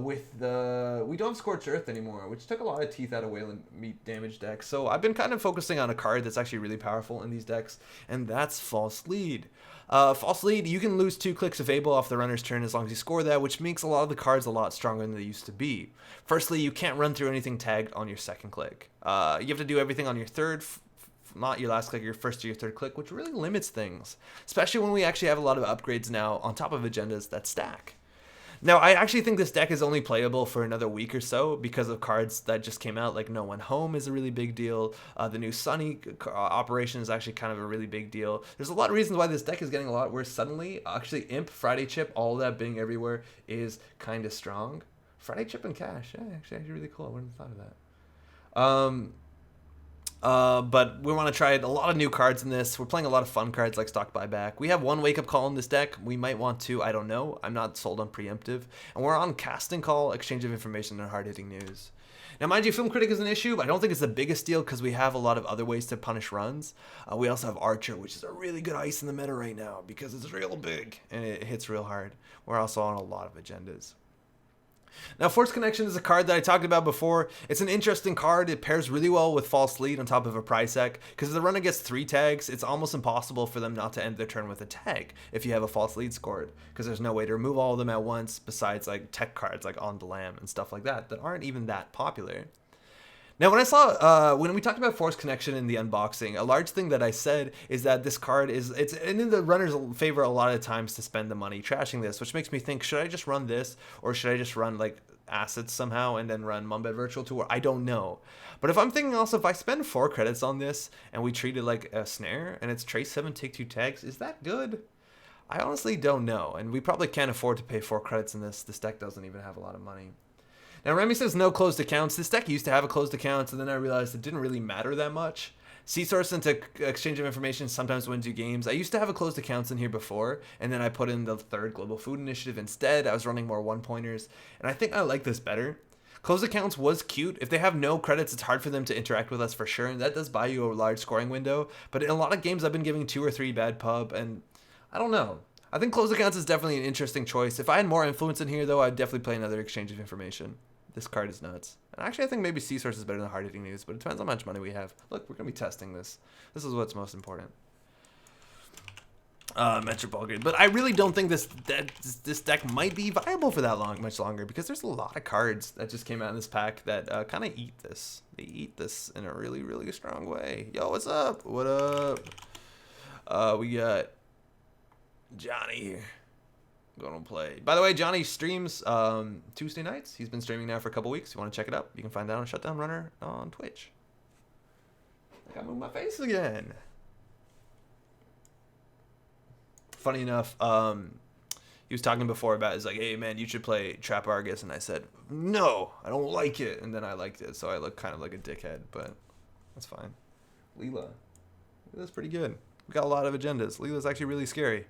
With the we don't have Scorched Earth anymore, which took a lot of teeth out of Weyland meat damage decks. So I've been kind of focusing on a card that's actually really powerful in these decks, and that's False Lead. False Lead, you can lose 2 clicks of Able off the runner's turn as long as you score that, which makes a lot of the cards a lot stronger than they used to be. Firstly, you can't run through anything tagged on your second click. You have to do everything on your third, not your last click, your first or your third click, which really limits things, especially when we actually have a lot of upgrades now on top of agendas that stack. Now, I actually think this deck is only playable for another week or so because of cards that just came out, like No One Home is a really big deal. The new Sunny operation is actually kind of a really big deal. There's a lot of reasons why this deck is getting a lot worse suddenly. Actually, Imp, Friday Chip, all that being everywhere is kind of strong. Friday Chip and Cash, yeah, actually really cool. I wouldn't have thought of that. But we want to try a lot of new cards in this. We're playing a lot of fun cards like Stock Buyback. We have 1 Wake Up Call in this deck. We might want 2. I don't know. I'm not sold on Preemptive. And we're on Casting Call, Exchange of Information, and Hard Hitting News. Now, mind you, Film Critic is an issue, but I don't think it's the biggest deal because we have a lot of other ways to punish runs. We also have Archer, which is a really good ice in the meta right now because it's real big and it hits real hard. We're also on a lot of agendas. Now, Force Connection is a card that I talked about before. It's an interesting card. It pairs really well with False Lead on top of a prize deck, because if the runner gets 3 tags, it's almost impossible for them not to end their turn with a tag if you have a False Lead scored, because there's no way to remove all of them at once besides like tech cards like On the Lam and stuff like that aren't even that popular. Now, when I saw, when we talked about Force Connection in the unboxing, a large thing that I said is that this card it's in the runner's favor a lot of times to spend the money trashing this, which makes me think, should I just run this, or should I just run, like, assets somehow and then run Mumbed Virtual Tour? I don't know. But if I'm thinking also, if I spend 4 credits on this, and we treat it like a snare, and it's Trace 7, take 2 tags, is that good? I honestly don't know, and we probably can't afford to pay 4 credits in this. This deck doesn't even have a lot of money. Now, Remy says no closed accounts. This deck used to have a closed account, and then I realized it didn't really matter that much. C-Source into Exchange of Information sometimes wins you games. I used to have a closed accounts in here before, and then I put in the 3rd Global Food Initiative instead. I was running more 1-pointers, and I think I like this better. Closed accounts was cute. If they have no credits, it's hard for them to interact with us for sure, and that does buy you a large scoring window. But in a lot of games, I've been giving 2 or 3 bad pub, and I don't know. I think closed accounts is definitely an interesting choice. If I had more influence in here, though, I'd definitely play another Exchange of Information. This card is nuts. And actually, I think maybe C-Source is better than Hard Hitting News, but it depends on how much money we have. Look, we're going to be testing this. This is what's most important. Metro Grid. But I really don't think this deck might be viable for that much longer, because there's a lot of cards that just came out in this pack that kind of eat this. They eat this in a really, really strong way. Yo, what's up? What up? We got Johnny here. Gonna play. By the way, Johnny streams Tuesday nights. He's been streaming now for a couple weeks. If you want to check it out, you can find that on Shutdown Runner on Twitch. I gotta move my face again. Funny enough, he was talking before about, he's like, hey man, you should play Trap Argus, and I said, no, I don't like it, and then I liked it, so I look kind of like a dickhead, but that's fine. Leela's pretty good. We got a lot of agendas. Leela's actually really scary.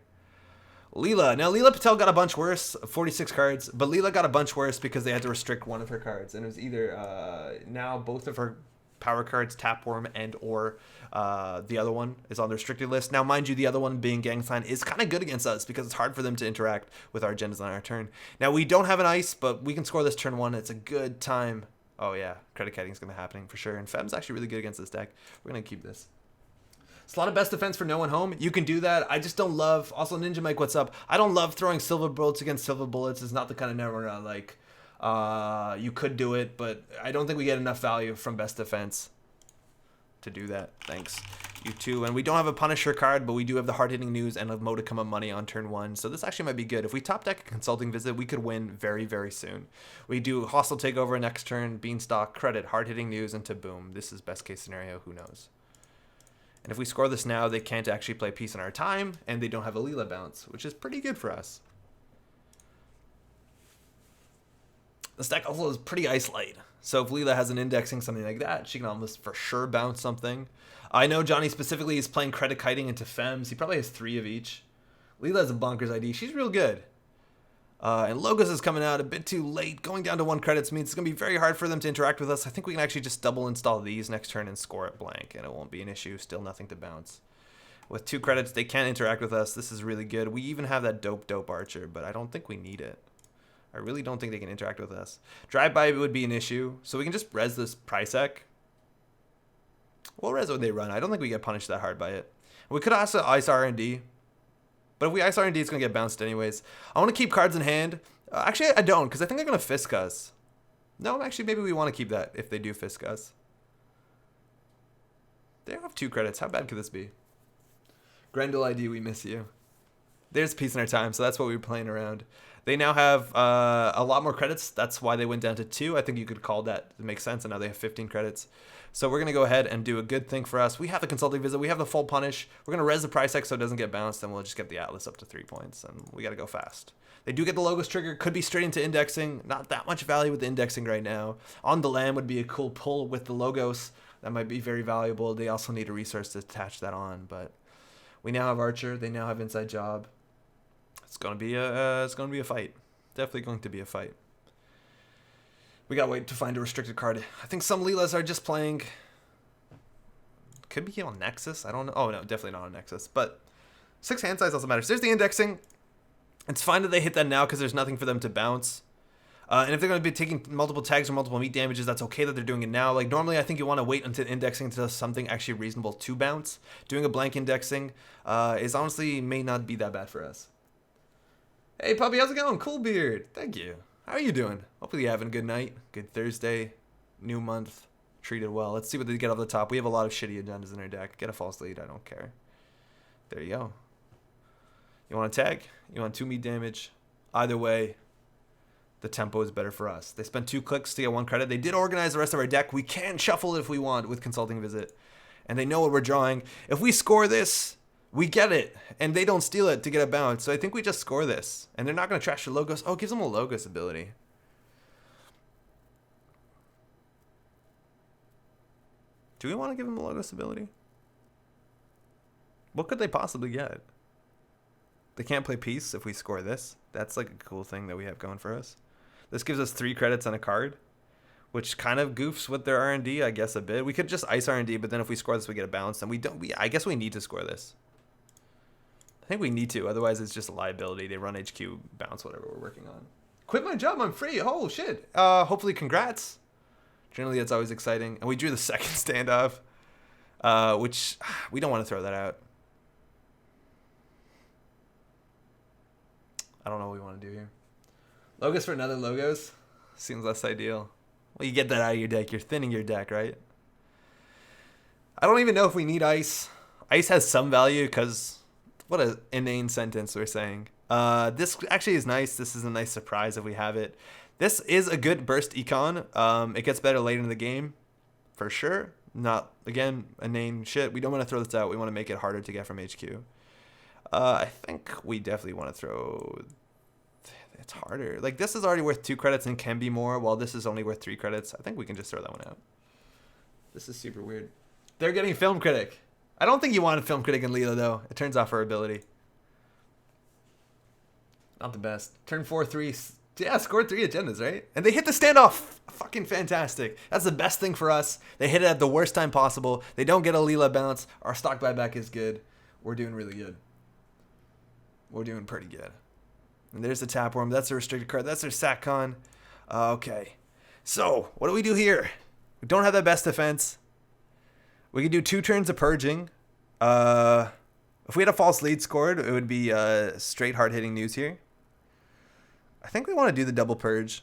Leela. Now, Leela Patel got a bunch worse, 46 cards, but Leela got a bunch worse because they had to restrict one of her cards, and it was either now both of her power cards, Tapworm and or the other one is on the restricted list. Now, mind you, the other one being Gang Sign is kind of good against us because it's hard for them to interact with our agendas on our turn. Now, we don't have an ice, but we can score this turn 1. It's a good time. Oh yeah, credit kiting is going to be happening for sure, and Fem's actually really good against this deck. We're going to keep this. It's a lot of best defense for No One Home. You can do that. I just don't love... Also, Ninja Mike, what's up? I don't love throwing silver bullets against silver bullets. It's not the kind of Netrunner I like. You could do it, but I don't think we get enough value from best defense to do that. Thanks. You too. And we don't have a Punisher card, but we do have the Hard Hitting News and a Modicum of Money on turn 1. So this actually might be good. If we top deck a Consulting Visit, we could win very, very soon. We do Hostile Takeover next turn, Beanstalk, Credit, Hard Hitting News, and to boom. This is best case scenario. Who knows? And if we score this now, they can't actually play Peace in our time, and they don't have a Leela bounce, which is pretty good for us. This deck also is pretty ice light. So if Leela has an indexing, something like that, she can almost for sure bounce something. I know Johnny specifically is playing Credit Kiting into Fems. He probably has 3 of each. Leela's a bonkers ID. She's real good. And Logos is coming out a bit too late. Going down to 1 credits means it's going to be very hard for them to interact with us. I think we can actually just double install these next turn and score it blank, and it won't be an issue. Still nothing to bounce. With 2 credits, they can't interact with us. This is really good. We even have that dope archer, but I don't think we need it. I really don't think they can interact with us. Drive-by would be an issue, so we can just res this Prysac. We'll res what they run. I don't think we get punished that hard by it. We could also ice R&D. But if we ice R&D, it's going to get bounced anyways. I want to keep cards in hand. Actually, I don't, because I think they're going to Fisk us. No, actually, maybe we want to keep that if they do Fisk us. They have 2 credits. How bad could this be? Grendel ID, we miss you. There's peace in our time, so that's what we were playing around. They now have a lot more credits. That's why they went down to 2. I think you could call that to make sense, and now they have 15 credits. So we're going to go ahead and do a good thing for us. We have the Consulting Visit. We have the full punish. We're going to res the Prysac so it doesn't get bounced, and we'll just get the Atlas up to 3 points, and we got to go fast. They do get the Logos trigger. Could be straight into indexing. Not that much value with the indexing right now. On the land would be a cool pull with the Logos. That might be very valuable. They also need a resource to attach that on, but we now have Archer. They now have Inside Job. It's going to be a fight. Definitely going to be a fight. We gotta wait to find a restricted card. I think some Leelas are just playing. Could be on Nexus. I don't know. Oh no, definitely not on Nexus. But 6 hand size also matters. There's the indexing. It's fine that they hit that now because there's nothing for them to bounce. And if they're going to be taking multiple tags or multiple meat damages, that's okay that they're doing it now. Like normally, I think you want to wait until indexing until something actually reasonable to bounce. Doing a blank indexing is honestly may not be that bad for us. Hey puppy, how's it going? Cool beard. Thank you. How are you doing? Hopefully you're having a good night, good Thursday, new month, treated well. Let's see what they get off the top. We have a lot of shitty agendas in our deck. Get a false lead, I don't care. There you go. You want a tag? You want 2 meat damage? Either way, the tempo is better for us. They spent 2 clicks to get 1 credit. They did organize the rest of our deck. We can shuffle it if we want with Consulting Visit. And they know what we're drawing. If we score this, we get it, and they don't steal it to get a bounce. So I think we just score this. And they're not going to trash the Logos. Oh, it gives them a Logos ability. Do we want to give them a Logos ability? What could they possibly get? They can't play Peace if we score this. That's like a cool thing that we have going for us. This gives us 3 credits on a card, which kind of goofs with their R&D, I guess, a bit. We could just ice R&D, but then if we score this, we get a bounce. And we don't. I guess we need to score this. I think we need to, otherwise it's just a liability. They run HQ, bounce whatever we're working on. Quit my job, I'm free. Oh shit. Hopefully congrats. Generally that's always exciting. And we drew the second standoff, which we don't want to throw that out. I don't know what we want to do here. Logos for another Logos? Seems less ideal. Well, you get that out of your deck. You're thinning your deck, right? I don't even know if we need Ice. Ice has some value because... What an inane sentence we're saying. This actually is nice. This is a nice surprise if we have it. This is a good burst econ. It gets better later in the game, for sure. Not, again, inane shit. We don't want to throw this out. We want to make it harder to get from HQ. I think we definitely want to throw... It's harder. Like, this is already worth 2 credits and can be more, while this is only worth 3 credits. I think we can just throw that one out. This is super weird. They're getting Film Critic. I don't think you wanted Film Critic and Leela, though. It turns off her ability. Not the best. Turn 4-3. Yeah, scored 3 agendas, right? And they hit the standoff. Fucking fantastic. That's the best thing for us. They hit it at the worst time possible. They don't get a Leela bounce. Our stock buyback is good. We're doing really good. We're doing pretty good. And there's the Tapworm. That's a restricted card. That's their SatCon. Okay. So, what do we do here? We don't have the best defense. We could do 2 turns of Purging. If we had a false lead scored, it would be straight hard-hitting news here. I think we want to do the double Purge.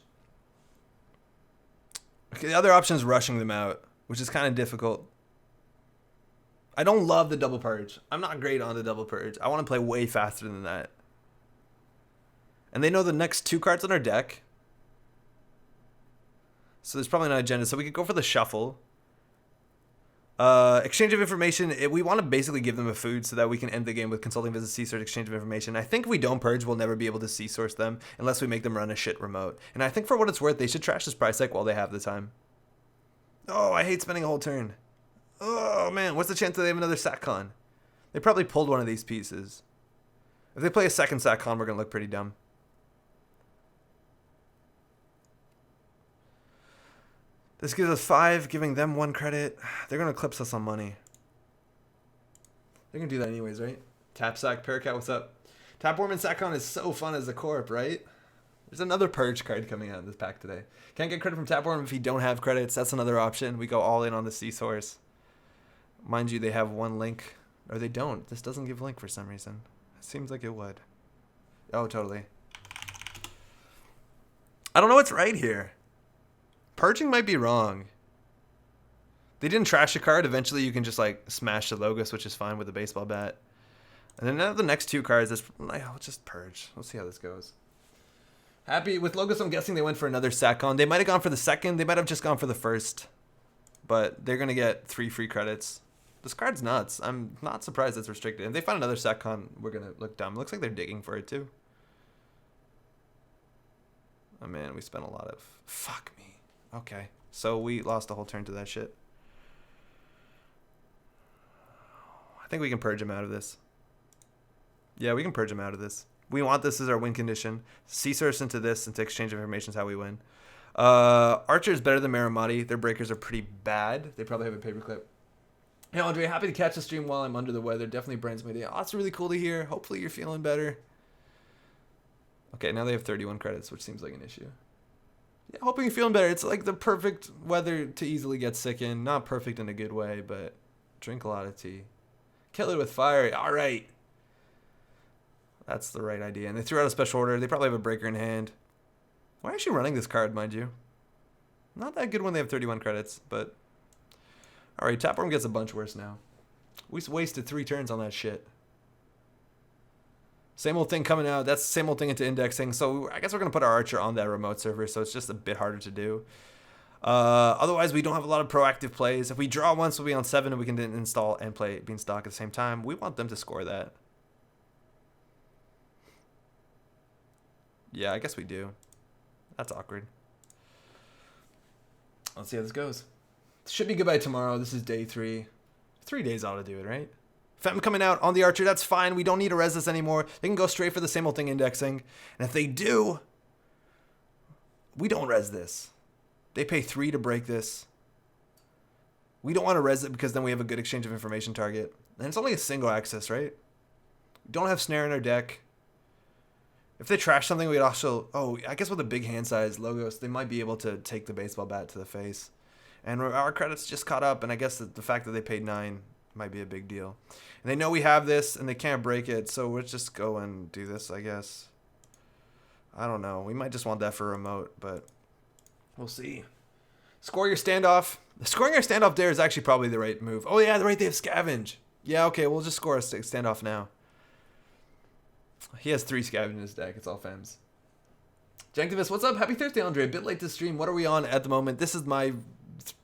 Okay, the other option is rushing them out, which is kind of difficult. I don't love the double Purge. I'm not great on the double Purge. I want to play way faster than that. And they know the next 2 cards on our deck. So there's probably no agenda. So we could go for the shuffle. Exchange of information. We want to basically give them a food so that we can end the game with Consulting Visit, C-Source, exchange of information. I think if we don't Purge, we'll never be able to C-Source them unless we make them run a shit remote. And I think for what it's worth, they should trash this price deck while they have the time. Oh, I hate spending a whole turn. Oh, man. What's the chance that they have another SatCon? They probably pulled one of these pieces. If they play a second SatCon, we're going to look pretty dumb. This gives us 5, giving them 1 credit. They're going to eclipse us on money. They're going to do that anyways, right? Tap Sack, Paracat, what's up? Tap Worm and SatCon is so fun as a corp, right? There's another Purge card coming out in this pack today. Can't get credit from Tap Worm if you don't have credits. That's another option. We go all in on the C-Source. Mind you, they have 1 link. Or they don't. This doesn't give link for some reason. It seems like it would. Oh, totally. I don't know what's right here. Purging might be wrong. They didn't trash a card. Eventually, you can just like smash the Logos, which is fine with the baseball bat. And then now the next 2 cards, I'll just purge. Let's see how this goes. Happy with Logos. I'm guessing they went for another SatCon. They might have gone for the second. They might have just gone for the first. But they're gonna get 3 free credits. This card's nuts. I'm not surprised it's restricted. If they find another SatCon, we're gonna look dumb. Looks like they're digging for it too. Oh man, we spent a lot of. Fuck me. Okay, so we lost a whole turn to that shit. I think we can purge him out of this. Yeah, we can purge him out of this. We want this as our win condition. C-Source into this and to exchange information is how we win. Archer is better than Marimati. Their breakers are pretty bad. They probably have a paperclip. Hey, Andre, happy to catch the stream while I'm under the weather. Definitely brightens my day. Oh, that's really cool to hear. Hopefully you're feeling better. Okay, now they have 31 credits, which seems like an issue. Yeah, hoping you're feeling better. It's like the perfect weather to easily get sick in. Not perfect in a good way, but drink a lot of tea. Kill it with fire. All right. That's the right idea. And they threw out a special order. They probably have a breaker in hand. Why is she running this card, mind you? Not that good when they have 31 credits, but... Alright, Tapworm gets a bunch worse now. We wasted 3 turns on that shit. Same old thing coming out. That's the same old thing into indexing. So I guess we're going to put our Archer on that remote server, so it's just a bit harder to do. Otherwise, we don't have a lot of proactive plays. If we draw once, we'll be on 7 and we can then install and play Beanstalk at the same time. We want them to score that. Yeah, I guess we do. That's awkward. Let's see how this goes. Should be good by tomorrow. This is day 3. 3 days ought to do it, right? Fem coming out on the Archer. That's fine. We don't need to res this anymore. They can go straight for the same old thing indexing. And if they do, we don't res this. They pay 3 to break this. We don't want to res it because then we have a good exchange of information target. And it's only a single access, right? We don't have Snare in our deck. If they trash something, we'd also... Oh, I guess with a big hand size, Logos, they might be able to take the baseball bat to the face. And our credits just caught up, and I guess the fact that they paid 9 might be a big deal. And they know we have this, and they can't break it, so we'll just go and do this, I guess. I don't know. We might just want that for a remote, but we'll see. Score your standoff. Scoring our standoff there is actually probably the right move. Oh, yeah, right, they have Scavenge. Yeah, okay, we'll just score a standoff now. He has 3 Scavenge in his deck. It's all Fems. Janktivist, what's up? Happy Thursday, Andre. A bit late to stream. What are we on at the moment? This is my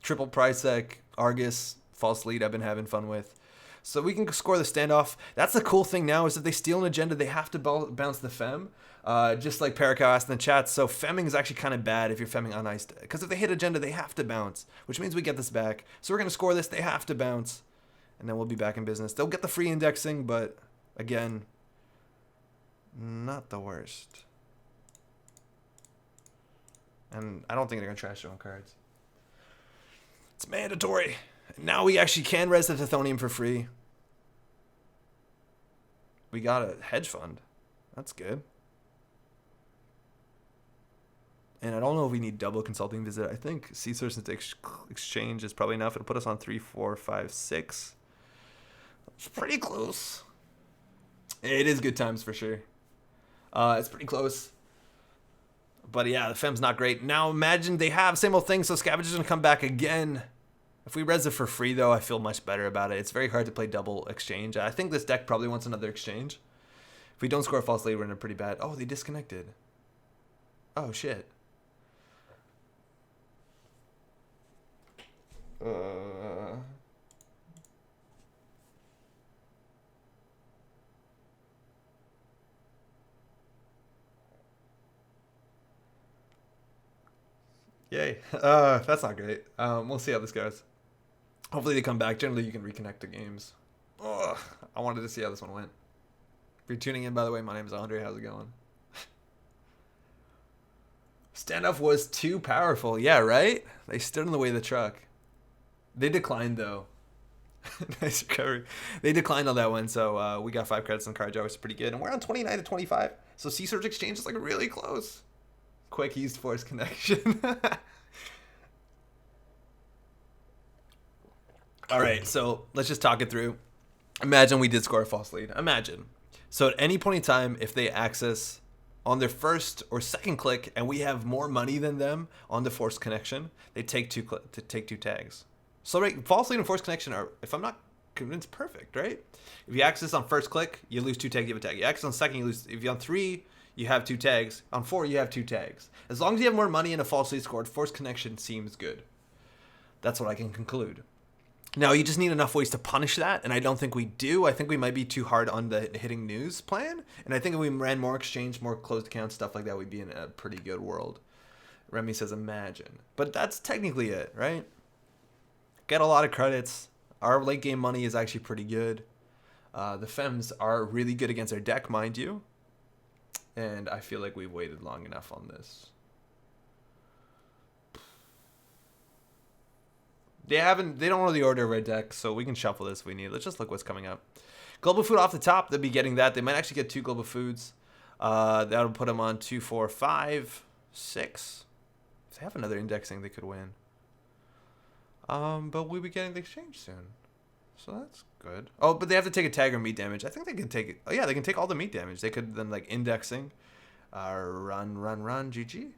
triple price deck, Argus, false lead I've been having fun with. So we can score the standoff. That's the cool thing now is if they steal an agenda, they have to bounce the Fem. Just like Paracow asked in the chat. So Femming is actually kind of bad if you're Femming on ice. Because if they hit agenda, they have to bounce. Which means we get this back. So we're going to score this. They have to bounce. And then we'll be back in business. They'll get the free indexing, but again... Not the worst. And I don't think they're going to trash their own cards. It's mandatory. Now we actually can res the Tithonium for free. We got a hedge fund. That's good. And I don't know if we need double consulting visit. I think C-Source into exchange is probably enough. It'll put us on 3, 4, 5, 6. It's pretty close. It is good times for sure. It's pretty close. But yeah, the Fem's not great. Now imagine they have same old thing, so Scavenger's going to come back again. If we res it for free, though, I feel much better about it. It's very hard to play double exchange. I think this deck probably wants another exchange. If we don't score a false lead, we're in a pretty bad... Oh, they disconnected. Oh, shit. Yay. That's not great. We'll see how this goes. Hopefully they come back. Generally, you can reconnect the games. Ugh, I wanted to see how this one went. If you're tuning in, by the way, my name is Andre. How's it going? Standoff was too powerful. Yeah, right? They stood in the way of the truck. They declined, though. Nice recovery. They declined on that one, so we got 5 credits on card draw, which is pretty good. And we're on 29 to 25. So Sea Surge Exchange is like really close. Quick used force connection. All right, so let's just talk it through. Imagine we did score a false lead. Imagine. So at any point in time, if they access on their first or second click and we have more money than them on the force connection, they take two tags. So right, false lead and force connection are, if I'm not convinced, perfect, right? If you access on first click, you lose 2 tags, you have a tag. You access on second, you lose. If you're on 3, you have 2 tags. On 4, you have 2 tags. As long as you have more money and a false lead scored, force connection seems good. That's what I can conclude. Now, you just need enough ways to punish that, and I don't think we do. I think we might be too hard on the hitting news plan, and I think if we ran more exchange, more closed accounts, stuff like that, we'd be in a pretty good world. Remy says imagine. But that's technically it, right? Get a lot of credits. Our late game money is actually pretty good. The Fems are really good against our deck, mind you. And I feel like we've waited long enough on this. They don't know the order of our deck, so we can shuffle this if we need. Let's just look what's coming up. Global Food off the top, they'll be getting that. They might actually get 2 Global Foods. That'll put them on 2, 4, 5, 6. If they have another indexing, they could win. But we'll be getting the exchange soon. So that's good. Oh, but they have to take a tag or meat damage. I think they can take it. Oh, yeah, they can take all the meat damage. They could then, like, indexing. Run, GG.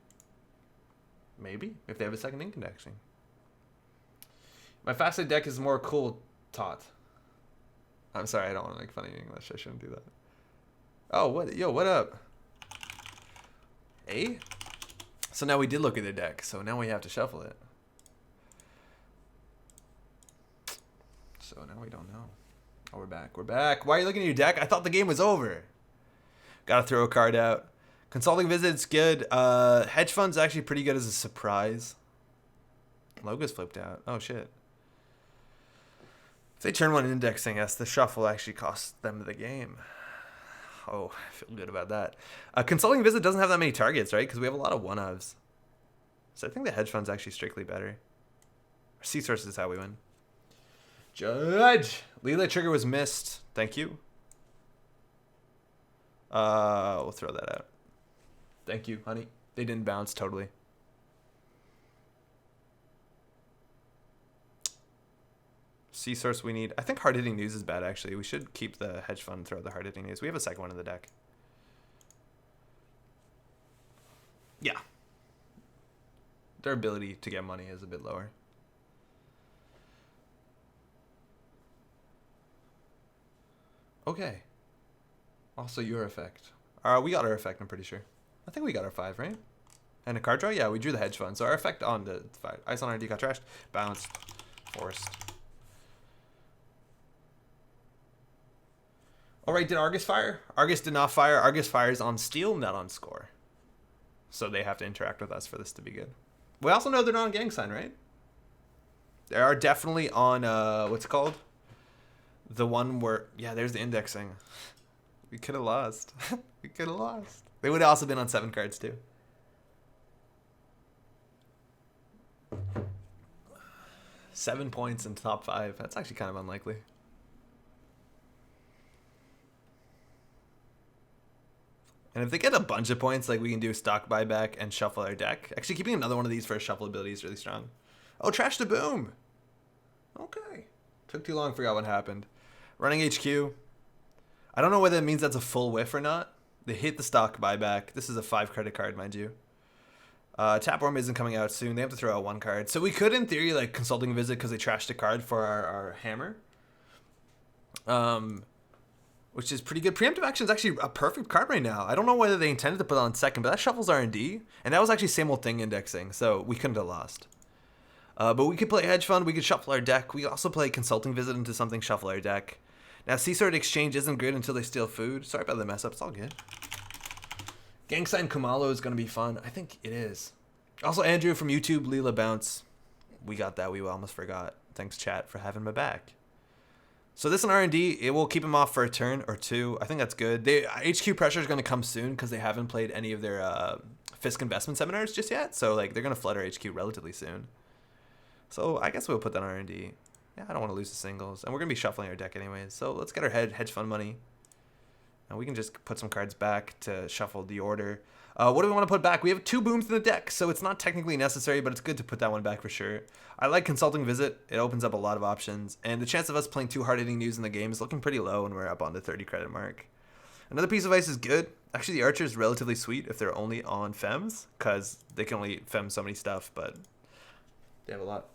Maybe, if they have a second indexing. My fast lane deck is more cool, Tot. I'm sorry, I don't want to make funny English. I shouldn't do that. Oh, what? Yo, what up? Hey? So now we did look at the deck, so now we have to shuffle it. So now we don't know. Oh, we're back. We're back. Why are you looking at your deck? I thought the game was over. Gotta throw a card out. Consulting Visit's good. Hedge Fund's actually pretty good as a surprise. Logo's flipped out. Oh, shit. If they turn one indexing us, the shuffle actually costs them the game. Oh, I feel good about that. Consulting Visit doesn't have that many targets, right? Because we have a lot of one-ofs. So I think the hedge fund's actually strictly better. Sea Source is how we win. Judge! Leela Trigger was missed. Thank you. We'll throw that out. Thank you, honey. They didn't bounce totally. Sea Source we need. I think hard hitting news is bad actually. We should keep the hedge fund and throw the hard hitting news. We have a second one in the deck. Yeah. Their ability to get money is a bit lower. Okay. Also your effect. We got our effect, I'm pretty sure. I think we got our 5, right? And a card draw? Yeah, we drew the hedge fund. So our effect on the 5. Ice on RD got trashed. Bounced. Forced. Alright, did Argus fire? Argus did not fire. Argus fires on steal, not on score. So they have to interact with us for this to be good. We also know they're not on gang sign, right? They are definitely on, what's it called? The one where, yeah, there's the indexing. We could have lost. We could have lost. They would have also been on 7 cards too. Seven points in top 5. That's actually kind of unlikely. And if they get a bunch of points, like we can do stock buyback and shuffle our deck. Actually, keeping another one of these for a shuffle ability is really strong. Oh, trash the boom. Okay. Took too long, forgot what happened. Running HQ. I don't know whether it means that's a full whiff or not. They hit the stock buyback. This is a 5 credit card, mind you. Tapeworm isn't coming out soon. They have to throw out 1 card. So we could, in theory, like Consulting Visit because they trashed a card for our hammer. Which is pretty good. Preemptive Action is actually a perfect card right now. I don't know whether they intended to put it on second, but that shuffles R&D. And that was actually same old thing indexing, so we couldn't have lost. But we could play Hedge Fund. We could shuffle our deck. We could also play Consulting Visit into something, shuffle our deck. Now, Sea Sword Exchange isn't good until they steal food. Sorry about the mess up. It's all good. Gang Sign Kumalo is going to be fun. I think it is. Also, Andrew from YouTube, Leela Bounce. We got that. We almost forgot. Thanks, chat, for having my back. So this in R&D, it will keep him off for a turn or two. I think that's good. HQ pressure is going to come soon because they haven't played any of their Fisk investment seminars just yet. So like they're going to flood our HQ relatively soon. So I guess we'll put that on R&D. Yeah, I don't want to lose the singles. And we're going to be shuffling our deck anyways. So let's get our hedge fund money. And we can just put some cards back to shuffle the order. What do we want to put back? We have 2 booms in the deck, so it's not technically necessary, but it's good to put that one back for sure. I like Consulting Visit. It opens up a lot of options. And the chance of us playing 2 hard-hitting news in the game is looking pretty low when we're up on the 30 credit mark. Another piece of ice is good. Actually, the Archer is relatively sweet if they're only on Fems, because they can only Fem so many stuff, but they have a lot.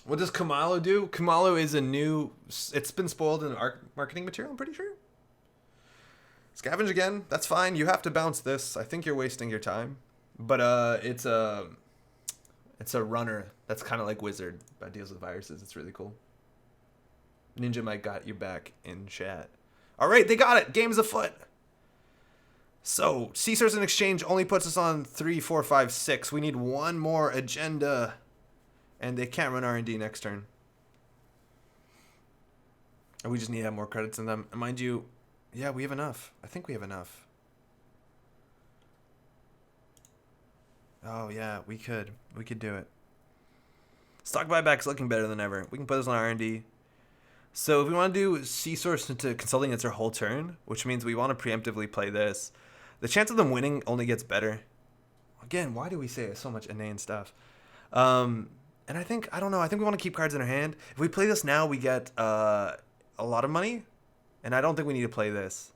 What does Kumalo do? Kumalo is a new... It's been spoiled in marketing material, I'm pretty sure. Scavenge again, that's fine. You have to bounce this. I think you're wasting your time. But it's a runner that's kind of like Wizard, but deals with viruses. It's really cool. Ninja Mike got your back in chat. All right, they got it. Game's afoot. So, Caesar's in exchange only puts us on 3, 4, 5, 6. We need one more agenda. And they can't run R&D next turn. And we just need to have more credits in them. And mind you... Yeah, we have enough. I think we have enough. Oh, yeah, we could. We could do it. Stock buyback's looking better than ever. We can put this on R&D. So if we want to do C-Source into Consulting, it's our whole turn, which means we want to preemptively play this. The chance of them winning only gets better. Again, why do we say so much inane stuff? And I think we want to keep cards in our hand. If we play this now, we get a lot of money. And I don't think we need to play this.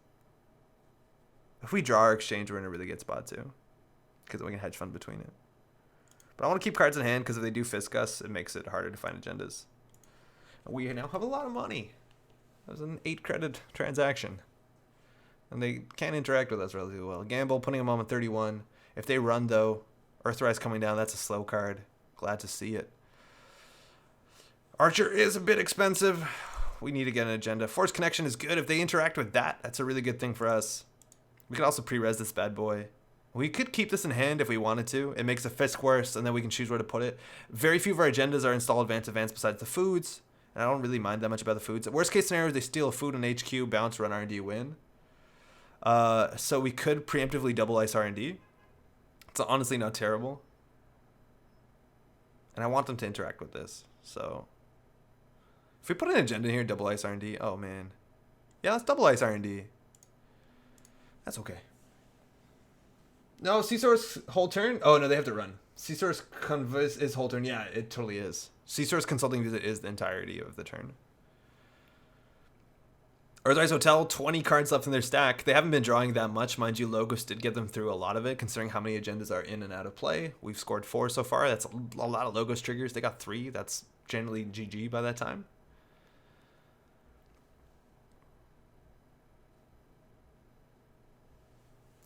If we draw our exchange, we're in a really good spot too. Because we can hedge fund between it. But I want to keep cards in hand because if they do Fisk us, it makes it harder to find agendas. And we now have a lot of money. That was an 8 credit transaction. And they can't interact with us relatively well. Gamble, putting them on 31. If they run though, Earthrise coming down, that's a slow card. Glad to see it. Archer is a bit expensive. We need to get an agenda. Force Connection is good. If they interact with that, that's a really good thing for us. We could also pre-res this bad boy. We could keep this in hand if we wanted to. It makes a Fisk worse, and then we can choose where to put it. Very few of our agendas are install advance besides the foods. And I don't really mind that much about the foods. Worst case scenario, they steal a food on HQ, bounce, run R&D, win. So we could preemptively double ice R&D. It's honestly not terrible. And I want them to interact with this, so... If we put an agenda in here, double ice R&D, oh man. Yeah, let's double ice R&D. That's okay. No, C-Source whole turn? Oh no, they have to run. C-Source Converse is whole turn. Yeah, it totally is. C-Source Consulting Visit is the entirety of the turn. Earthrise Hotel, 20 cards left in their stack. They haven't been drawing that much. Mind you, Logos did get them through a lot of it, considering how many agendas are in and out of play. We've scored 4 so far. That's a lot of Logos triggers. They got 3. That's generally GG by that time.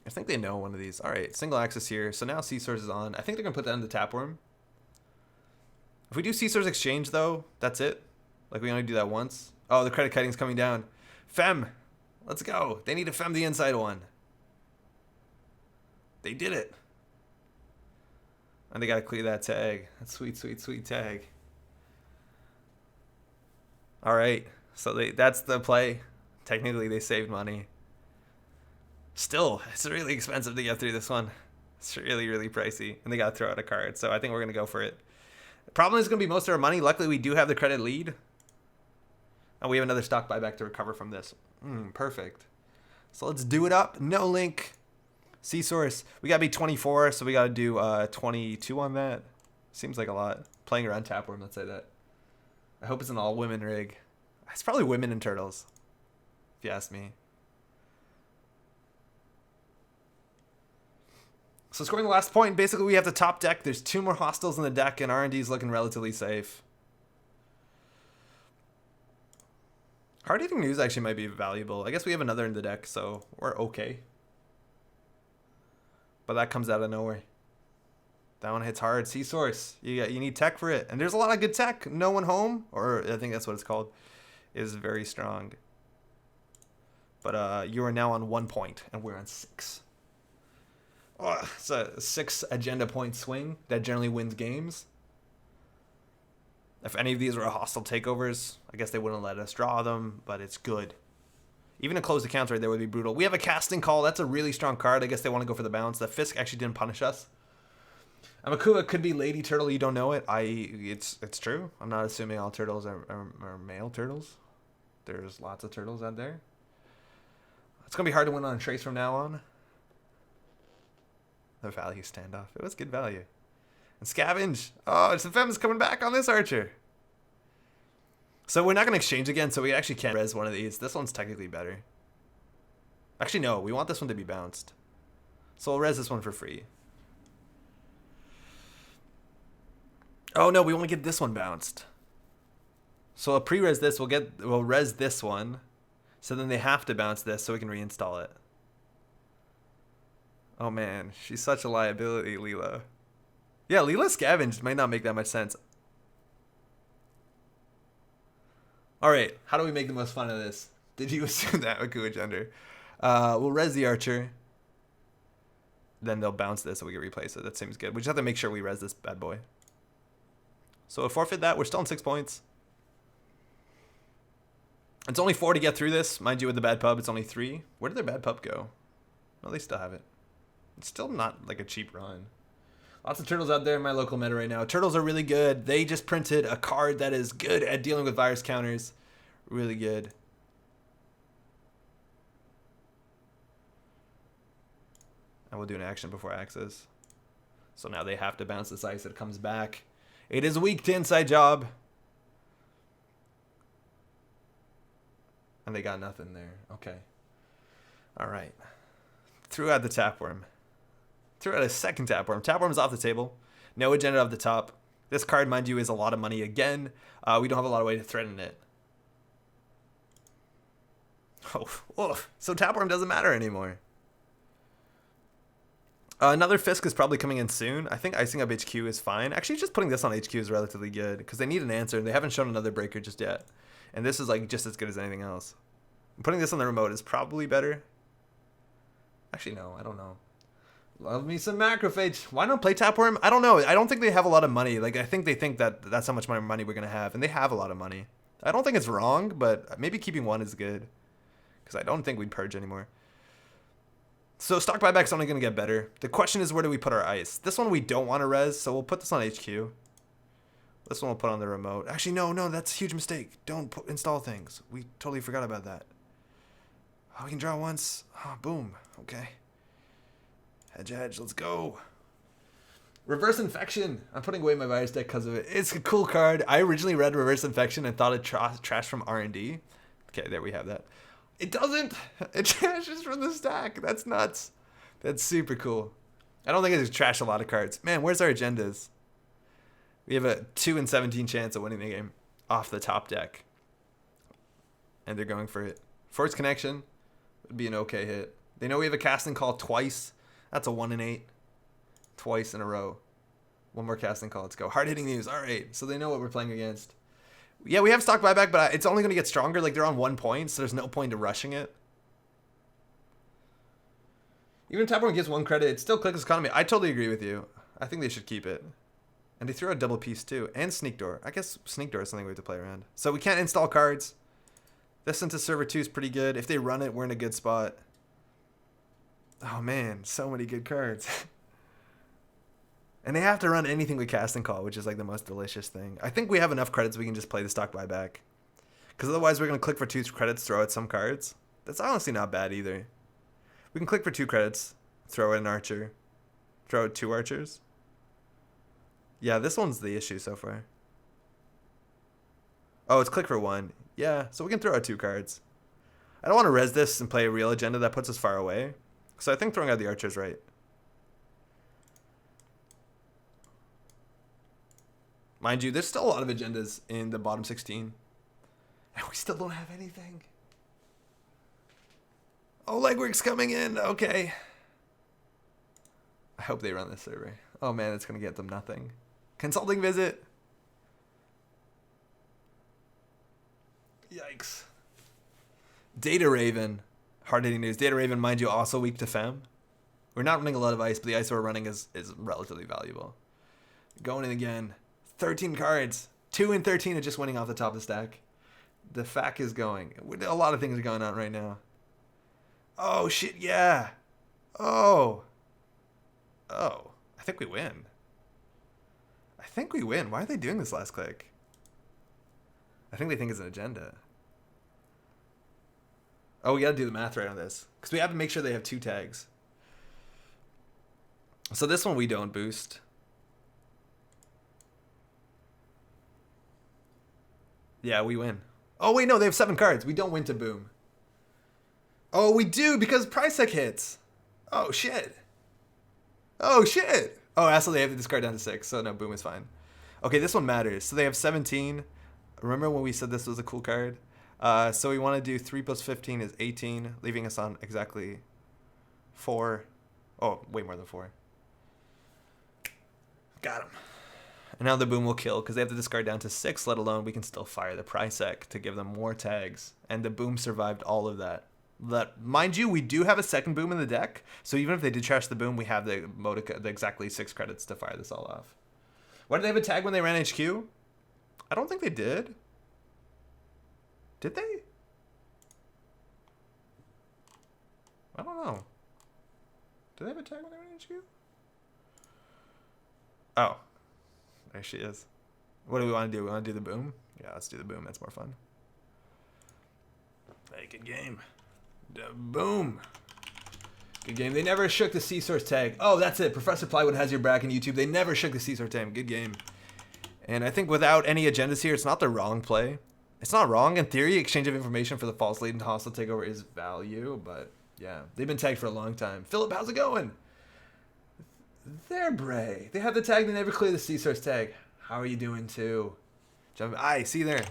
I think they know one of these. All right, single access here. So now C-Source is on. I think they're going to put that in the Tapworm. If we do C-Source Exchange, though, that's it. Like, we only do that once. Oh, the credit kiting's coming down. Fem. Let's go. They need to Fem the inside one. They did it. And they got to clear that tag. That sweet, sweet, sweet tag. All right. So that's the play. Technically, they saved money. Still, it's really expensive to get through this one. It's really, really pricey. And they got to throw out a card. So I think we're going to go for it. The problem is going to be most of our money. Luckily, we do have the credit lead. And we have another stock buyback to recover from this. Perfect. So let's do it up. No link. C-Source. We got to be 24, so we got to do 22 on that. Seems like a lot. Playing around Tapworm, let's say that. I hope it's an all-women rig. It's probably women and turtles, if you ask me. So scoring the last point, basically we have the top deck. There's 2 more hostiles in the deck, and R&D is looking relatively safe. Hard-hitting news actually might be valuable. I guess we have another in the deck, so we're okay. But that comes out of nowhere. That one hits hard. C-Source. You need tech for it. And there's a lot of good tech. No One Home, or I think that's what it's called, is very strong. But you are now on 1 point, and we're on 6. Oh, it's a 6 agenda point swing that generally wins games. If any of these were hostile takeovers, I guess they wouldn't let us draw them, but it's good. Even a closed accounts right there would be brutal. We have a casting call. That's a really strong card. I guess they want to go for the bounce. The Fisk actually didn't punish us. Amakua could be Lady Turtle. You don't know it. It's true. I'm not assuming all turtles are male turtles. There's lots of turtles out there. It's going to be hard to win on a trace from now on. The value standoff. It was good value. And Scavenge. Oh, it's the Fem's coming back on this Archer. So we're not going to exchange again, so we actually can't res one of these. This one's technically better. Actually, no. We want this one to be bounced. So we'll res this one for free. Oh, no. We want to get this one bounced. So I'll pre-res this. We'll res this one. So then they have to bounce this so we can reinstall it. Oh, man. She's such a liability, Leela. Yeah, Leela Scavenge might not make that much sense. Alright, how do we make the most fun of this? Did you assume that, Makua Gender? We'll res the Archer. Then they'll bounce this so we can replace it. That seems good. We just have to make sure we res this bad boy. So we'll forfeit that. We're still on 6 points. It's only 4 to get through this. Mind you, with the bad pub, it's only 3. Where did their bad pub go? No, they still have it. It's still not like a cheap run. Lots of turtles out there in my local meta right now. Turtles are really good. They just printed a card that is good at dealing with virus counters. Really good. And we'll do an action before access. So now they have to bounce this ice. It comes back. It is weak to inside job. And they got nothing there. Okay. All right. Threw out the tapeworm. Threw out a second tapeworm. Tapeworm's off the table. No agenda up the top. This card, mind you, is a lot of money again. We don't have a lot of way to threaten it. Oh, so tapeworm doesn't matter anymore. Another Fisk is probably coming in soon. I think icing up HQ is fine. Actually, just putting this on HQ is relatively good because they need an answer. They haven't shown another breaker just yet. And this is like just as good as anything else. Putting this on the remote is probably better. Actually, no, I don't know. Love me some macrophage. Why not play tapeworm? I don't know. I don't think they have a lot of money. Like, I think they think that that's how much money we're going to have. And they have a lot of money. I don't think it's wrong, but maybe keeping one is good. Because I don't think we'd purge anymore. So stock buyback's only going to get better. The question is, where do we put our ice? This one we don't want to res, so we'll put this on HQ. This one we'll put on the remote. Actually, no, that's a huge mistake. Don't install things. We totally forgot about that. Oh, we can draw once. Oh, boom. Okay. Hedge, let's go. Reverse Infection. I'm putting away my virus deck because of it. It's a cool card. I originally read Reverse Infection and thought it trash from R&D. Okay, there we have that. It doesn't. It trashes from the stack. That's nuts. That's super cool. I don't think it's trash a lot of cards. Man, where's our agendas? We have a 2 in 17 chance of winning the game off the top deck. And they're going for it. Force Connection would be an okay hit. They know we have a casting call twice. That's a 1 in 8. Twice in a row. One more casting call. Let's go. Hard hitting news. All right. So they know what we're playing against. Yeah, we have stock buyback, but it's only going to get stronger. Like, they're on 1 point, so there's no point to rushing it. Even if Tapeworm gives 1 credit, it's still Clickless Economy. I totally agree with you. I think they should keep it. And they threw a double piece, too. And Sneak Door. I guess Sneak Door is something we have to play around. So we can't install cards. This into Server 2 is pretty good. If they run it, we're in a good spot. Oh, man. So many good cards. And they have to run anything with Casting Call, which is like the most delicious thing. I think we have enough credits we can just play the stock buyback. Because otherwise we're going to click for 2 credits, throw out some cards. That's honestly not bad either. We can click for 2 credits, throw out an archer, throw out 2 archers. Yeah, this one's the issue so far. Oh, it's click for 1. Yeah, so we can throw out 2 cards. I don't want to res this and play a real agenda that puts us far away. So I think throwing out the archer's right. Mind you, there's still a lot of agendas in the bottom 16. And we still don't have anything. Oh, Legwork's coming in. Okay. I hope they run this server. Oh, man, it's going to get them nothing. Consulting visit. Yikes. Data Raven. Hard-hitting news. Data Raven, mind you, also weak to Fem. We're not running a lot of ice, but the ice we're running is relatively valuable. Going in again. 13 cards. 2 and 13 are just winning off the top of the stack. The FAQ is going. A lot of things are going on right now. Oh, shit, yeah. Oh. Oh. I think we win. I think we win. Why are they doing this last click? I think they think it's an agenda. Oh, we gotta do the math right on this. Because we have to make sure they have 2 tags. So this one we don't boost. Yeah, we win. Oh, wait, no, they have 7 cards. We don't win to boom. Oh, we do because price tag hits. Oh, shit. Oh, shit. Oh, also they have to discard down to 6, so no, boom is fine. Okay, this one matters. So they have 17. Remember when we said this was a cool card? So we want to do 3 plus 15 is 18, leaving us on exactly 4. Oh, way more than 4. Got him. And now the boom will kill because they have to discard down to 6, let alone we can still fire the price tag to give them more tags. And the boom survived all of that. Mind you, we do have a second boom in the deck, so even if they did trash the boom, we have the exactly 6 credits to fire this all off. Why did they have a tag when they ran HQ? I don't think they did. Did they? I don't know. Did they have a tag when they ran HQ? Oh. There she is. What do we want to do? We want to do the boom? Yeah, let's do the boom. That's more fun. Hey, good game. Boom. Good game. They never shook the C-Source tag. Oh, that's it. Professor Plywood has your back on YouTube. They never shook the C-Source tag. Good game. And I think without any agendas here, it's not the wrong play. It's not wrong. In theory, exchange of information for the false lead and hostile takeover is value. But, yeah. They've been tagged for a long time. Philip, how's it going? There, Bray. They have the tag. They never clear the C-Source tag. How are you doing, too? Aye, see there.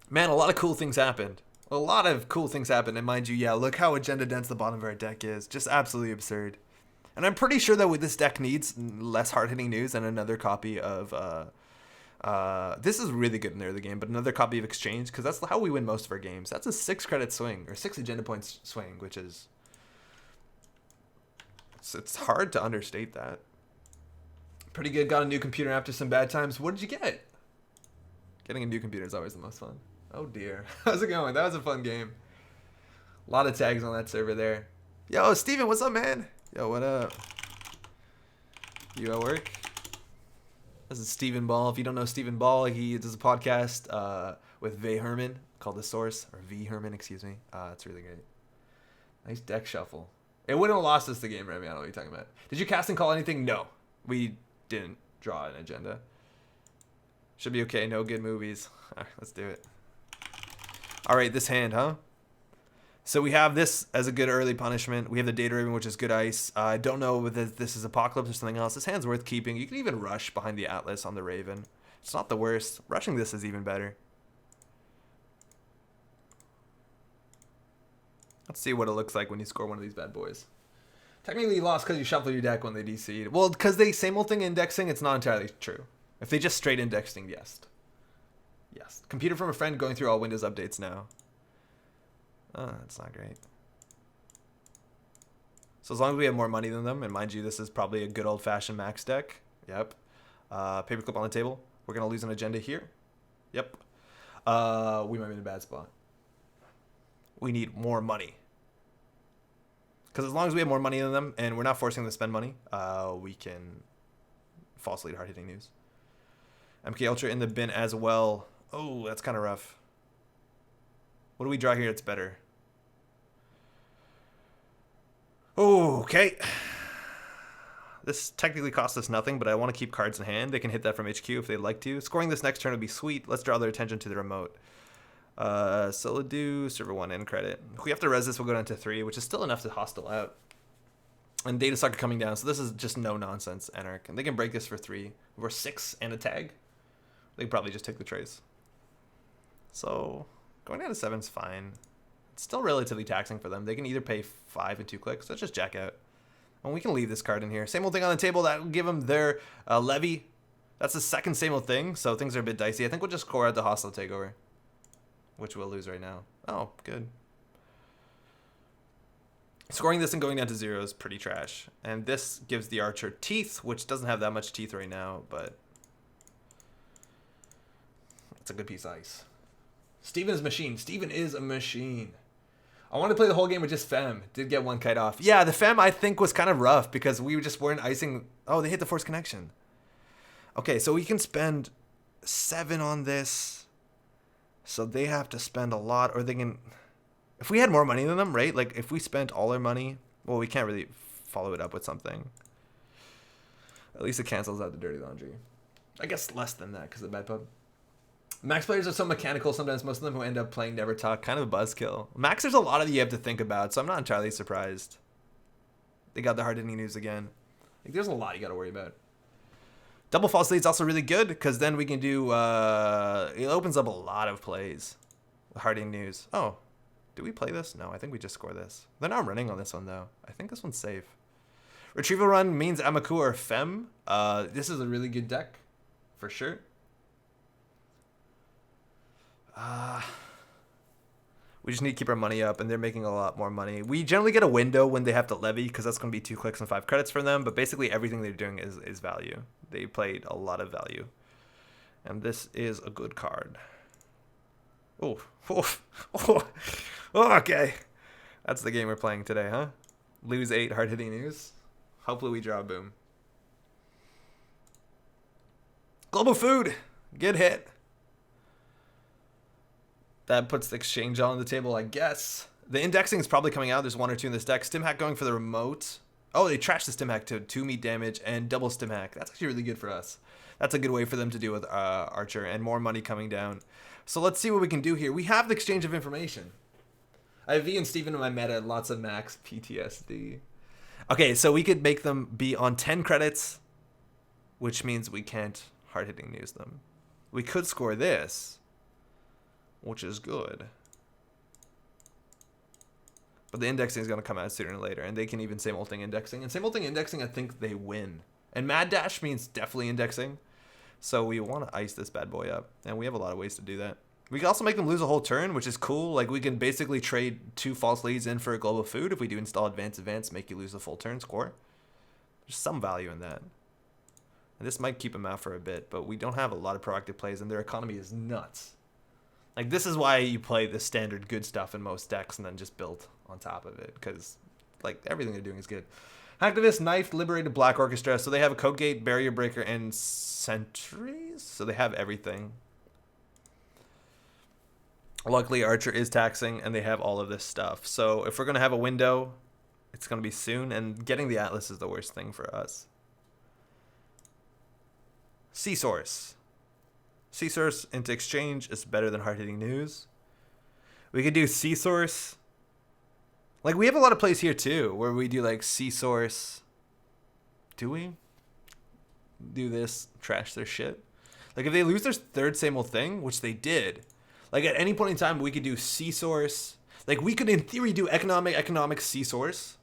Man, a lot of cool things happened. A lot of cool things happened, and mind you, yeah, look how agenda dense the bottom of our deck is. Just absolutely absurd. And I'm pretty sure that this deck needs less hard-hitting news and another copy of, this is really good in the early game, but another copy of Exchange, because that's how we win most of our games. That's a 6 credit swing, or 6 agenda points swing, which is, it's hard to understate that. Pretty good, got a new computer after some bad times. What did you get? Getting a new computer is always the most fun. Oh dear. How's it going? That was a fun game. A lot of tags on that server there. Yo, Steven, what's up, man? Yo, what up? You at work? This is Steven Ball. If you don't know Steven Ball, he does a podcast with V. Herman called The Source, or V. Herman, excuse me. It's really great. Nice deck shuffle. It wouldn't have lost us the game, Remy. I don't know what you're talking about. Did you cast and call anything? No. We didn't draw an agenda. Should be okay. No good movies. All right, let's do it. All right, this hand, huh? So we have this as a good early punishment. We have the Data Raven, which is good ice. I don't know whether this is Apocalypse or something else. This hand's worth keeping. You can even rush behind the Atlas on the Raven. It's not the worst. Rushing this is even better. Let's see what it looks like when you score one of these bad boys. Technically, you lost because you shuffled your deck when they DC'd. Well, because they same old thing indexing, it's not entirely true. If they just straight indexing, yes. Yes. Computer from a friend going through all Windows updates now. Oh, that's not great. So as long as we have more money than them, and mind you, this is probably a good old-fashioned max deck. Yep. Paperclip on the table. We're going to lose an agenda here. Yep. We might be in a bad spot. We need more money. Because as long as we have more money than them, and we're not forcing them to spend money, we can false lead hard-hitting news. MK Ultra in the bin as well. Oh, that's kind of rough. What do we draw here? It's better. Oh, okay. This technically costs us nothing, but I want to keep cards in hand. They can hit that from HQ if they'd like to. Scoring this next turn would be sweet. Let's draw their attention to the remote. Solo do, server 1 in credit. If we have to res this, we'll go down to 3, which is still enough to hostile out. And Data Sucker coming down, so this is just no nonsense, Anarch. And they can break this for 3. We're 6 and a tag. They can probably just take the trace. So going down to 7 is fine. It's still relatively taxing for them. They can either pay 5 and 2 clicks. Let's just jack out. And we can leave this card in here. Same old thing on the table. That will give them their levy. That's the second same old thing, so things are a bit dicey. I think we'll just core out the hostile takeover, which we'll lose right now. Oh, good. Scoring this and going down to 0 is pretty trash. And this gives the archer teeth, which doesn't have that much teeth right now, but That's a good piece of ice. Steven is a machine. Steven is a machine. I wanted to play the whole game with just Fem. Did get one kite off. Yeah, the Fem I think was kind of rough because we just weren't icing. Oh, they hit the force connection. Okay, so we can spend 7 on this. So they have to spend a lot, or they can... If we had more money than them, right? Like, if we spent all our money... Well, we can't really follow it up with something. At least it cancels out the dirty laundry. I guess less than that because of the bad pub. Max players are so mechanical sometimes. Most of them who end up playing never talk. Kind of a buzzkill. Max, there's a lot of you have to think about, so I'm not entirely surprised. They got the hard-hitting news again. Like, there's a lot you got to worry about. Double false lead's also really good because then we can do... it opens up a lot of plays. Hard-hitting news. Oh, do we play this? No, I think we just score this. They're not running on this one, though. I think this one's safe. Retrieval run means Amaku or Fem. This is a really good deck, for sure. We just need to keep our money up, and they're making a lot more money. We generally get a window when they have to levy, because that's going to be 2 clicks and 5 credits for them, but basically everything they're doing is value. They played a lot of value. And this is a good card. Oh, okay. That's the game we're playing today, huh? Lose 8, hard-hitting news. Hopefully we draw a boom. Global food. Good hit. That puts the exchange on the table, I guess. The indexing is probably coming out. There's 1 or 2 in this deck. Stimhack going for the remote. Oh, they trashed the Stimhack to 2 meat damage and double Stimhack. That's actually really good for us. That's a good way for them to do with Archer and more money coming down. So let's see what we can do here. We have the exchange of information. I have V and Steven in my meta, lots of max PTSD. Okay, so we could make them be on 10 credits, which means we can't hard-hitting news them. We could score this, which is good. But the indexing is going to come out sooner or later, and they can even same old thing indexing. And same old thing indexing, I think they win. And Mad Dash means definitely indexing. So we want to ice this bad boy up, and we have a lot of ways to do that. We can also make them lose a whole turn, which is cool. Like, we can basically trade 2 false leads in for a global food. If we do install advance, make you lose a full turn score. There's some value in that. And this might keep them out for a bit, but we don't have a lot of proactive plays, and their economy is nuts. Like, this is why you play the standard good stuff in most decks and then just build on top of it, because, like, everything they're doing is good. Hacktivist, Knife, Liberated, Black Orchestra. So they have a Code Gate, Barrier Breaker, and Sentries. So they have everything. Luckily, Archer is taxing, and they have all of this stuff. So if we're going to have a window, it's going to be soon, and getting the Atlas is the worst thing for us. Sea Source. Sea Source into exchange is better than hard-hitting news. We could do Sea Source. Like, we have a lot of plays here, too, where we do, like, Sea Source. Do we? Do this, trash their shit. Like, if they lose their 3rd same old thing, which they did, like, at any point in time, we could do Sea Source. Like, we could, in theory, do economic Sea Source.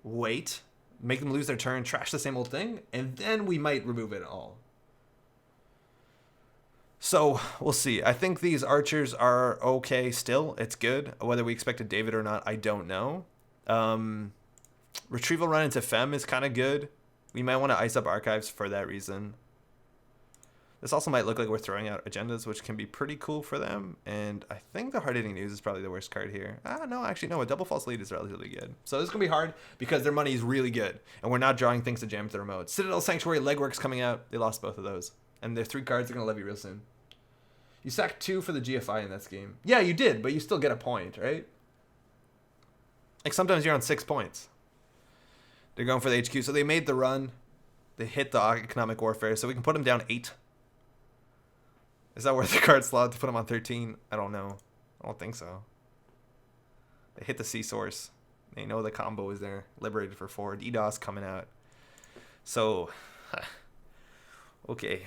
Wait. Make them lose their turn, trash the same old thing, and then we might remove it all. So, we'll see. I think these archers are okay still. It's good. Whether we expected David or not, I don't know. Retrieval run into Fem is kind of good. We might want to ice up archives for that reason. This also might look like we're throwing out agendas, which can be pretty cool for them. And I think the hard-hitting news is probably the worst card here. No, actually, no. A double false lead is relatively good. So this is going to be hard because their money is really good. And we're not drawing things to jam with the remote. Citadel Sanctuary, Legwork's coming out. They lost both of those. And their 3 cards are going to levy real soon. You sacked 2 for the GFI in that game. Yeah, you did, but you still get a point, right? Like, sometimes you're on 6 points. They're going for the HQ. So they made the run. They hit the economic warfare. So we can put them down 8. Is that worth the card slot to put them on 13? I don't know. I don't think so. They hit the Sea Source. They know the combo is there. Liberated for 4. DDoS coming out. So, okay.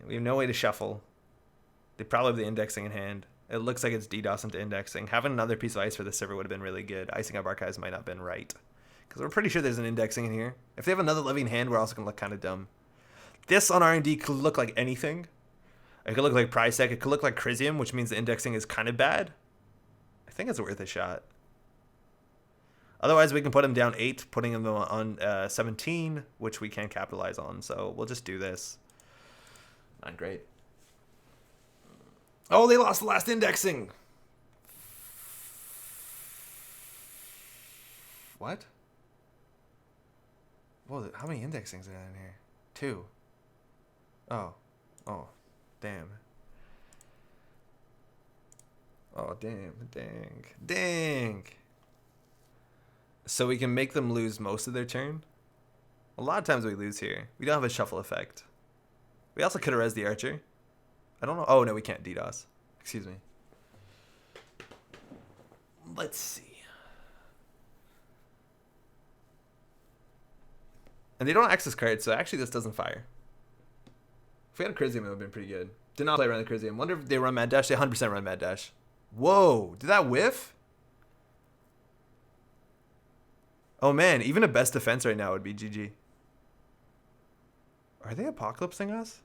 We have no way to shuffle. They probably have the indexing in hand. It looks like it's DDoS into indexing. Having another piece of ice for the server would have been really good. Icing up archives might not have been right. Because we're pretty sure there's an indexing in here. If they have another levy in hand, we're also going to look kind of dumb. This on R&D could look like anything. It could look like Price Tech. It could look like Chrysium, which means the indexing is kind of bad. I think it's worth a shot. Otherwise, we can put him down 8, putting him on 17, which we can't capitalize on. So we'll just do this. Not great. Oh, they lost the last indexing. What? Whoa, how many indexings are in here? 2. Oh. Oh. Damn. Oh, damn. Dang. Dang. So we can make them lose most of their turn? A lot of times we lose here. We don't have a shuffle effect. We also could have res the archer. I don't know. Oh, no, we can't DDoS. Excuse me. Let's see. And they don't access cards, so actually this doesn't fire. If we had a Crisium, it would have been pretty good. Did not play around the Crisium. Wonder if they run Mad Dash. They 100% run Mad Dash. Whoa, did that whiff? Oh man, even a best defense right now would be GG. Are they apocalypsing us?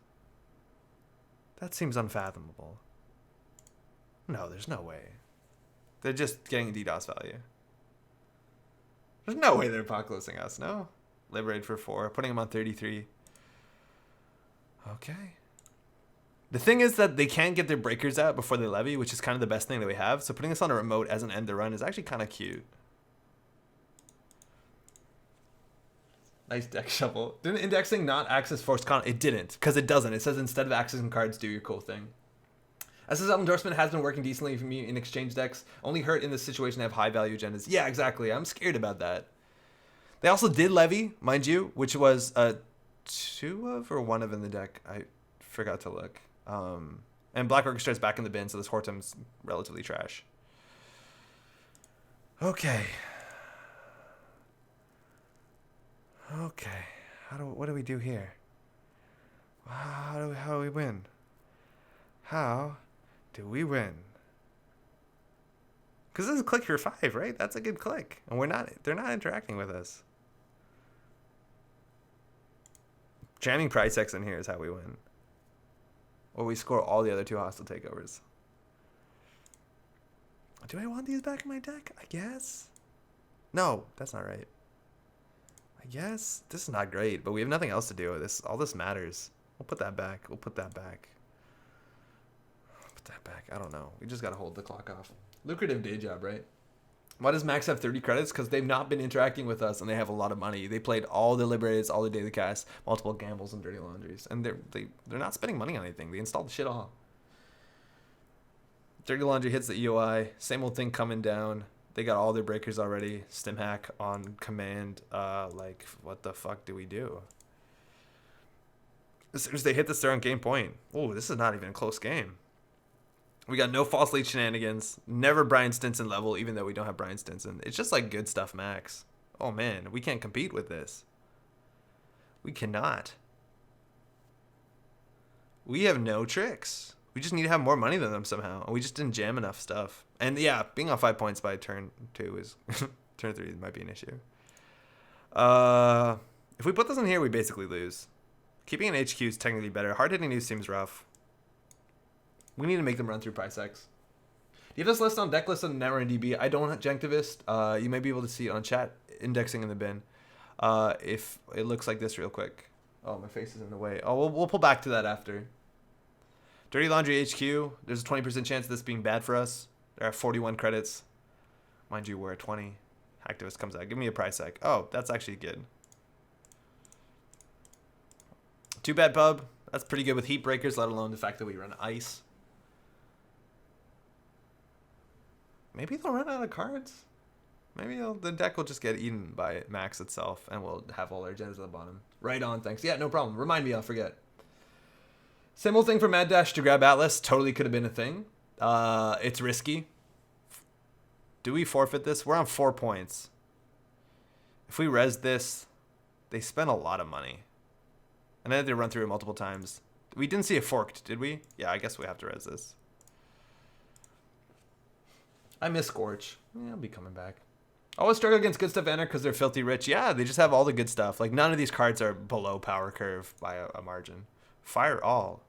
That seems unfathomable. No, there's no way. They're just getting a DDoS value. There's no way they're apocalypsing us, no? Liberate for 4, putting them on 33. Okay. The thing is that they can't get their breakers out before they levy, which is kind of the best thing that we have. So putting us on a remote as an end to run is actually kind of cute. Nice deck shuffle. Didn't indexing not access forced con? It didn't, because it doesn't. It says instead of accessing cards, do your cool thing. SSL endorsement has been working decently for me in exchange decks. Only hurt in this situation to have high value agendas. Yeah, exactly. I'm scared about that. They also did levy, mind you, which was a 2 of or 1 of in the deck. I forgot to look. And Black Orchestra is back in the bin, so this Horton's relatively trash. Okay. Okay. What do we do here? How do we win? How do we win? Because this is a click for 5, right? That's a good click. And they're not interacting with us. Jamming Price X in here is how we win. Or we score all the other 2 hostile takeovers. Do I want these back in my deck? I guess. No, that's not right. I guess. This is not great, but we have nothing else to do with this. All this matters. We'll put that back. We'll put that back. Put that back. I don't know. We just got to hold the clock off. Lucrative day job, right? Why does Max have 30 credits? Because they've not been interacting with us, and they have a lot of money. They played all the Liberateds, all the Daily Cast, multiple gambles, and dirty laundries. And they're not spending money on anything. They installed the shit all. Dirty Laundry hits the EOI. Same old thing coming down. They got all their breakers already. Stim hack on command. Like, what the fuck do we do? As soon as they hit this, they're on game point. Oh, this is not even a close game. We got no false lead shenanigans. Never Brian Stinson level, even though we don't have Brian Stinson. It's just like good stuff max. Oh man, we can't compete with this. We cannot. We have no tricks. We just need to have more money than them somehow. And we just didn't jam enough stuff. And yeah, being on 5 points by turn 2 is... turn 3 might be an issue. If we put this in here, we basically lose. Keeping an HQ is technically better. Hard-hitting news seems rough. We need to make them run through Price X. Do you have this list on deck list on Netrunner DB? I don't, Janktivist. You may be able to see it on chat, indexing in the bin. If it looks like this real quick. Oh, my face is in the way. Oh, we'll pull back to that after. Dirty Laundry HQ. There's a 20% chance of this being bad for us. There are 41 credits. Mind you, we're at 20. Hacktivist comes out. Give me a Price X. Oh, that's actually good. Too bad, Pub. That's pretty good with heat breakers, let alone the fact that we run ice. Maybe they'll run out of cards. Maybe the deck will just get eaten by Max itself, and we'll have all our agendas at the bottom. Right on, thanks. Yeah, no problem. Remind me, I'll forget. Same old thing for Mad Dash to grab Atlas. Totally could have been a thing. It's risky. Do we forfeit this? We're on 4 points. If we res this, they spend a lot of money. And then they run through it multiple times. We didn't see it forked, did we? Yeah, I guess we have to res this. I miss Scorch. Yeah, I'll be coming back. Always struggle against good stuff enter because they're filthy rich. Yeah, they just have all the good stuff. Like, none of these cards are below power curve by a margin. Fire all.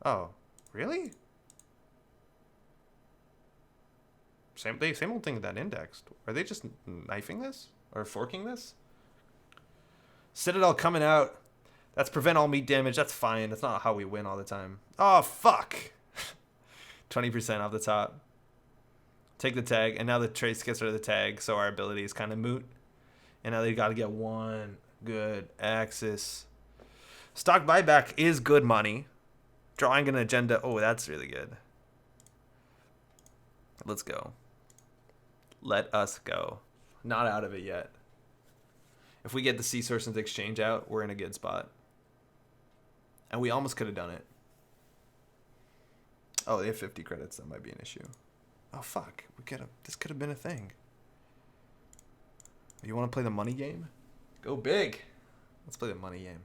Oh, really? Same old thing with that indexed. Are they just knifing this? Or forking this? Citadel coming out. That's prevent all meat damage. That's fine. That's not how we win all the time. Oh, fuck. 20% off the top. Take the tag, and now the trace gets rid of the tag, so our ability is kind of moot. And now they got to get one good axis. Stock buyback is good money. Drawing an agenda. Oh, that's really good. Let's go. Let us go. Not out of it yet. If we get the sea source and the exchange out, we're in a good spot. And we almost could have done it. Oh, they have 50 credits. That might be an issue. Oh, fuck. This could have been a thing. You want to play the money game? Go big. Let's play the money game.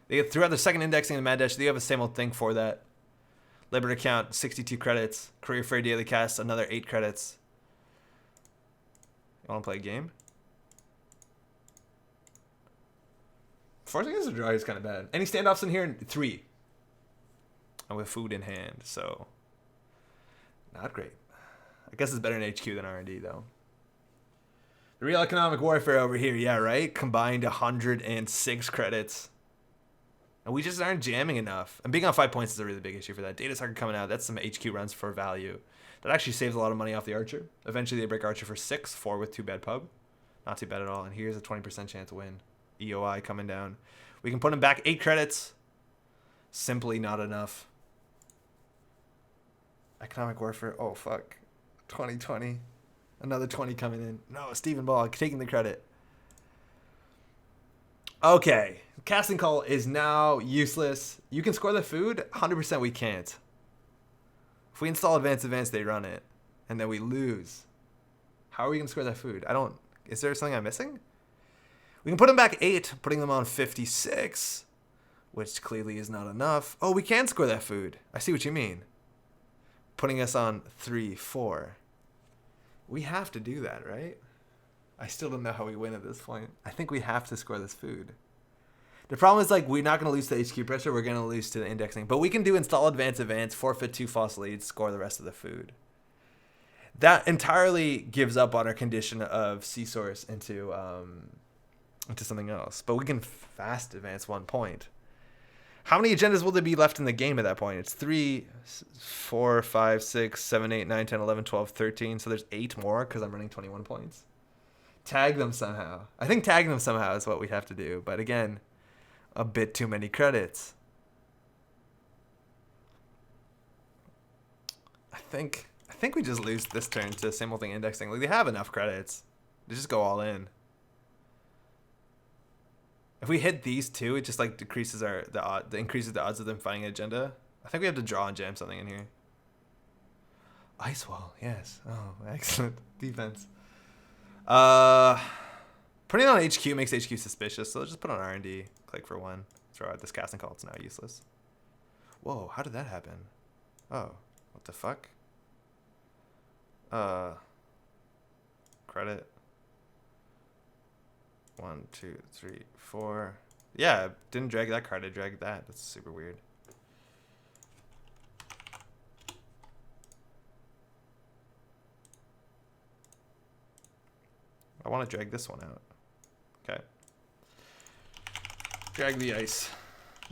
They get throughout the second indexing in the Mad Dash. They have a same old thing for that. Labor account, 62 credits. Career Fair Daily Cast, another 8 credits. You want to play a game? Forcing against the draw is kind of bad. Any standoffs in here? 3. And with food in hand, so not great. I guess it's better in HQ than R&D, though. The real economic warfare over here, yeah, right? Combined 106 credits. And we just aren't jamming enough. And being on 5 points is a really big issue for that. Data Sucker coming out, that's some HQ runs for value. That actually saves a lot of money off the Archer. Eventually they break Archer for 6, 4 with 2 bad pub. Not too bad at all. And here's a 20% chance to win. EOI coming down. We can put him back 8 credits. Simply not enough. Economic warfare. Oh, fuck. 2020. Another 20 coming in. No, Stephen Ball taking the credit. Okay. Casting call is now useless. You can score the food. 100% we can't. If we install advance, they run it. And then we lose. How are we going to score that food? Is there something I'm missing? We can put them back 8, putting them on 56. Which clearly is not enough. Oh, we can score that food. I see what you mean. Putting us on 3, 4. We have to do that, right? I still don't know how we win at this point. I think we have to score this food. The problem is, like, we're not going to lose to HQ pressure. We're going to lose to the indexing. But we can do install advance, forfeit 2 false leads, score the rest of the food. That entirely gives up on our condition of C-source into something else. But we can fast advance 1 point. How many agendas will there be left in the game at that point? It's 3, 4, 5, 6, 7, 8, 9, 10, 11, 12, 13. So there's 8 more because I'm running 21 points. Tag them somehow. I think tagging them somehow is what we have to do. But again, a bit too many credits. I think we just lose this turn to same old thing indexing. Like, they have enough credits. They just go all in. If we hit these two, it just like decreases increases the odds of them finding an agenda. I think we have to draw and jam something in here. Ice wall, yes. Oh, excellent defense. Putting it on HQ makes HQ suspicious, so let's just put it on R&D. Click for 1. Throw out this casting call. It's now useless. Whoa, how did that happen? Oh, what the fuck? Credit. 1, 2, 3, 4. Yeah, didn't drag that card. I dragged that. That's super weird. I want to drag this one out. Okay. Drag the ice.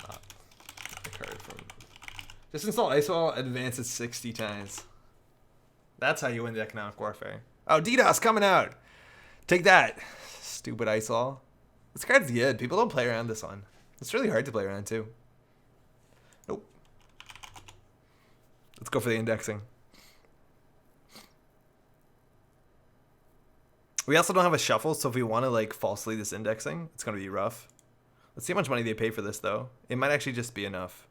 Not the card from. Just install ice wall. Advance it 60 times. That's how you win the economic warfare. Oh, DDoS coming out. Take that. Stupid ice wall. This card's good. People don't play around this one. It's really hard to play around too. Nope. Let's go for the indexing. We also don't have a shuffle, so if we want to like falsely this indexing, it's going to be rough. Let's see how much money they pay for this though. It might actually just be enough.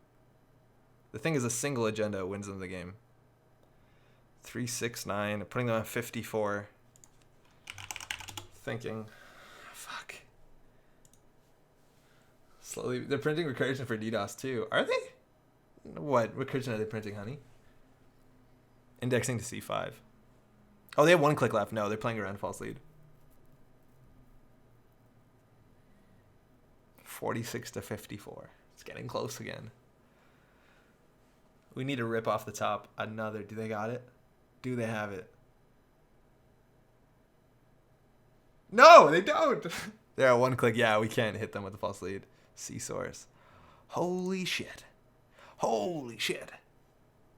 The thing is, a single agenda wins them the game. 3, 6, 9. Putting them on 54. Thinking. Fuck. Slowly. They're printing recursion for DDoS too. Are they? What recursion are they printing, honey? Indexing to C5. Oh, they have 1 click left. No, they're playing around false lead. 46 to 54. It's getting close again. We need to rip off the top another. Do they got it? Do they have it? No, they don't. They're at 1 click. Yeah, we can't hit them with the false lead. C-Source. Holy shit. Holy shit.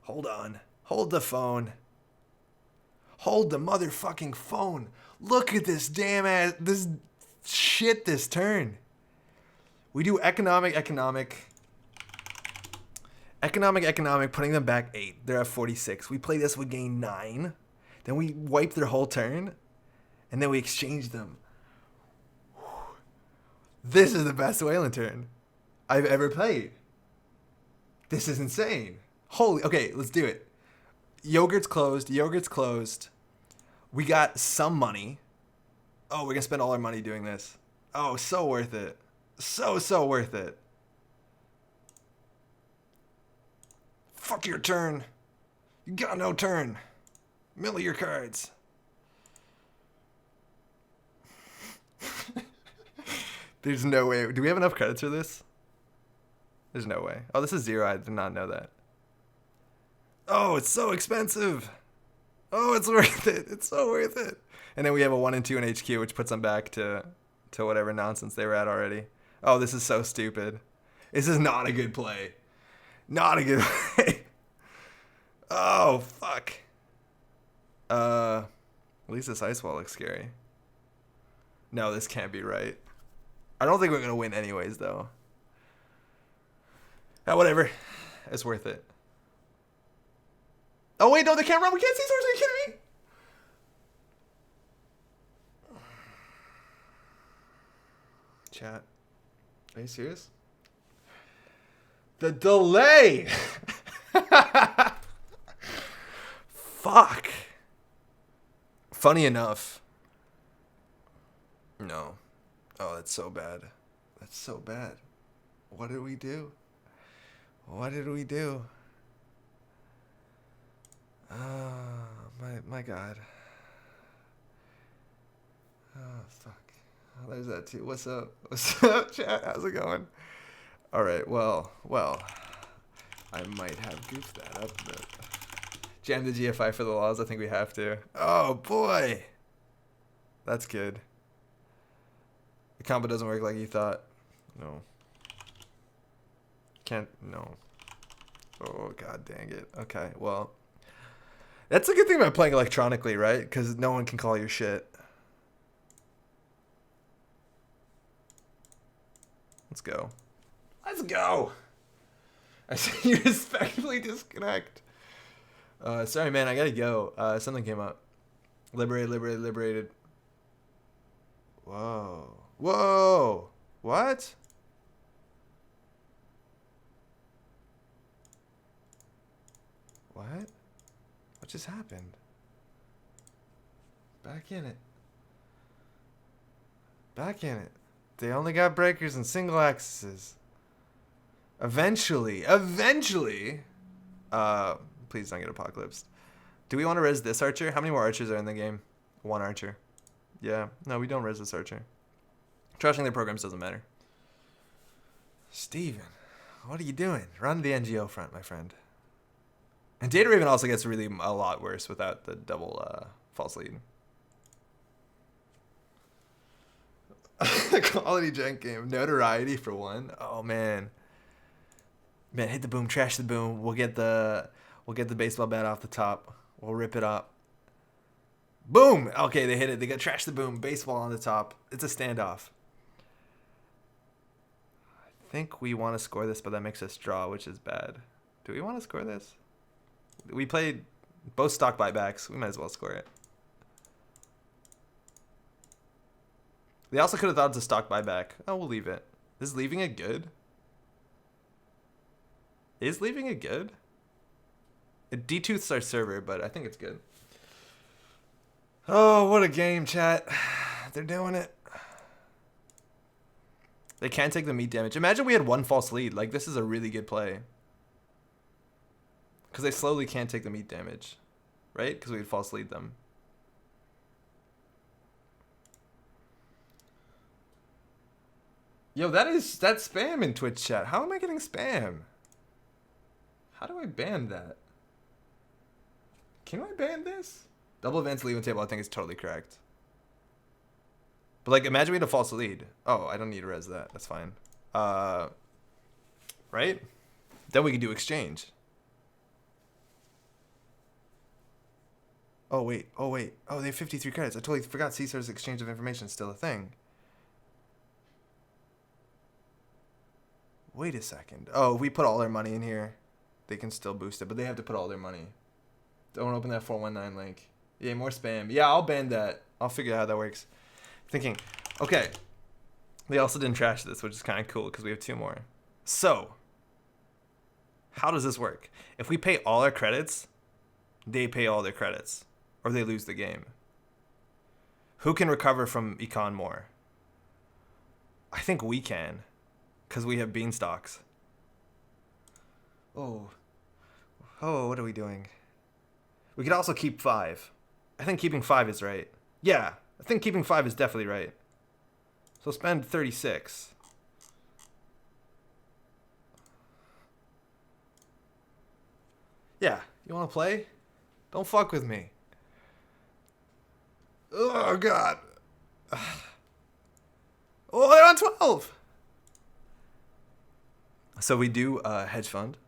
Hold on. Hold the phone. Hold the motherfucking phone. Look at this damn ass, this shit this turn. We do economic, putting them back 8. They're at 46. We play this, we gain 9. Then we wipe their whole turn. And then we exchange them. This is the best Weyland turn I've ever played. This is insane. Holy, okay, let's do it. Yogurt's closed. We got some money. Oh, we're gonna spend all our money doing this. Oh, so worth it. So worth it. Fuck your turn. You got no turn. Mill your cards. There's no way. Do we have enough credits for this? There's no way. Oh, this is 0. I did not know that. Oh, it's so expensive. Oh, it's worth it. It's so worth it. And then we have a 1 and 2 in HQ, which puts them back to whatever nonsense they were at already. Oh, this is so stupid. This is not a good play. Not a good play. Oh, fuck. At least this ice wall looks scary. No, this can't be right. I don't think we're going to win anyways, though. Oh, whatever. It's worth it. Oh, wait, no, they can't run. We can't see source. Are you kidding me? Chat. Are you serious? The delay! Fuck. Funny enough. No. Oh, that's so bad. That's so bad. What did we do? What did we do? My God. Oh, fuck. Oh, there's that too. What's up? What's up, chat? How's it going? All right. Well. I might have goofed that up a bit. Jam the GFI for the laws. I think we have to. Oh, boy. That's good. The combo doesn't work like you thought. No. Can't. No. Oh, God dang it. Okay, well. That's a good thing about playing electronically, right? Because no one can call your shit. Let's go. Let's go! I see you respectfully disconnect. Sorry, man. I gotta go. Something came up. Liberated. Whoa. Whoa! What? What? What just happened? Back in it. They only got breakers and single axes. Eventually. Please don't get apocalypsed. Do we want to res this archer? How many more archers are in the game? 1 archer. Yeah. No, we don't res this archer. Trashing their programs doesn't matter. Steven, what are you doing? Run the NGO front, my friend. And Data Raven also gets really a lot worse without the double false lead. Quality jank game. Notoriety for 1. Oh, man. Man, hit the boom, trash the boom. We'll get the baseball bat off the top. We'll rip it up. Boom! Okay, they hit it. They got trash the boom. Baseball on the top. It's a standoff. I think we want to score this, but that makes us draw, which is bad. Do we want to score this? We played both stock buybacks. We might as well score it. They also could have thought it's a stock buyback. Oh, we'll leave it. Is leaving it good? Is leaving it good? It detooths our server, but I think it's good. Oh, what a game, chat. They're doing it. They can't take the meat damage. Imagine we had 1 false lead. Like, this is a really good play. Because they slowly can't take the meat damage. Right? Because we'd false lead them. Yo, that's spam in Twitch chat. How am I getting spam? How do I ban that? Can I ban this? Double advance leave on table, I think is totally correct. But like, imagine we had a false lead. Oh, I don't need to res that. That's fine. Right? Then we can do exchange. Oh, wait. Oh, wait. Oh, they have 53 credits. I totally forgot CSOR's exchange of information is still a thing. Wait a second. Oh, if we put all their money in here, they can still boost it, but they have to put all their money. Don't open that 419 link. Yeah, more spam. Yeah, I'll ban that. I'll figure out how that works. Thinking, okay. They also didn't trash this, which is kind of cool because we have 2 more. So, how does this work? If we pay all our credits, they pay all their credits, or they lose the game. Who can recover from econ more? I think we can, because we have beanstalks. Oh, what are we doing? We could also keep 5. I think keeping 5 is right. Yeah, I think keeping 5 is definitely right. So spend 36. Yeah, you want to play? Don't fuck with me. Oh, God. Oh, they're on 12. So we do hedge fund.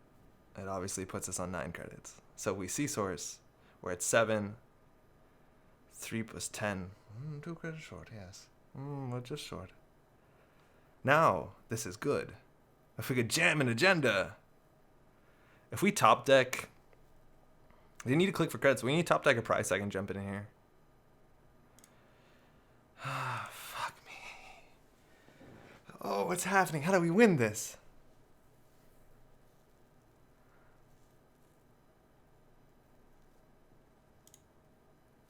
It obviously puts us on 9 credits. So we see source. We're at 7. 3 plus 10. 2 credits short, yes. We're just short. Now, this is good. If we could jam an agenda. If we top deck... They need to click for credits. We need top deck a price so I can jump in here. Fuck me. Oh, what's happening? How do we win this?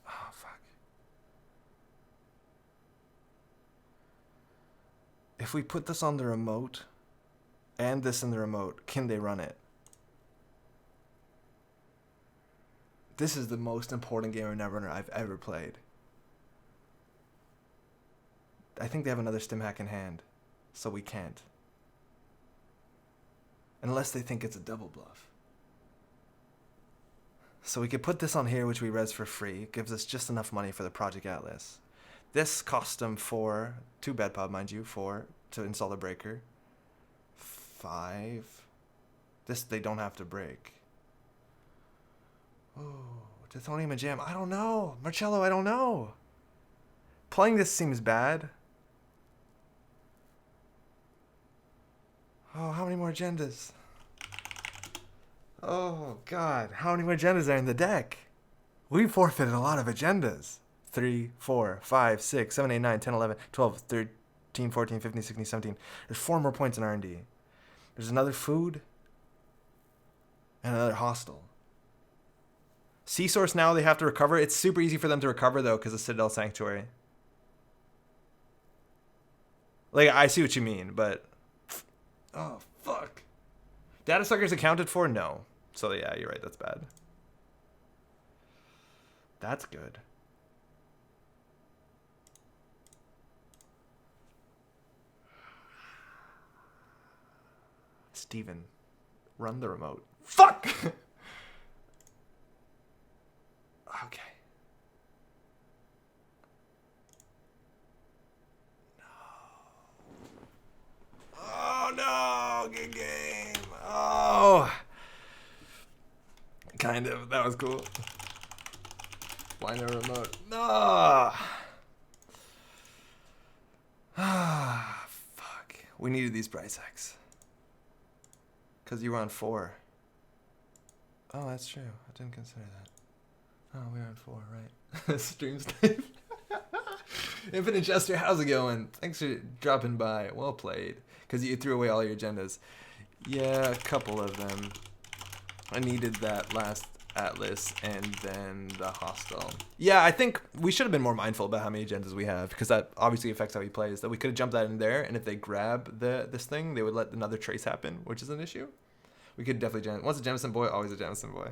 Oh, fuck. If we put this on the remote and this in the remote, can they run it? This is the most important game of Netrunner I've ever played. I think they have another stim hack in hand, so we can't. Unless they think it's a double bluff. So we could put this on here, which we res for free. It gives us just enough money for the Project Atlas. This cost them 4, 2 bed pod, mind you, 4 to install the breaker. 5. This they don't have to break. Oh, Tithonium and Jam. I don't know. Marcello, I don't know. Playing this seems bad. Oh, how many more agendas? Oh, God. How many more agendas are in the deck? We forfeited a lot of agendas. 3, 4, 5, 6, 7, 8, 9, 10, 11, 12, 13, 14, 15, 16, 17. There's 4 more points in R&D. There's another food and another hostel. C-Source now they have to recover. It's super easy for them to recover, though, because of Citadel Sanctuary. Like, I see what you mean, but... Oh, fuck. Data suckers accounted for? No. So, yeah, you're right. That's bad. That's good. Steven, run the remote. Fuck! Okay. No. Oh, no. Good game. Oh. Kind of. That was cool. Blind the remote. No. Ah, fuck. We needed these price hacks. Because you were on 4. Oh, that's true. I didn't consider that. Oh, we're on 4, right. Stream snipe. Infinite Jester, how's it going? Thanks for dropping by. Well played. Because you threw away all your agendas. Yeah, a couple of them. I needed that last Atlas and then the hostel. Yeah, I think we should have been more mindful about how many agendas we have, because that obviously affects how he plays. That we could have jumped that in there, and if they grab this thing, they would let another trace happen, which is an issue. We could definitely once a Jemison boy, always a Jemison boy.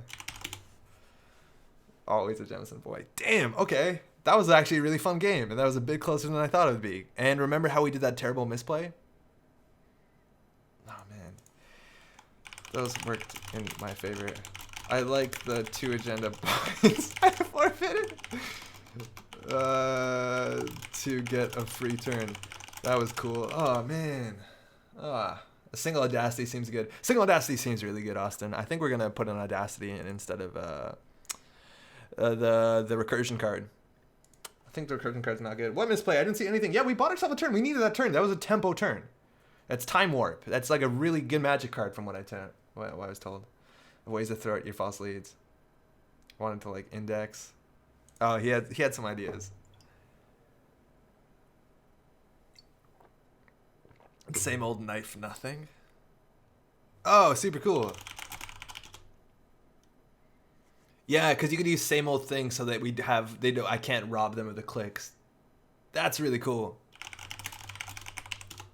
Always a Jemison boy. Damn, okay. That was actually a really fun game, and that was a bit closer than I thought it would be. And remember how we did that terrible misplay? Oh, man. Those worked in my favor. I like the 2 agenda points I forfeited to get a free turn. That was cool. Oh, man. A single Audacity seems good. Single Audacity seems really good, Austin. I think we're gonna put an Audacity in instead of the recursion card. I think the recursion card's not good. What misplay? I didn't see anything. Yeah, we bought ourselves a turn. We needed that turn. That was a tempo turn. That's Time Warp. That's like a really good magic card from what I was told. Ways to throw out your false leads. Wanted to like index. Oh, he had some ideas. Same old knife, nothing. Oh, super cool. Yeah, because you could use same old thing so that we have I can't rob them of the clicks. That's really cool.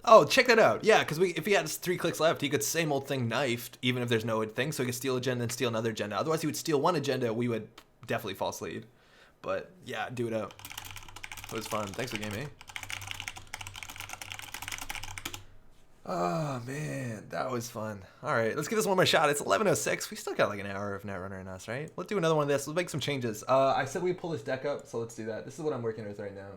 Oh, check that out. Yeah, because if he had 3 clicks left, he could same old thing knifed, even if there's no thing, so he could steal agenda and steal another agenda. Otherwise, he would steal one agenda, we would definitely false lead. But yeah, do it out. It was fun. Thanks for the game, eh? Oh man, that was fun. All right, let's give this one more shot. It's 11:06. We still got like an hour of Netrunner in us, right? Let's do another one of this. Let's make some changes. I said we'd pull this deck up, so let's do that. This is what I'm working with right now.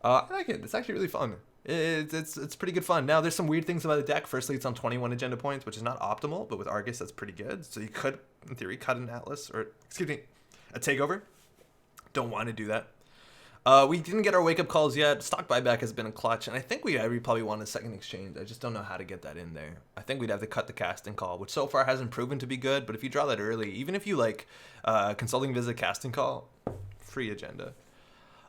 I like it. It's actually really fun. It's pretty good fun. Now, there's some weird things about the deck. Firstly, it's on 21 agenda points, which is not optimal, but with Argus, that's pretty good. So you could, in theory, cut an Atlas, or, excuse me, a Takeover. Don't want to do that. We didn't get our wake-up calls yet. Stock buyback has been a clutch, and I think we probably want a second exchange. I just don't know how to get that in there. I think we'd have to cut the casting call, which so far hasn't proven to be good, but if you draw that early, even if you like consulting visit casting call, free agenda.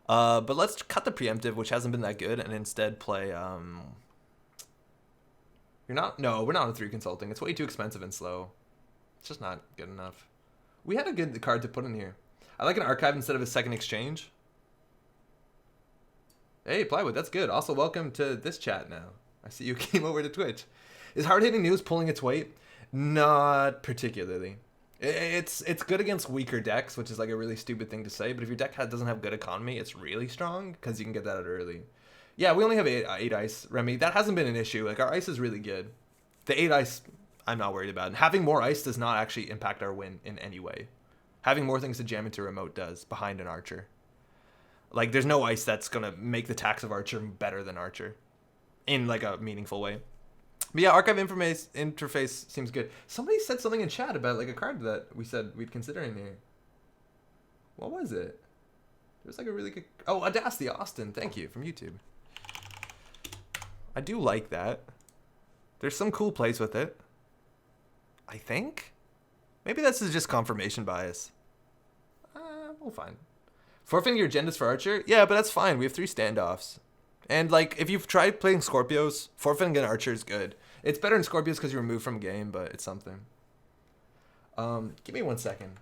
But let's cut the preemptive, which hasn't been that good, and instead play... we're not on 3 consulting. It's way too expensive and slow. It's just not good enough. We had a good card to put in here. I like an archive instead of a second exchange. Hey, Plywood, that's good. Also, welcome to this chat now. I see you came over to Twitch. Is hard-hitting news pulling its weight? Not particularly. It's good against weaker decks, which is like a really stupid thing to say, but if your deck doesn't have good economy, it's really strong because you can get that out early. Yeah, we only have 8 ice, Remy. That hasn't been an issue. Like, our ice is really good. The 8 ice, I'm not worried about. And having more ice does not actually impact our win in any way. Having more things to jam into remote does, behind an Archer. Like, there's no ice that's going to make the tax of Archer better than Archer in, like, a meaningful way. But yeah, archive interface seems good. Somebody said something in chat about, like, a card that we said we'd consider in here. What was it? It was, like, a really good... Oh, Audacity Austin. Thank you, from YouTube. I do like that. There's some cool plays with it. I think? Maybe this is just confirmation bias. We'll find. Forfeiting your agendas for Archer? Yeah, but that's fine. We have 3 standoffs. And, like, if you've tried playing Scorpios, forfeiting an Archer is good. It's better in Scorpios because you're removed from game, but it's something. Give me 1 second.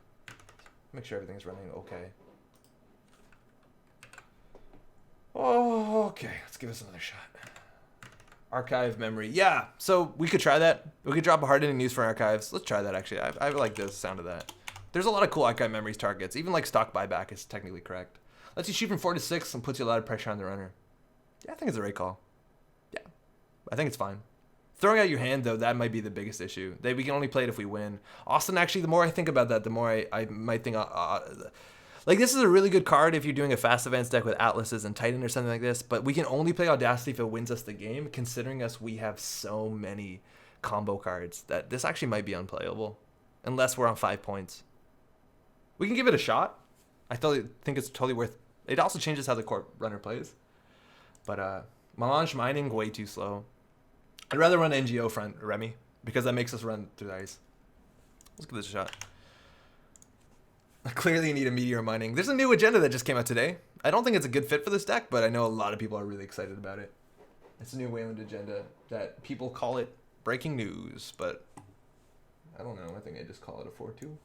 Make sure everything's running okay. Oh, okay. Let's give this another shot. Archive memory. Yeah, so we could try that. We could drop a hard-hitting news for archives. Let's try that, actually. I like the sound of that. There's a lot of cool archive memories targets. Even, like, stock buyback is technically correct. Lets you shoot from 4 to 6 and puts you a lot of pressure on the runner. Yeah, I think it's the right call. Yeah, I think it's fine. Throwing out your hand, though, that might be the biggest issue. We can only play it if we win. Austin, actually, the more I think about that, the more I might think... like, this is a really good card if you're doing a fast advance deck with Atlases and Titan or something like this, but we can only play Audacity if it wins us the game, considering we have so many combo cards that this actually might be unplayable, unless we're on 5 points. We can give it a shot. I think it's totally worth... It also changes how the court runner plays. But Melange Mining, way too slow. I'd rather run NGO front, Remy, because that makes us run through the ice. Let's give this a shot. I clearly need a Meteor Mining. There's a new agenda that just came out today. I don't think it's a good fit for this deck, but I know a lot of people are really excited about it. It's a new Weyland agenda that people call it breaking news, but I don't know. I think I just call it a 4-2.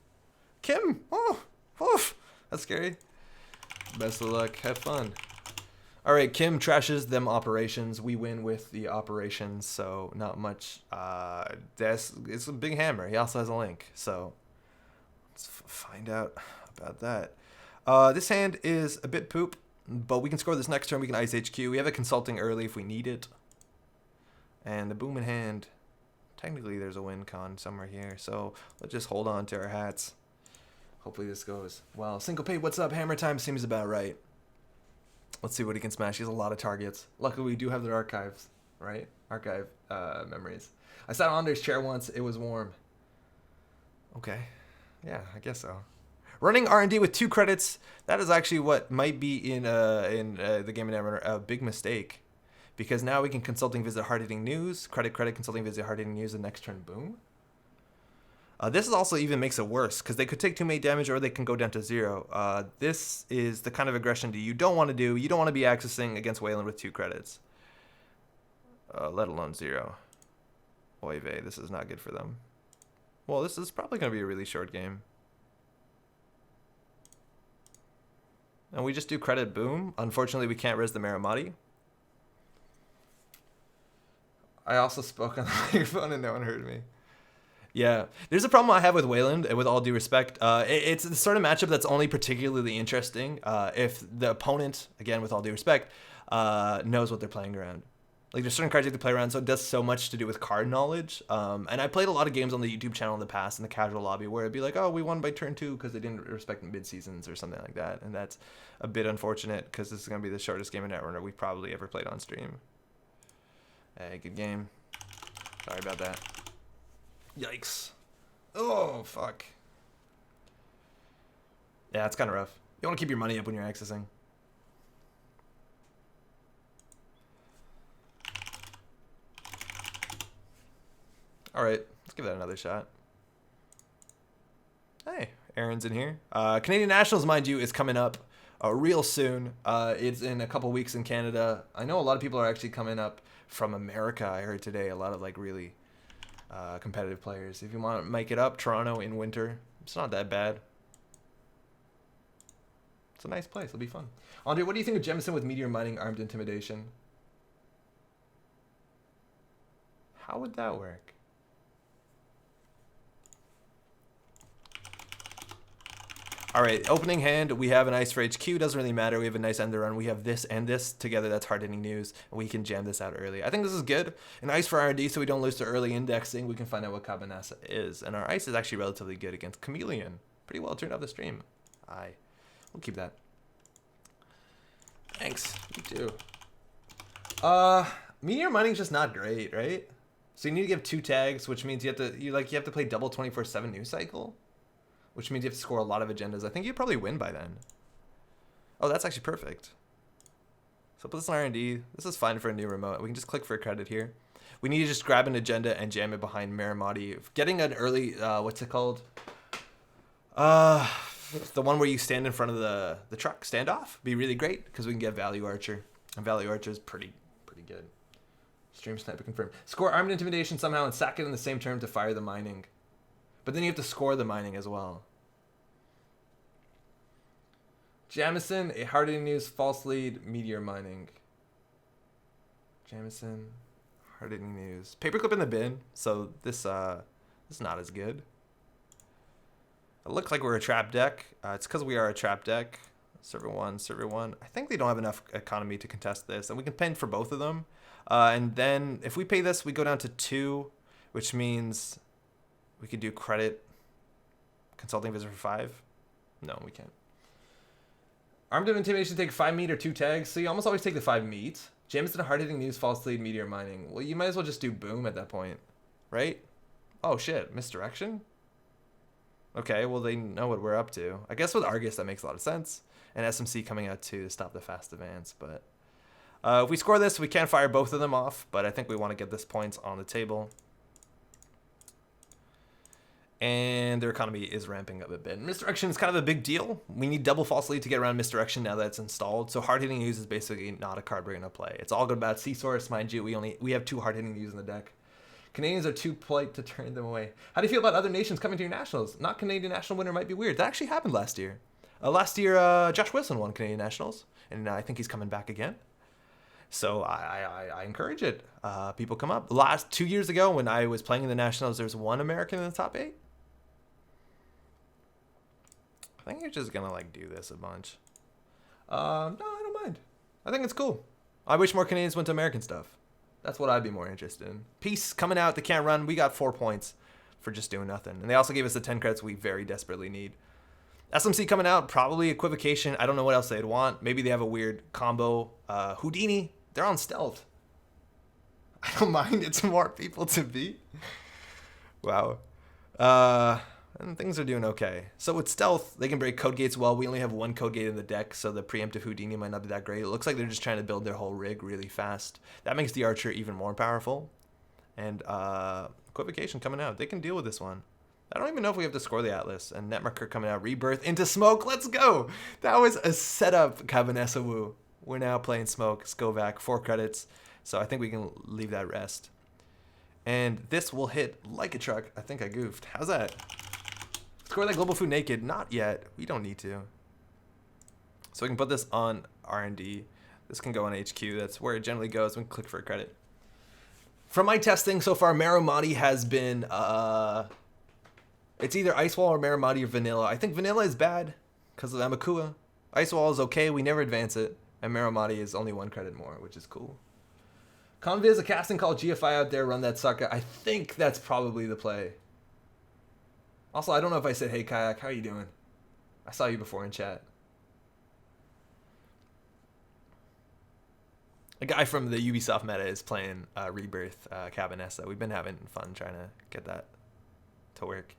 Kim! Oh! Oof! That's scary. Best of luck. Have fun. Alright, Kim trashes them operations. We win with the operations, so not much. It's a big hammer. He also has a link, so let's find out about that. This hand is a bit poop, but we can score this next turn. We can ice HQ. We have a consulting early if we need it. And the boom in hand. Technically, there's a win con somewhere here, so let's just hold on to our hats. Hopefully this goes well. Syncopate, what's up? Hammer time seems about right. Let's see what he can smash. He has a lot of targets. Luckily, we do have their archives. right? Archive memories. I sat on Andre's chair once. It was warm. Okay. Yeah, I guess so. Running R&D with 2 credits. That is actually what might be in the Game of Netrunner a big mistake. Because now we can consulting visit hard-hitting news. Credit, consulting visit hard-hitting news. The next turn, boom. This is also even makes it worse because they could take 2 mate damage or they can go down to 0. This is the kind of aggression that you don't want to do. You don't want to be accessing against Weyland with 2 credits. Let alone 0. Oy vey, this is not good for them. Well, this is probably going to be a really short game. And we just do credit, boom. Unfortunately, we can't res the Maramati. I also spoke on the microphone and no one heard me. Yeah, there's a problem I have with Weyland, and with all due respect, it's the sort of matchup that's only particularly interesting if the opponent, again with all due respect, knows what they're playing around. Like there's certain cards you have to play around, so it does so much to do with card knowledge. And I played a lot of games on the YouTube channel in the past in the casual lobby where it'd be like, oh, we won by turn 2 because they didn't respect mid seasons or something like that, and that's a bit unfortunate because this is gonna be the shortest game of Netrunner we've probably ever played on stream. Hey, good game. Sorry about that. Yikes. Oh, fuck. Yeah, it's kind of rough. You want to keep your money up when you're accessing. All right, let's give that another shot. Hey, Aaron's in here. Canadian Nationals, mind you, is coming up real soon. It's in a couple weeks in Canada. I know a lot of people are actually coming up from America. I heard today a lot of like really competitive players. If you want to make it up, Toronto in winter, it's not that bad. It's a nice place. It'll be fun. Andre, what do you think of Jemison with Meteor Mining Armed Intimidation? How would that work? All right, opening hand, we have an ice for HQ. Doesn't really matter. We have a nice end run. We have this and this together. That's hard-hitting news, and we can jam this out early. I think this is good. An ice for R&D, so we don't lose to early indexing. We can find out what Cabanassa is, and our ice is actually relatively good against Chameleon. Pretty well turned out the stream. We'll keep that. Thanks. You too. Meteor Mining's just not great, right? So you need to give 2 tags, which means you have to play double 24/7 news cycle. Which means you have to score a lot of agendas. I think you'd probably win by then. Oh, that's actually perfect. So put this in R&D. This is fine for a new remote. We can just click for a credit here. We need to just grab an agenda and jam it behind Maramati. Getting an early, what's it called? The one where you stand in front of the truck, standoff. Be really great because we can get Value Archer. And Value Archer is pretty good. Stream sniper confirmed. Score Armed Intimidation somehow and sack it in the same turn to fire the mining. But then you have to score the mining as well. Jamison, a hard-hitting news, false lead, Meteor Mining. Jamison, hard-hitting news. Paperclip in the bin, so this is not as good. It looks like we're a trap deck. It's because we are a trap deck. Server 1, Server 1. I think they don't have enough economy to contest this, and we can pin for both of them. And then if we pay this, we go down to 2, which means we could do credit, consulting visit for 5. No, we can't. Armed of Intimidation take 5 meat or 2 tags, so you almost always take the 5 meat. Jameson, hard-hitting news, false lead, Meteor Mining. Well, you might as well just do boom at that point, right? Oh shit, misdirection? Okay, well they know what we're up to. I guess with Argus that makes a lot of sense. And SMC coming out too to stop the fast advance, but if we score this, we can fire both of them off, but I think we want to get this points on the table. And their economy is ramping up a bit. Misdirection is kind of a big deal. We need double false lead to get around misdirection now that it's installed. So hard-hitting news is basically not a card we're gonna play. It's all good about C-Source, mind you. We have 2 hard-hitting news in the deck. Canadians are too polite to turn them away. How do you feel about other nations coming to your nationals? Not Canadian national winner might be weird. That actually happened last year. Josh Wilson won Canadian nationals, and I think he's coming back again. So I encourage it. People come up. Last 2 years ago when I was playing in the nationals, there's 1 American in the top 8. I think you're just gonna like do this a bunch. No, I don't mind. I think it's cool. I wish more Canadians went to American stuff. That's what I'd be more interested in. Peace coming out. They can't run. We got 4 points for just doing nothing. And they also gave us the 10 credits we very desperately need. SMC coming out. Probably equivocation. I don't know what else they'd want. Maybe they have a weird combo. Houdini. They're on stealth. I don't mind. It's more people to beat. Wow. And things are doing okay. So with stealth, they can break code gates well. We only have one code gate in the deck, so the preemptive Houdini might not be that great. It looks like they're just trying to build their whole rig really fast. That makes the Archer even more powerful. And Equivocation coming out. They can deal with this one. I don't even know if we have to score the Atlas. And Netmarker coming out. Rebirth into Smoke. Let's go. That was a setup, Cabanessa Wu. We're now playing Smoke. Skovac, 4 credits. So I think we can leave that rest. And this will hit like a truck. I think I goofed. How's that? Score that global food naked. Not yet. We don't need to. So we can put this on R&D. This can go on HQ. That's where it generally goes. We can click for a credit. From my testing so far, Marimati has been... it's either Ice Wall or Marimati or Vanilla. I think Vanilla is bad because of Amakua. Ice Wall is okay. We never advance it. And Marimati is only 1 credit more, which is cool. Conviz, a casting call GFI out there. Run that sucker. I think that's probably the play. Also, I don't know if I said, hey, Kayak, how are you doing? I saw you before in chat. A guy from the Ubisoft meta is playing Rebirth Cabanessa. We've been having fun trying to get that to work.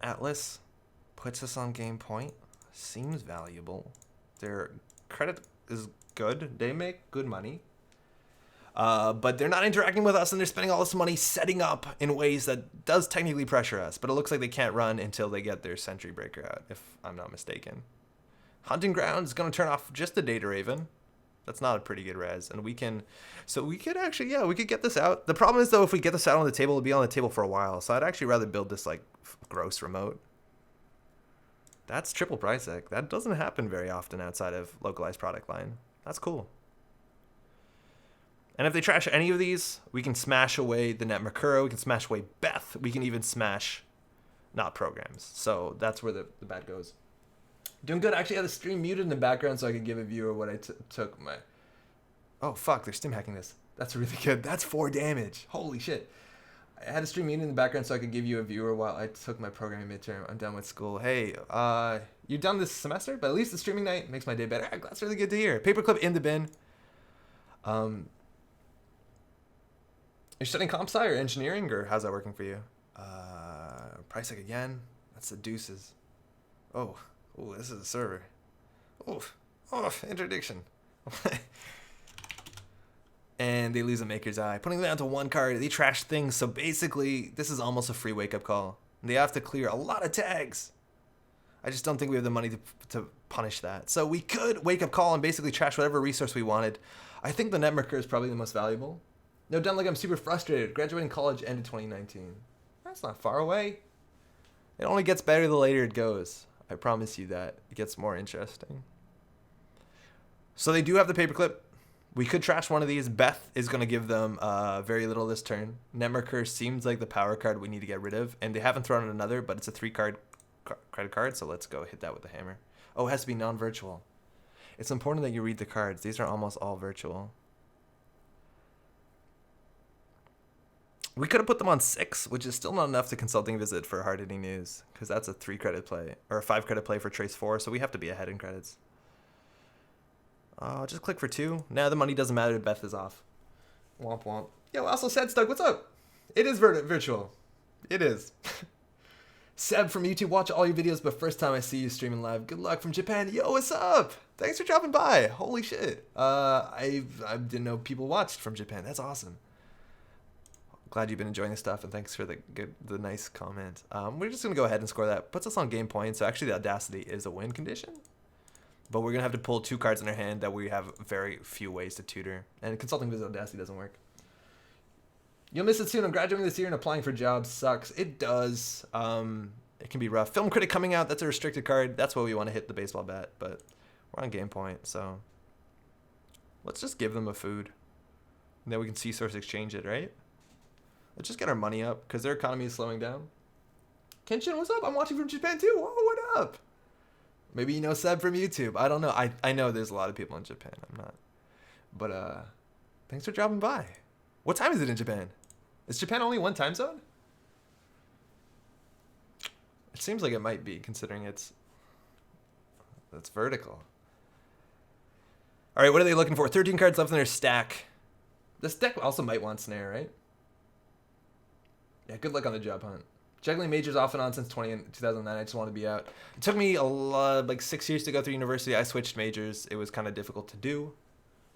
Atlas puts us on game point. Seems valuable. Their credit is good. They make good money. But they're not interacting with us, and they're spending all this money setting up in ways that does technically pressure us. But it looks like they can't run until they get their Sentry Breaker out, if I'm not mistaken. Hunting Ground is going to turn off just the Data Raven. That's not a pretty good res. And we can... So we could actually... Yeah, we could get this out. The problem is, though, if we get this out on the table, it'll be on the table for a while. So I'd actually rather build this, like, gross remote. That's triple price deck. That doesn't happen very often outside of localized product line. That's cool. And if they trash any of these, we can smash away the Netmakura, we can smash away Beth, we can even smash not programs. So that's where the bad goes. Doing good. I actually had the stream muted in the background so I could give a viewer what I took my... Oh, fuck, they're stim hacking this. That's really good. That's 4 damage. Holy shit. I had a stream muted in the background so I could give you a viewer while I took my programming midterm. I'm done with school. Hey, you're done this semester, but at least the streaming night makes my day better. That's really good to hear. Paperclip in the bin. You're studying comp sci or engineering, or how's that working for you? Price tag again. That's the deuces. Oh, this is a server. Interdiction. And they lose a Maker's Eye. Putting them down to 1 card, they trash things. So basically, this is almost a free wake-up call. They have to clear a lot of tags. I just don't think we have the money to punish that. So we could wake-up call and basically trash whatever resource we wanted. I think the Netmarker is probably the most valuable. No, done like I'm super frustrated. Graduating college ended 2019. That's not far away. It only gets better the later it goes. I promise you that. It gets more interesting. So they do have the paperclip. We could trash one of these. Beth is going to give them very little this turn. Netmarker seems like the power card we need to get rid of. And they haven't thrown in another, but it's a 3-card credit card. So let's go hit that with the hammer. Oh, it has to be non-virtual. It's important that you read the cards. These are almost all virtual. We could have put them on 6, which is still not enough to consulting visit for hard-hitting news, because that's a 3-credit play, or a 5-credit play for Trace 4, so we have to be ahead in credits. Just click for 2. Now the money doesn't matter if Beth is off. Womp womp. Yo, also said Stug, what's up? It is virtual. It is. Seb from YouTube, watch all your videos, but first time I see you streaming live. Good luck from Japan. Yo, what's up? Thanks for dropping by. Holy shit. I didn't know people watched from Japan. That's awesome. Glad you've been enjoying the stuff, and thanks for the nice comment. We're just going to go ahead and score that. Puts us on game point, so actually the Audacity is a win condition. But we're going to have to pull 2 cards in our hand that we have very few ways to tutor. And Consulting Visit Audacity doesn't work. You'll miss it soon. I'm graduating this year and applying for jobs. Sucks. It does. It can be rough. Film Critic coming out. That's a restricted card. That's why we want to hit the baseball bat. But we're on game point, so let's just give them a food. And then we can see source exchange it, right? Let's just get our money up, because their economy is slowing down. Kenshin, what's up? I'm watching from Japan, too. Whoa, what up? Maybe you know Seb from YouTube. I don't know. I know there's a lot of people in Japan. I'm not. But, thanks for dropping by. What time is it in Japan? Is Japan only 1 time zone? It seems like it might be, considering it's vertical. All right, what are they looking for? 13 cards left in their stack. This deck also might want snare, right? Yeah, good luck on the job hunt. Juggling majors off and on since 2009. I just want to be out. It took me a lot, like 6 years to go through university. I switched majors. It was kind of difficult to do.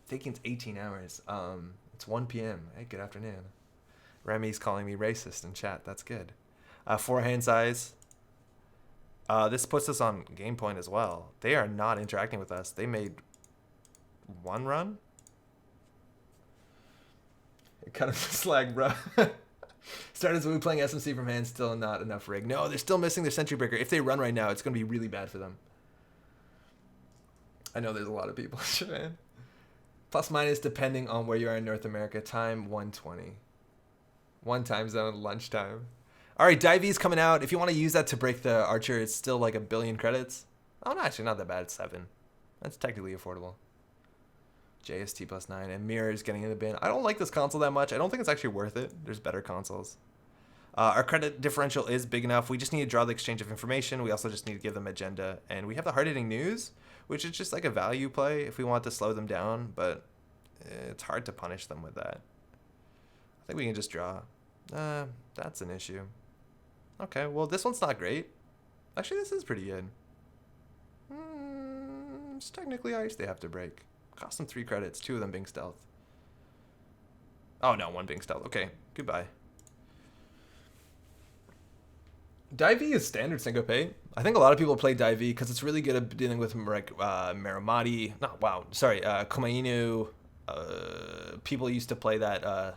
Taking 18 hours. It's 1 p.m. Hey, good afternoon. Remy's calling me racist in chat. That's good. 4 hand size. This puts us on game point as well. They are not interacting with us. They made 1 run. Kind of slag, bro. Started as we playing SMC from hand, still not enough rig. No, they're still missing their Sentry Breaker. If they run right now, it's going to be really bad for them. I know there's a lot of people in Japan. Plus minus depending on where you are in North America. Time 1:20. 1 time zone, lunchtime. All right, Divey's coming out. If you want to use that to break the Archer, it's still like 1 billion credits. Oh, no, actually not that bad. It's 7. That's technically affordable. JST plus 9, and Mirror is getting in the bin. I don't like this console that much. I don't think it's actually worth it. There's better consoles. Our credit differential is big enough. We just need to draw the exchange of information. We also just need to give them agenda. And we have the hard-hitting news, which is just like a value play if we want to slow them down, but it's hard to punish them with that. I think we can just draw. That's an issue. Okay, well, this one's not great. Actually, this is pretty good. It's technically ice they have to break. Cost them 3 credits, 2 of them being stealth. Oh, no, 1 being stealth. Okay, goodbye. Divey is standard syncope. I think a lot of people play Divey because it's really good at dealing with Miramati. Komainu. People used to play that.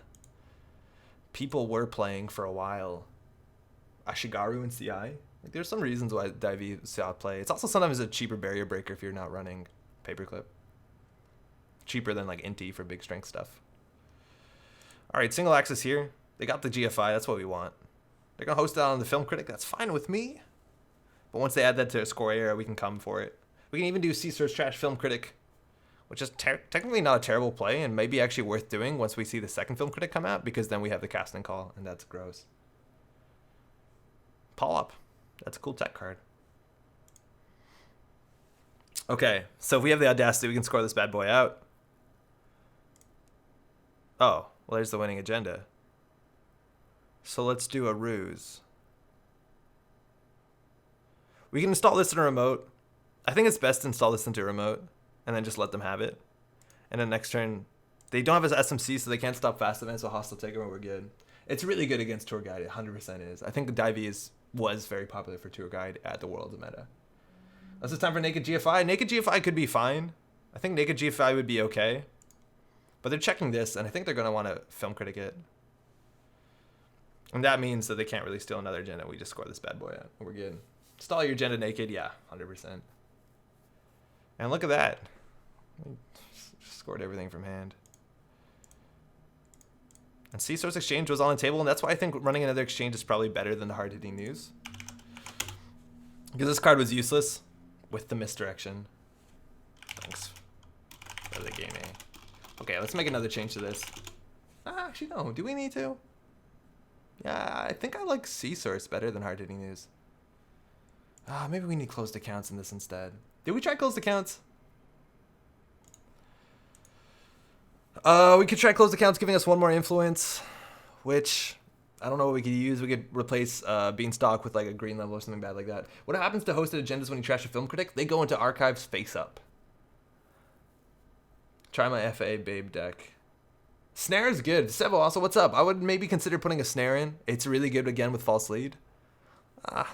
People were playing for a while. Ashigaru and CI. Like, there's some reasons why Divey saw play. It's also sometimes a cheaper barrier breaker if you're not running Paperclip. Cheaper than like Inti for big strength stuff. All right, single axis here. They got the GFI. That's what we want. They're going to host it on the Film Critic. That's fine with me. But once they add that to a score era, we can come for it. We can even do C-Source Trash Film Critic, which is technically not a terrible play and maybe actually worth doing once we see the second Film Critic come out, because then we have the casting call, and that's gross. Paul up. That's a cool tech card. Okay, so if we have the audacity, we can score this bad boy out. Oh, well, there's the winning agenda. So let's do a ruse. We can install this in a remote. I think it's best to install this into a remote and then just let them have it. And then next turn, they don't have an SMC, so they can't stop fast events, so hostile takeover, we're good. It's really good against Tour Guide, it 100% is. I think the Divey was very popular for Tour Guide at the World of Meta. This is time for Naked GFI. Naked GFI could be fine. I think Naked GFI would be okay. But they're checking this, and I think they're going to want to Film Critic it. And that means that they can't really steal another agenda. We just score this bad boy out. We're good. Install your agenda naked. Yeah, 100%. And look at that. We scored everything from hand. And C-Source Exchange was on the table, and that's why I think running another exchange is probably better than the hard-hitting news. Because this card was useless with the misdirection. Thanks for the gaming. Okay, let's make another change to this. Actually, no. Do we need to? Yeah, I think I like C-Source better than hard-hitting news. Maybe we need closed accounts in this instead. Did we try closed accounts? We could try closed accounts, giving us 1 more influence, which I don't know what we could use. We could replace Beanstalk with like a green level or something bad like that. What happens to hosted agendas when you trash a film critic? They go into archives face up. Try my FA Babe deck. Snare is good. Sevo also, what's up? I would maybe consider putting a snare in. It's really good again with false lead.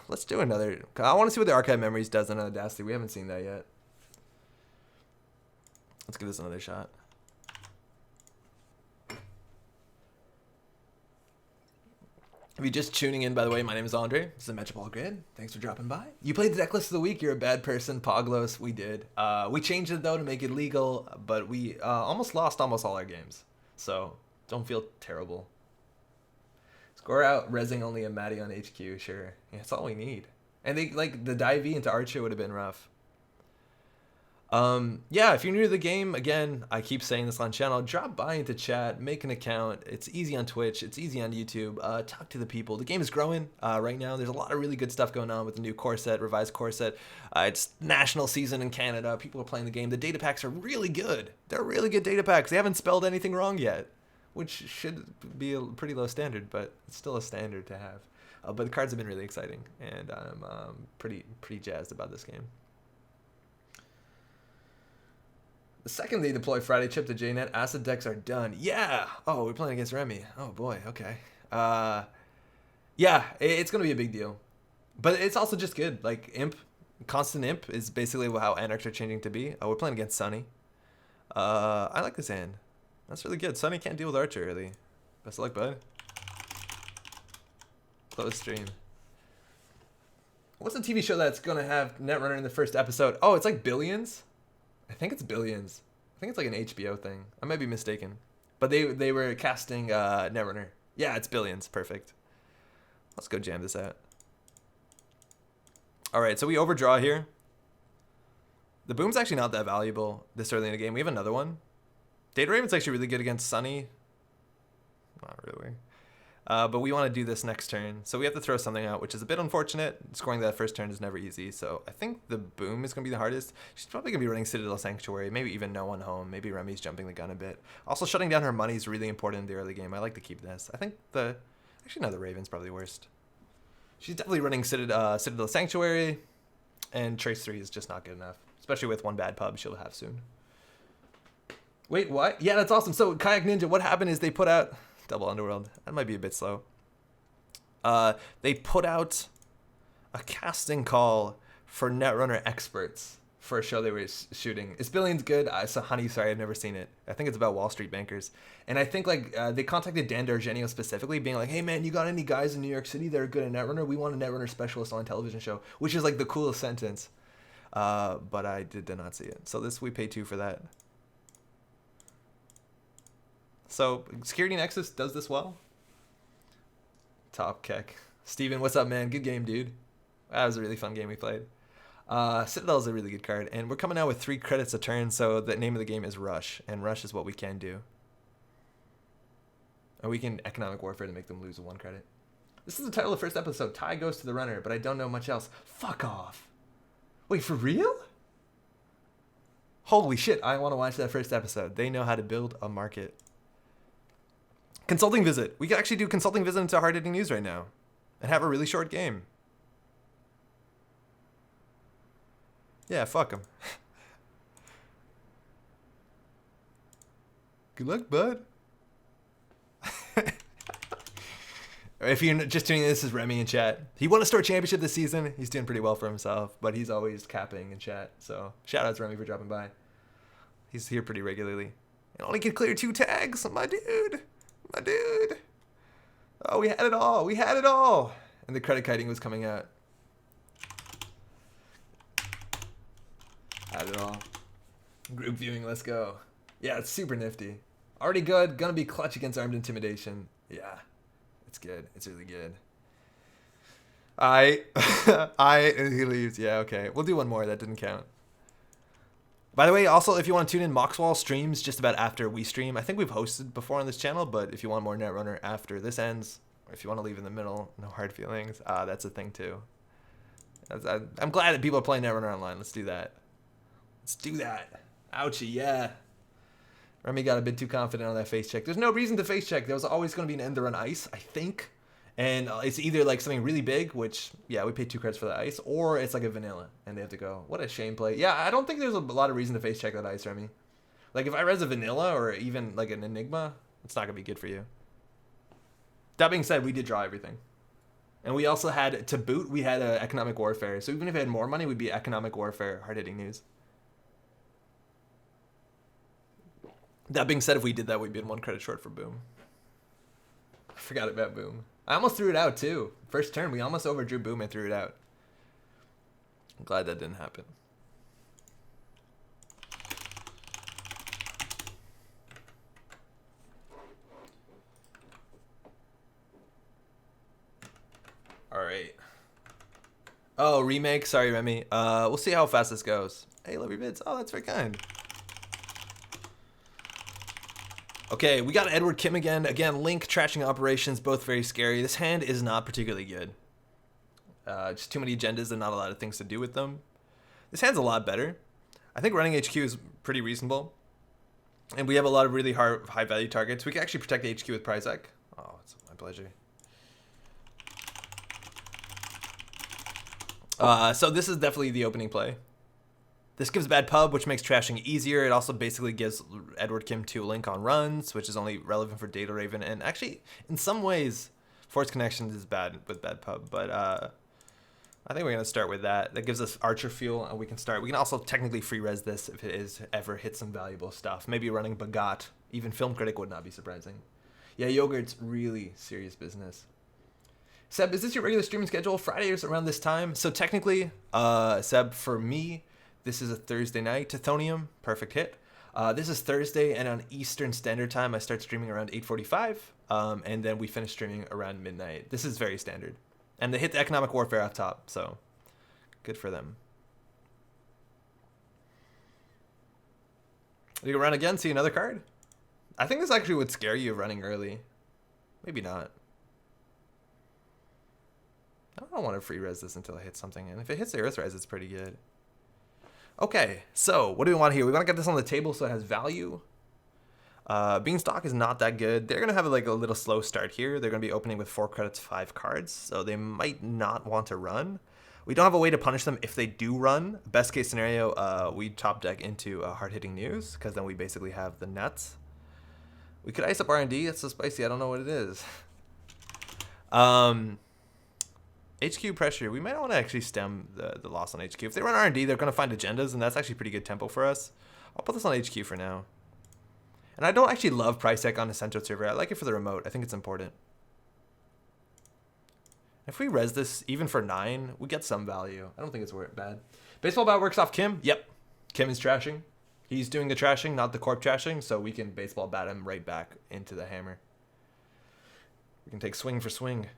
Let's do another. I want to see what the Archive Memories does on Audacity. We haven't seen that yet. Let's give this another shot. If you're just tuning in, by the way, my name is Andre. This is the Metropole Grid. Thanks for dropping by. You played the deck list of the week. You're a bad person. Poglos, we did. We changed it, though, to make it legal, but we almost lost almost all our games. So don't feel terrible. Score out, resing only a Matty on HQ, sure. Yeah, that's all we need. And they like the Divey into Archer would have been rough. Yeah, if you're new to the game, again, I keep saying this on channel, drop by into chat, make an account. It's easy on Twitch, it's easy on YouTube. Talk to the people. The game is growing right now. There's a lot of really good stuff going on with the new core set, revised core set. It's national season in Canada. People are playing the game. The data packs are really good. They're really good data packs. They haven't spelled anything wrong yet, which should be a pretty low standard, but it's still a standard to have. But the cards have been really exciting, and I'm pretty jazzed about this game. The second they deploy Friday Chip to JNet, acid decks are done. Yeah! Oh, we're playing against Remy. Oh boy, okay. Yeah, it's going to be a big deal. But it's also just good. Like, Imp, constant Imp is basically how Anarchs are changing to be. Oh, we're playing against Sunny. I like this hand. That's really good. Sunny can't deal with Archer, really. Best of luck, bud. Close stream. What's the TV show that's going to have Netrunner in the first episode? Oh, it's like Billions? I think it's Billions. I think it's like an HBO thing. I might be mistaken. But they were casting Netrunner. Yeah, it's Billions. Perfect. Let's go jam this out. All right, so we overdraw here. The Boom's actually not that valuable this early in the game. We have another one. Data Raven's actually really good against Sunny. Not really. But we want to do this next turn. So we have to throw something out, which is a bit unfortunate. Scoring that first turn is never easy. So I think the Boom is going to be the hardest. She's probably going to be running Citadel Sanctuary. Maybe even no one home. Maybe Remy's jumping the gun a bit. Also, shutting down her money is really important in the early game. I like to keep this. I think actually, no, the Raven's probably worst. She's definitely running Citadel Sanctuary. And Trace 3 is just not good enough. Especially with one bad pub she'll have soon. Wait, what? Yeah, that's awesome. So Kayak Ninja, what happened is they put out... Double Underworld. That might be a bit slow. They put out a casting call for Netrunner experts for a show they were shooting. Is Billions good? So honey, sorry, I've never seen it. I think it's about Wall Street bankers. And I think like they contacted Dan D'Argenio specifically, being like, hey man, you got any guys in New York City that are good at Netrunner? We want a Netrunner specialist on a television show, which is like the coolest sentence. But I did not see it. So we pay 2 for that. So Security Nexus does this well. Top Keck. Steven, what's up, man? Good game, dude. That was a really fun game we played. Citadel is a really good card, and we're coming out with 3 credits a turn, so the name of the game is Rush, and Rush is what we can do. And we can Economic Warfare to make them lose 1 credit. This is the title of the first episode. Ty goes to the runner, but I don't know much else. Fuck off. Wait, for real? Holy shit, I want to watch that first episode. They know how to build a market. Consulting visit. We can actually do consulting visit into Hard Hitting News right now and have a really short game. Yeah, fuck them. Good luck, bud. If you're just tuning in, this is Remy in chat. He won a store championship this season. He's doing pretty well for himself, but he's always capping in chat. So shout out to Remy for dropping by. He's here pretty regularly. And only can clear 2 tags, my dude. My dude. Oh, we had it all. We had it all. And the credit kiting was coming out. Had it all. Group viewing, let's go. Yeah, it's super nifty. Already good. Gonna be clutch against armed intimidation. Yeah. It's good. It's really good. He leaves. Yeah, okay. We'll do one more. That didn't count. By the way, also, if you want to tune in, Moxwall streams just about after we stream. I think we've hosted before on this channel, but if you want more Netrunner after this ends, or if you want to leave in the middle, no hard feelings, that's a thing too. I'm glad that people are playing Netrunner online. Let's do that. Let's do that. Ouchie, yeah. Remy got a bit too confident on that face check. There's no reason to face check. There was always going to be an end run ice, I think. And it's either like something really big, which, yeah, we paid 2 credits for the ice, or it's like a vanilla, and they have to go. What a shame play. Yeah, I don't think there's a lot of reason to face check that ice, Remy. Like, if I res a vanilla or even like an enigma, it's not going to be good for you. That being said, we did draw everything. And we also had, to boot, we had economic warfare. So even if we had more money, we'd be economic warfare, hard-hitting news. That being said, if we did that, we'd be in 1 credit short for Boom. I forgot about Boom. I almost threw it out, too. First turn, we almost overdrew Boom and threw it out. I'm glad that didn't happen. All right. Oh, remake. Sorry, Remy. We'll see how fast this goes. Hey, love your vids. Oh, that's very kind. Okay, we got Edward Kim again. Again, Link, Trashing Operations, both very scary. This hand is not particularly good. Just too many agendas and not a lot of things to do with them. This hand's a lot better. I think running HQ is pretty reasonable. And we have a lot of really high value targets. We can actually protect the HQ with Pryzek. Oh, it's my pleasure. So this is definitely the opening play. This gives bad pub, which makes trashing easier. It also basically gives Edward Kim 2 link on runs, which is only relevant for Data Raven. And actually, in some ways, Force Connections is bad with bad pub. But I think we're going to start with that. That gives us Archer fuel, and we can start. We can also technically free res this if it is ever hit some valuable stuff. Maybe running Bagat. Even Film Critic would not be surprising. Yeah, Yogurt's really serious business. Seb, is this your regular streaming schedule? Fridays around this time? So technically, Seb, for me, this is a Thursday night. Tithonium, perfect hit. This is Thursday, and on Eastern Standard Time, I start streaming around 8:45, and then we finish streaming around midnight. This is very standard. And they hit the economic warfare off top, so good for them. You can run again, see another card? I think this actually would scare you running early. Maybe not. I don't want to free res this until it hits something, and if it hits the Earthrise, it's pretty good. Okay, so what do we want here? We want to get this on the table so it has value. Beanstalk is not that good. They're going to have like a little slow start here. They're going to be opening with 4 credits, 5 cards, so they might not want to run. We don't have a way to punish them if they do run. Best case scenario, we top deck into hard-hitting news, because then we basically have the nets. We could ice up R&D. That's so spicy. I don't know what it is. HQ pressure. We might want to actually stem the loss on HQ. If they run R&D, they're going to find agendas, and that's actually pretty good tempo for us. I'll put this on HQ for now. And I don't actually love price tech on a central server. I like it for the remote. I think it's important. If we res this, even for 9, we get some value. I don't think it's bad. Baseball bat works off Kim. Yep. Kim is trashing. He's doing the trashing, not the corp trashing, so we can baseball bat him right back into the hammer. We can take swing for swing.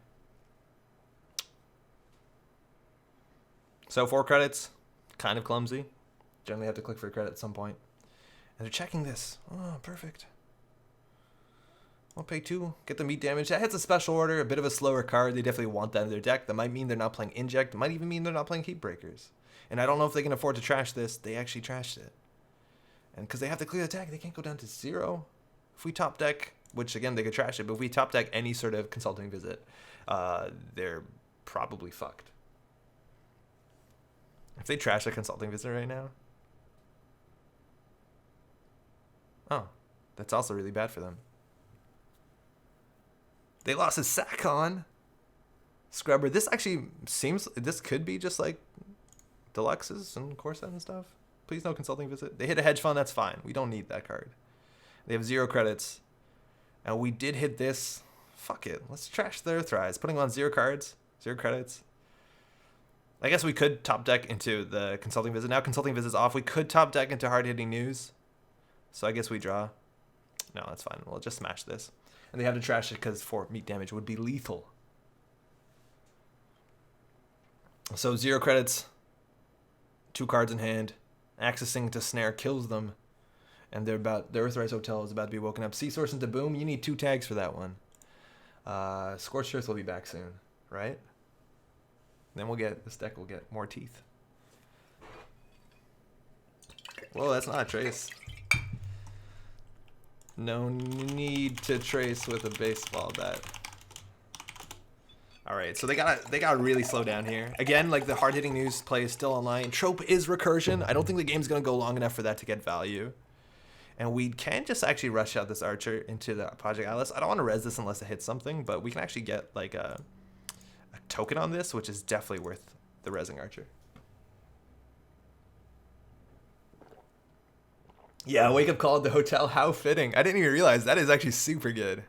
So 4 credits, kind of clumsy. Generally have to click for a credit at some point. And they're checking this. Oh, perfect. I'll pay 2, get the meat damage. That hits a special order, a bit of a slower card. They definitely want that in their deck. That might mean they're not playing Inject. It might even mean they're not playing Heat Breakers. And I don't know if they can afford to trash this. They actually trashed it. And because they have to clear the deck, they can't go down to 0. If we top deck, which again, they could trash it, but if we top deck any sort of consulting visit, they're probably fucked. If they trash a consulting visit right now. Oh, that's also really bad for them. They lost his Sakon. Scrubber. This actually seems, this could be just like Deluxes and Corset and stuff. Please no consulting visit. They hit a hedge fund, that's fine. We don't need that card. They have 0 credits. And we did hit this. Fuck it. Let's trash the Earthrise. Putting on 0 cards, 0 credits. I guess we could top deck into the consulting visit. Now consulting visit's off. We could top deck into hard-hitting news. So I guess we draw. No, that's fine. We'll just smash this. And they have to trash it because 4 meat damage would be lethal. So 0 credits. 2 cards in hand. Accessing to snare kills them. And they're about, the Earthrise Hotel is about to be woken up. Sea Source into Boom. You need 2 tags for that one. Scorched Earth will be back soon, right? Then we'll get, this deck will get more teeth. Whoa, that's not a trace. No need to trace with a baseball bat. All right, so they gotta really slow down here. Again, like the hard-hitting news play is still online. Trope is recursion. I don't think the game's gonna go long enough for that to get value. And we can just actually rush out this Archer into the Project Atlas. I don't want to res this unless it hits something, but we can actually get like a token on this, which is definitely worth the resing Archer. Yeah, wake up call at the hotel. How fitting. I didn't even realize that is actually super good.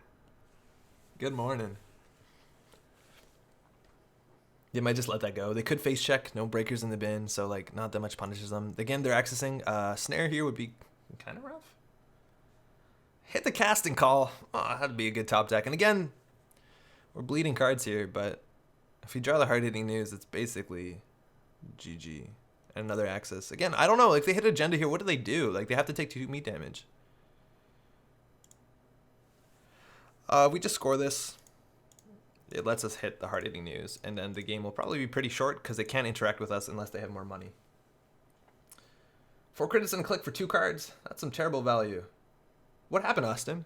Good morning. They might just let that go. They could face check. No breakers in the bin, so like not that much punishes them. Again, they're accessing. Snare here would be kind of rough. Hit the casting call. Oh, that'd be a good top deck. And again, we're bleeding cards here, but if you draw the hard-hitting news, it's basically GG. And another access. Again, I don't know. Like, they hit agenda here. What do they do? Like, they have to take 2 meat damage. We just score this. It lets us hit the hard-hitting news. And then the game will probably be pretty short because they can't interact with us unless they have more money. 4 credits and a click for 2 cards. That's some terrible value. What happened, Austin?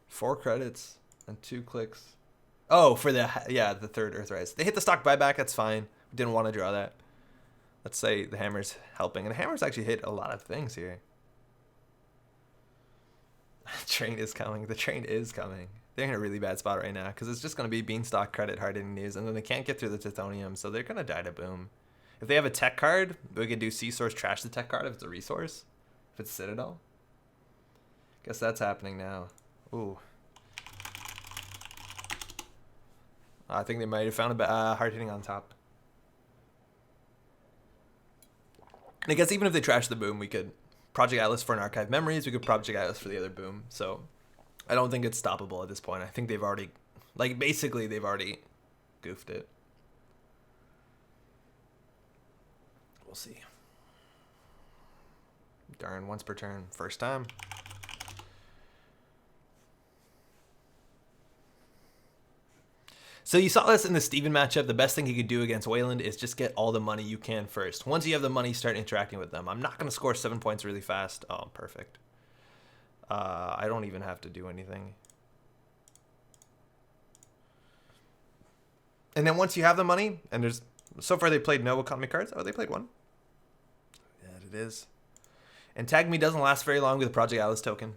4 credits and 2 clicks. Oh, for the third Earthrise. They hit the stock buyback. That's fine. We didn't want to draw that. Let's say the hammer's helping, and the hammer's actually hit a lot of things here. Train is coming. The train is coming. They're in a really bad spot right now because it's just going to be Beanstalk credit hard hitting news, and then they can't get through the Tithonium, so they're going to die to boom. If they have a tech card, we could do C-Source trash the tech card if it's a resource. If it's Citadel. Guess that's happening now. Ooh. I think they might have found a hard hitting on top. And I guess even if they trash the boom, we could Project Atlas for an Archive Memories. We could Project Atlas for the other boom. So I don't think it's stoppable at this point. I think they've already, like, basically they've already goofed it. We'll see. Darn, once per turn. First time. So you saw this in the Steven matchup. The best thing you could do against Weyland is just get all the money you can first. Once you have the money, start interacting with them. I'm not going to score 7 points really fast. Oh, perfect. I don't even have to do anything. And then once you have the money, and there's... So far they played no economy cards. Oh, they played one. Yeah, it is. And Tag Me doesn't last very long with a Project Atlas token.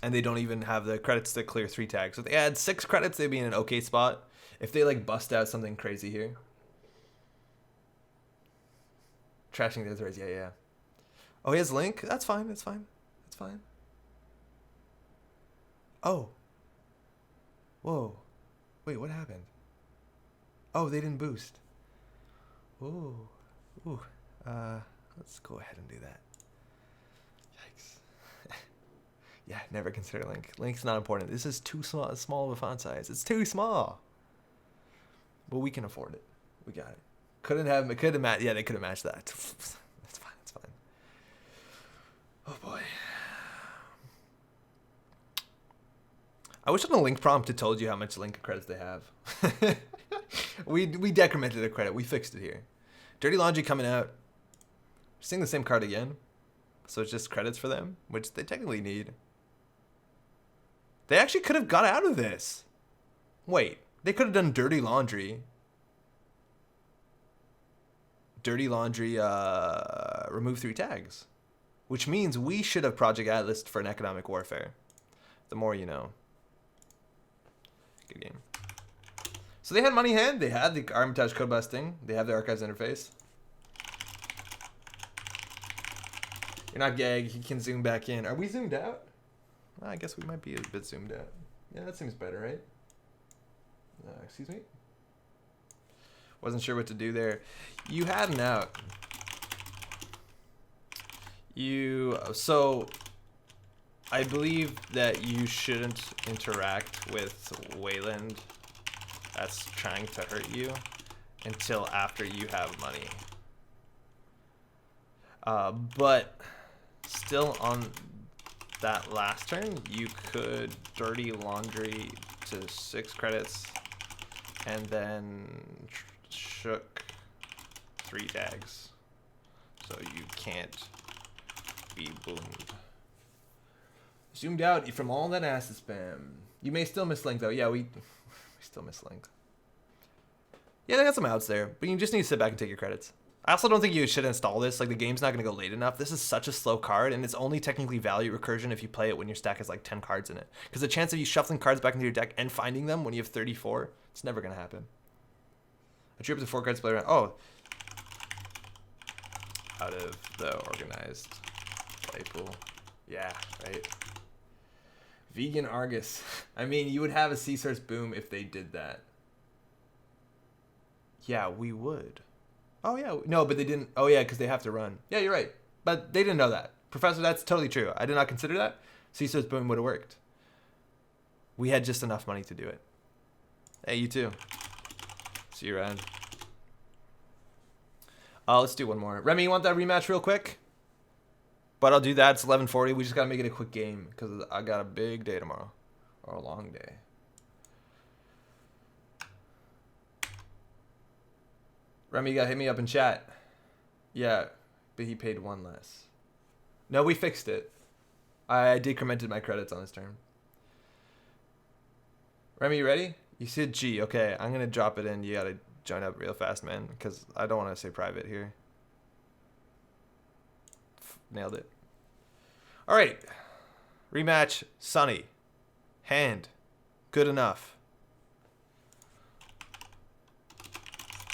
And they don't even have the credits to clear 3 tags. So if they had 6 credits, they'd be in an okay spot. If they, like, bust out something crazy here. Trashing the Earthrise, yeah. Oh, he has Link? That's fine, that's fine. That's fine. Oh. Whoa. Wait, what happened? Oh, they didn't boost. Ooh. Ooh. Let's go ahead and do that. Yikes. Yeah, never consider Link. Link's not important. This is too small of a font size. It's too small. But we can afford it. We got it. Could have matched. Yeah, they could have matched that. That's fine. That's fine. Oh boy. I wish on the Link prompt it told you how much Link credits they have. we decremented the credit. We fixed it here. Dirty Laundry coming out. Seeing the same card again. So it's just credits for them, which they technically need. They actually could have got out of this. Wait, they could have done Dirty Laundry. Dirty Laundry, remove 3 tags. Which means we should have Project Atlas for an economic warfare. The more you know. Good game. So they had money hand. They had the Armitage code busting. They have the Archives interface. You're not gag. He can zoom back in. Are we zoomed out? Well, I guess we might be a bit zoomed out. Yeah, that seems better, right? Excuse me? Wasn't sure what to do there. You had an out. So I believe that you shouldn't interact with Weyland that's trying to hurt you until after you have money. But still on that last turn, you could Dirty Laundry to 6 credits and then shook 3 tags. So you can't be boomed. Zoomed out from all that acid spam. You may still miss Link though. Yeah, we still miss Link. Yeah, they got some outs there, but you just need to sit back and take your credits. I also don't think you should install this. Like, the game's not going to go late enough. This is such a slow card, and it's only technically value recursion if you play it when your stack has like 10 cards in it. Because the chance of you shuffling cards back into your deck and finding them when you have 34, it's never going to happen. A trip to 4 cards play around. Oh. Out of the organized play pool. Yeah, right. Vegan Argus. I mean, you would have a C-Source boom if they did that. Yeah, we would. Oh, yeah. No, but they didn't. Oh, yeah, because they have to run. Yeah, you're right. But they didn't know that. Professor, that's totally true. I did not consider that. C-Source boom would have worked. We had just enough money to do it. Hey, you too. See you around. Let's do one more. Remy, you want that rematch real quick? But I'll do that. It's 11:40. We just got to make it a quick game because I got a big day tomorrow. Or a long day. Remy, you got to hit me up in chat. Yeah, but he paid 1 less. No, we fixed it. I decremented my credits on this turn. Remy, you ready? You said G. Okay, I'm gonna drop it in. You gotta join up real fast, man, because I don't want to say private here. Nailed it. All right. Rematch. Sunny. Hand. Good enough.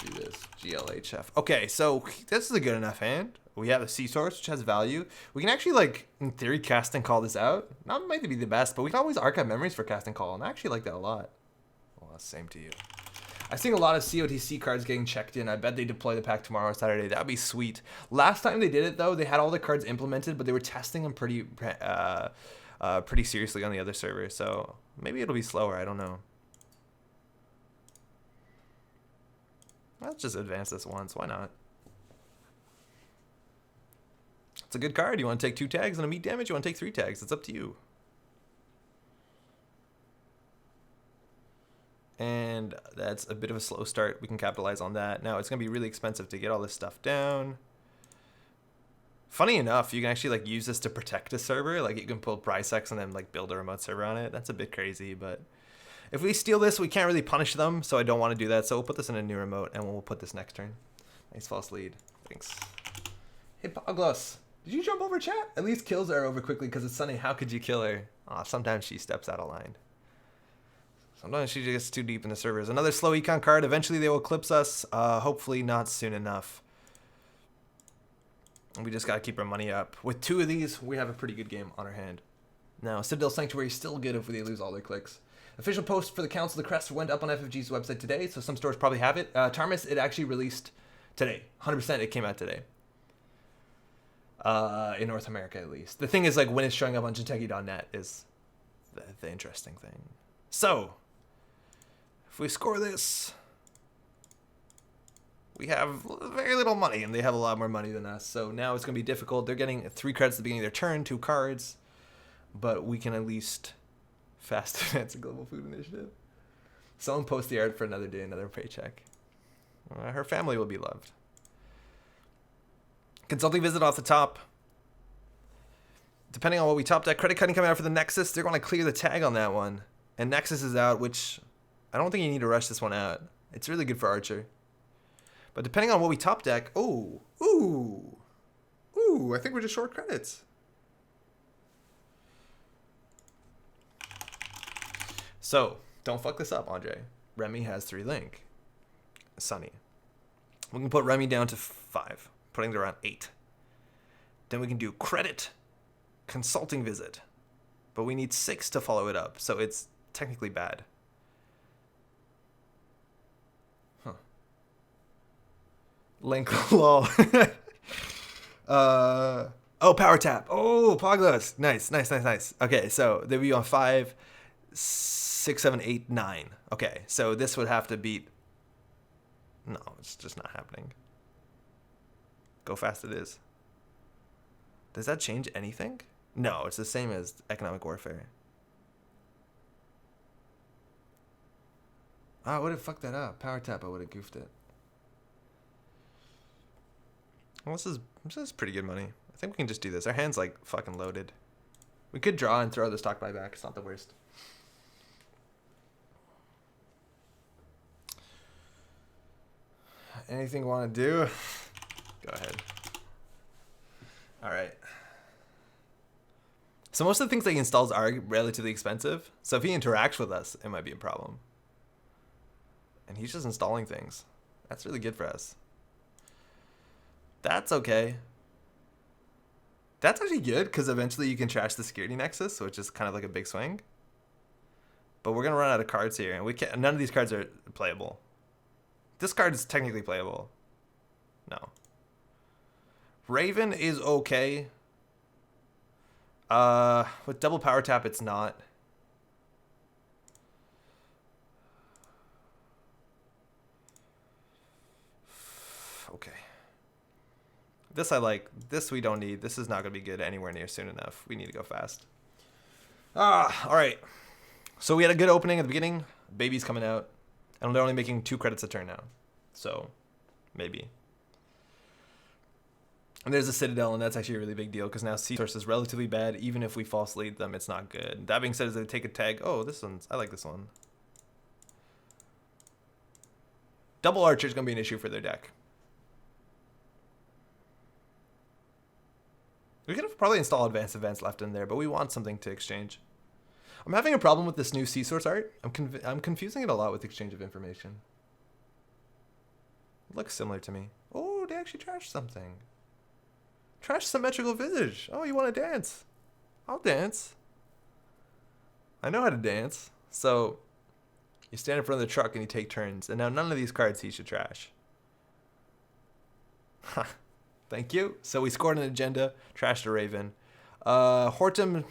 Do this. GLHF. Okay, so this is a good enough hand. We have a sea source, which has value. We can actually, like, in theory, cast and call this out. Not might be the best, but we can always archive memories for cast and call, and I actually like that a lot. Well, same to you. I've seen a lot of COTC cards getting checked in. I bet they deploy the pack tomorrow or Saturday. That'd be sweet. Last time they did it, though, they had all the cards implemented, but they were testing them pretty seriously on the other server. So maybe it'll be slower. I don't know. Let's just advance this once. Why not? It's a good card. You want to take 2 tags and a meat damage? You want to take 3 tags? It's up to you. And that's a bit of a slow start. We can capitalize on that. Now, it's going to be really expensive to get all this stuff down. Funny enough, you can actually like use this to protect a server. Like you can pull Pricex and then like build a remote server on it. That's a bit crazy, but if we steal this, we can't really punish them, so I don't want to do that. So we'll put this in a new remote, and we'll put this next turn. Nice false lead. Thanks. Hey, Poglos. Did you jump over chat? At least kills her over quickly because it's Sunny. How could you kill her? Aw, sometimes she steps out of line. Sometimes she gets too deep in the servers. Another slow econ card. Eventually they will eclipse us. Hopefully not soon enough. We just got to keep our money up. With 2 of these, we have a pretty good game on our hand. Now, Citadel Sanctuary is still good if they lose all their clicks. Official post for the Council of the Crest went up on FFG's website today, so some stores probably have it. Tarmus, it actually released today. 100% it came out today. In North America, at least. The thing is, like, when it's showing up on Jinteki.net is the interesting thing. So, if we score this, we have very little money, and they have a lot more money than us. So now it's going to be difficult. They're getting 3 credits at the beginning of their turn, 2 cards, but we can at least fast advance a global food initiative. Someone post the art for another day, another paycheck. Her family will be loved. Consulting visit off the top. Depending on what we top deck, credit cutting coming out for the Nexus. They're going to clear the tag on that one. And Nexus is out, which I don't think you need to rush this one out. It's really good for Archer. But depending on what we top deck, ooh, I think we're just short credits. So, don't fuck this up, Andre. Remy has 3 link. Sunny. We can put Remy down to 5, putting it around 8. Then we can do credit, consulting visit. But we need 6 to follow it up, so it's technically bad. Huh. Link lol. Oh, power tap. Oh, Poglos. Nice. Okay, so they'll be on 5, 6, 7, 8, 9. Okay, so this would have to beat. No, it's just not happening. Go fast it is. Does that change anything? No, it's the same as economic warfare. I would have fucked that up. Power tap, I would have goofed it. Well, this is pretty good money. I think we can just do this. Our hand's like fucking loaded. We could draw and throw the stock buyback. It's not the worst. Anything you want to do? Go ahead. All right. So most of the things that he installs are relatively expensive. So if he interacts with us, it might be a problem. And he's just installing things. That's really good for us. That's okay. That's actually good because eventually you can trash the security nexus, which is kind of like a big swing. But we're gonna run out of cards here, and we can't. None of these cards are playable. This card is technically playable. No. Raven is okay. With double power tap, it's not. Okay. This I like. This we don't need. This is not going to be good anywhere near soon enough. We need to go fast. All right. So we had a good opening at the beginning. Baby's coming out. And they're only making 2 credits a turn now. So, maybe. And there's a Citadel, and that's actually a really big deal because now Sea Source is relatively bad. Even if we false lead them, it's not good. That being said, as they take a tag, oh, this one's, I like this one. Double Archer is going to be an issue for their deck. We could have probably installed advanced events left in there, but we want something to exchange. I'm having a problem with this new Sea Source art. I'm confusing it a lot with exchange of information. It looks similar to me. Oh, they actually trashed something. Trash symmetrical visage. Oh, you want to dance? I'll dance. I know how to dance. So, you stand in front of the truck and you take turns. And now none of these cards he should trash. Ha. Thank you. So we scored an agenda. Trashed a Raven. Hortum,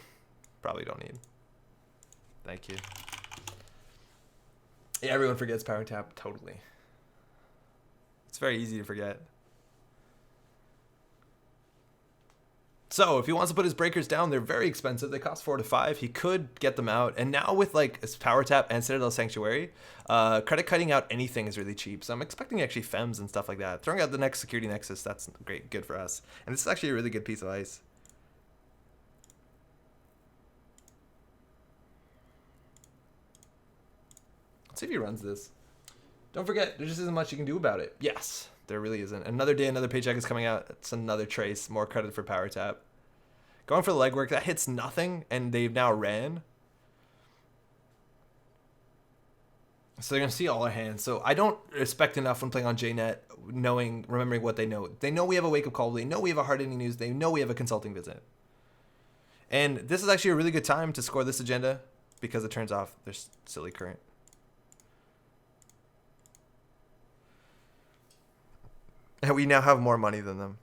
probably don't need. Thank you. Yeah, everyone forgets Power Tap. Totally. It's very easy to forget. So if he wants to put his breakers down, they're very expensive. They cost 4 to 5. He could get them out. And now with like his Power Tap and Citadel Sanctuary, credit cutting out anything is really cheap. So I'm expecting actually Fems and stuff like that. Throwing out the next Security Nexus, that's great, good for us. And this is actually a really good piece of ice. Let's see if he runs this. Don't forget, there just isn't much you can do about it. Yes, there really isn't. Another day, another paycheck is coming out. It's another trace. More credit for Power Tap. Going for the legwork, that hits nothing, and they've now ran. So they're going to see all our hands. So I don't respect enough when playing on JNet, remembering what they know. They know we have a wake-up call. They know we have a hard-hitting news. They know we have a consulting visit. And this is actually a really good time to score this agenda because it turns off their silly current. And we now have more money than them.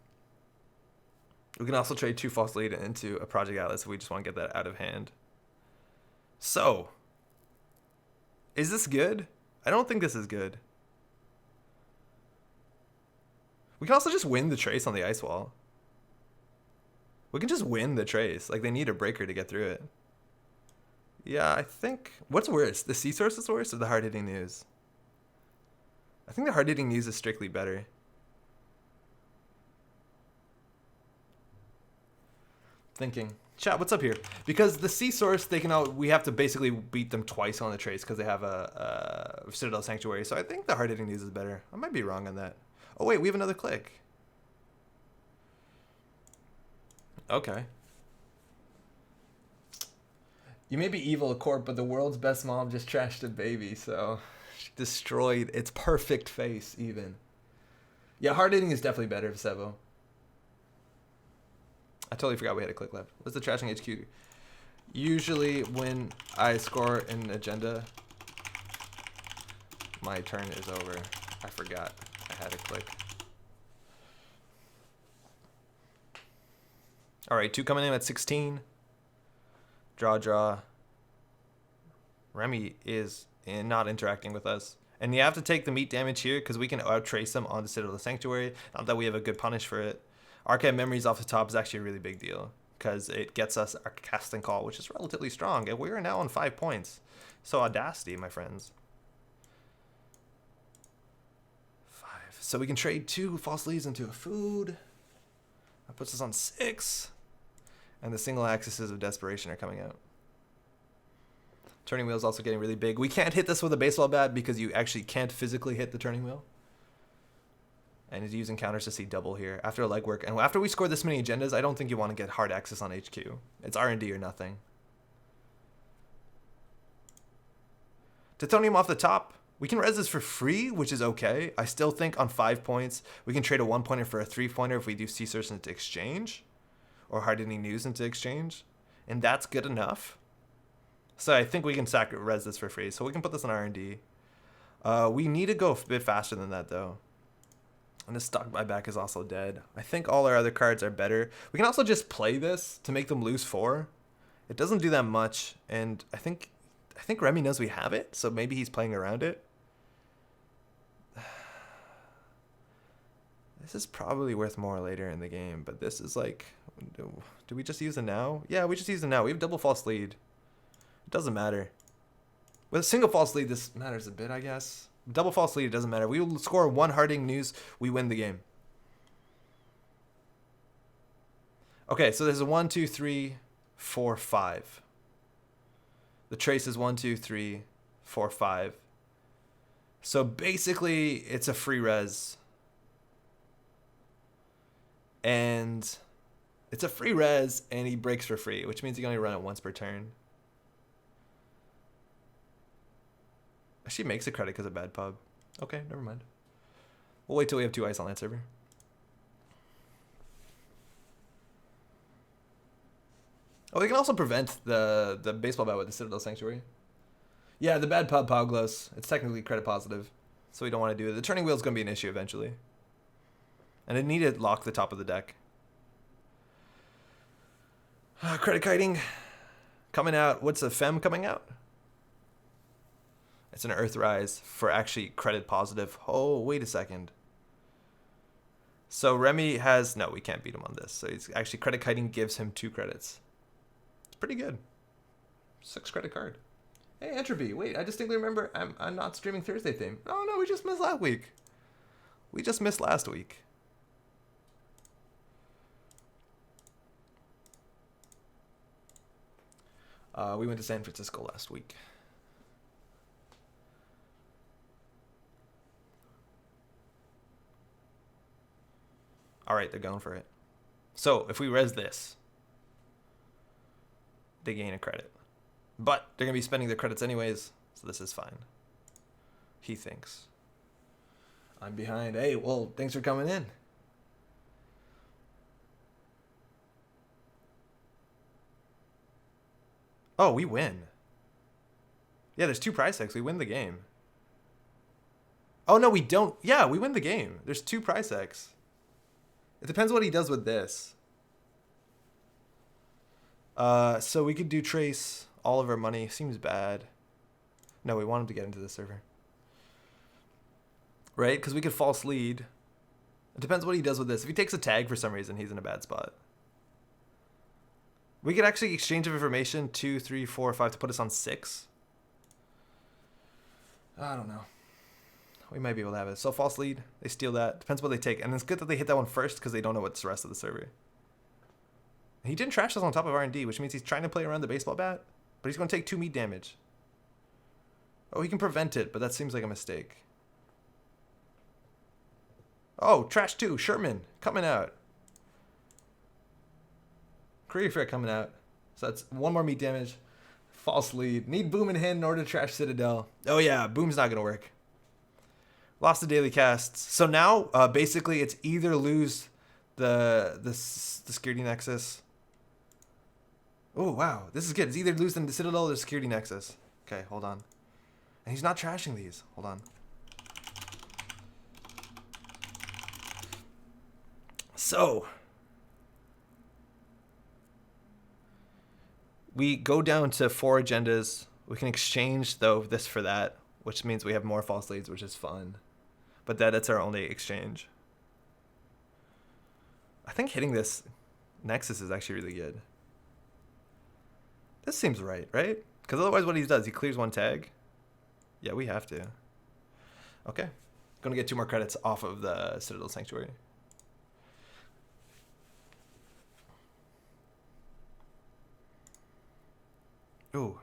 We can also trade 2 false lead into a Project Atlas if we just want to get that out of hand. So, is this good? I don't think this is good. We can also just win the trace on the ice wall. We can just win the trace. Like, they need a breaker to get through it. Yeah, I think... What's worse? The Sea Source is worse or the hard-hitting news? I think the hard-hitting news is strictly better. Thinking. Chat, what's up here? Because the Sea Source, we have to basically beat them twice on the trace because they have a Citadel Sanctuary. So I think the hard-hitting news is better. I might be wrong on that. Oh, wait, we have another click. Okay. You may be evil, Corp, but the world's best mom just trashed a baby, so she destroyed its perfect face, even. Yeah, hard-hitting is definitely better for Sevo. I totally forgot we had a click left. What's the trashing HQ? Usually when I score an agenda, my turn is over. I forgot I had a click. All right, 2 coming in at 16. Draw. Remy is not interacting with us. And you have to take the meat damage here because we can out-trace them on the Citadel Sanctuary. Not that we have a good punish for it. Archive Memories off the top is actually a really big deal because it gets us our casting call, which is relatively strong. And we are now on 5 points. So Audacity, my friends. 5. So we can trade 2 false leads into a food. That puts us on 6. And the single axes of desperation are coming out. Turning wheel is also getting really big. We can't hit this with a baseball bat because you actually can't physically hit the turning wheel. And he's using counters to see double here after a legwork. And after we score this many agendas, I don't think you want to get hard access on HQ. It's R&D or nothing. Titanium off the top. We can res this for free, which is okay. I still think on 5 points, we can trade a 1-pointer for a 3-pointer if we do Sea Source into exchange. Or hard-hitting news into exchange. And that's good enough. So I think we can res this for free. So we can put this on R&D. We need to go a bit faster than that, though. And the stock buyback is also dead. I think all our other cards are better. We can also just play this to make them lose 4. It doesn't do that much. And I think Remy knows we have it. So maybe he's playing around it. This is probably worth more later in the game. But this is like... Do we just use it now? Yeah, we just use it now. We have double false lead. It doesn't matter. With a single false lead, this matters a bit, I guess. Double false lead, it doesn't matter. We will score 1 hard-hitting news, we win the game. Okay, so there's a 1, 2, 3, 4, 5. The trace is 1, 2, 3, 4, 5. So basically, it's a free res. And it's a free res, and he breaks for free, which means you can only run it once per turn. She makes a credit because of bad pub. Okay, never mind. We'll wait till we have 2 ice on that server. Oh, we can also prevent the baseball bat with the Citadel Sanctuary. Yeah, the bad pub Poglos. It's technically credit positive, so we don't want to do it. The turning wheel is going to be an issue eventually. And I need to lock the top of the deck. Credit kiting coming out. What's a Fem coming out? It's an Earthrise for actually credit positive. Oh, wait a second. So Remy has... No, we can't beat him on this. So he's actually credit kiting gives him 2 credits. It's pretty good. 6 credit card. Hey, Entropy. Wait, I distinctly remember I'm not streaming Thursday theme. Oh, no, we just missed last week. We just missed last week. We went to San Francisco last week. All right, they're going for it. So if we res this, they gain a credit. But they're going to be spending their credits anyways, so this is fine. He thinks. I'm behind. Hey, well, thanks for coming in. Oh, we win. Yeah, there's 2 prize decks. We win the game. Oh, no, we don't. Yeah, we win the game. There's 2 prize decks. It depends what he does with this. So we could do trace all of our money. Seems bad. No, we want him to get into the server. Right? Because we could false lead. It depends what he does with this. If he takes a tag for some reason, he's in a bad spot. We could actually exchange of information 2, 3, 4, 5 to put us on 6. I don't know. We might be able to have it. So false lead. They steal that. Depends what they take. And it's good that they hit that one first because they don't know what's the rest of the server. He didn't trash us on top of R&D, which means he's trying to play around the baseball bat. But he's going to take 2 meat damage. Oh, he can prevent it, but that seems like a mistake. Oh, trash 2. Sherman coming out. Career Fair coming out. So that's 1 more meat damage. False lead. Need Boom in hand in order to trash Citadel. Oh yeah, Boom's not going to work. Lost the daily casts. So now, basically, it's either lose the security nexus. Oh, wow. This is good. It's either lose the Citadel or the security nexus. Okay, hold on. And he's not trashing these. Hold on. So... we go down to 4 agendas. We can exchange, though, this for that, which means we have more false leads, which is fun. But that's our only exchange. I think hitting this Nexus is actually really good. This seems right? Because otherwise what he does, he clears 1 tag. Yeah, we have to. Okay. Gonna get 2 more credits off of the Citadel Sanctuary. Ooh.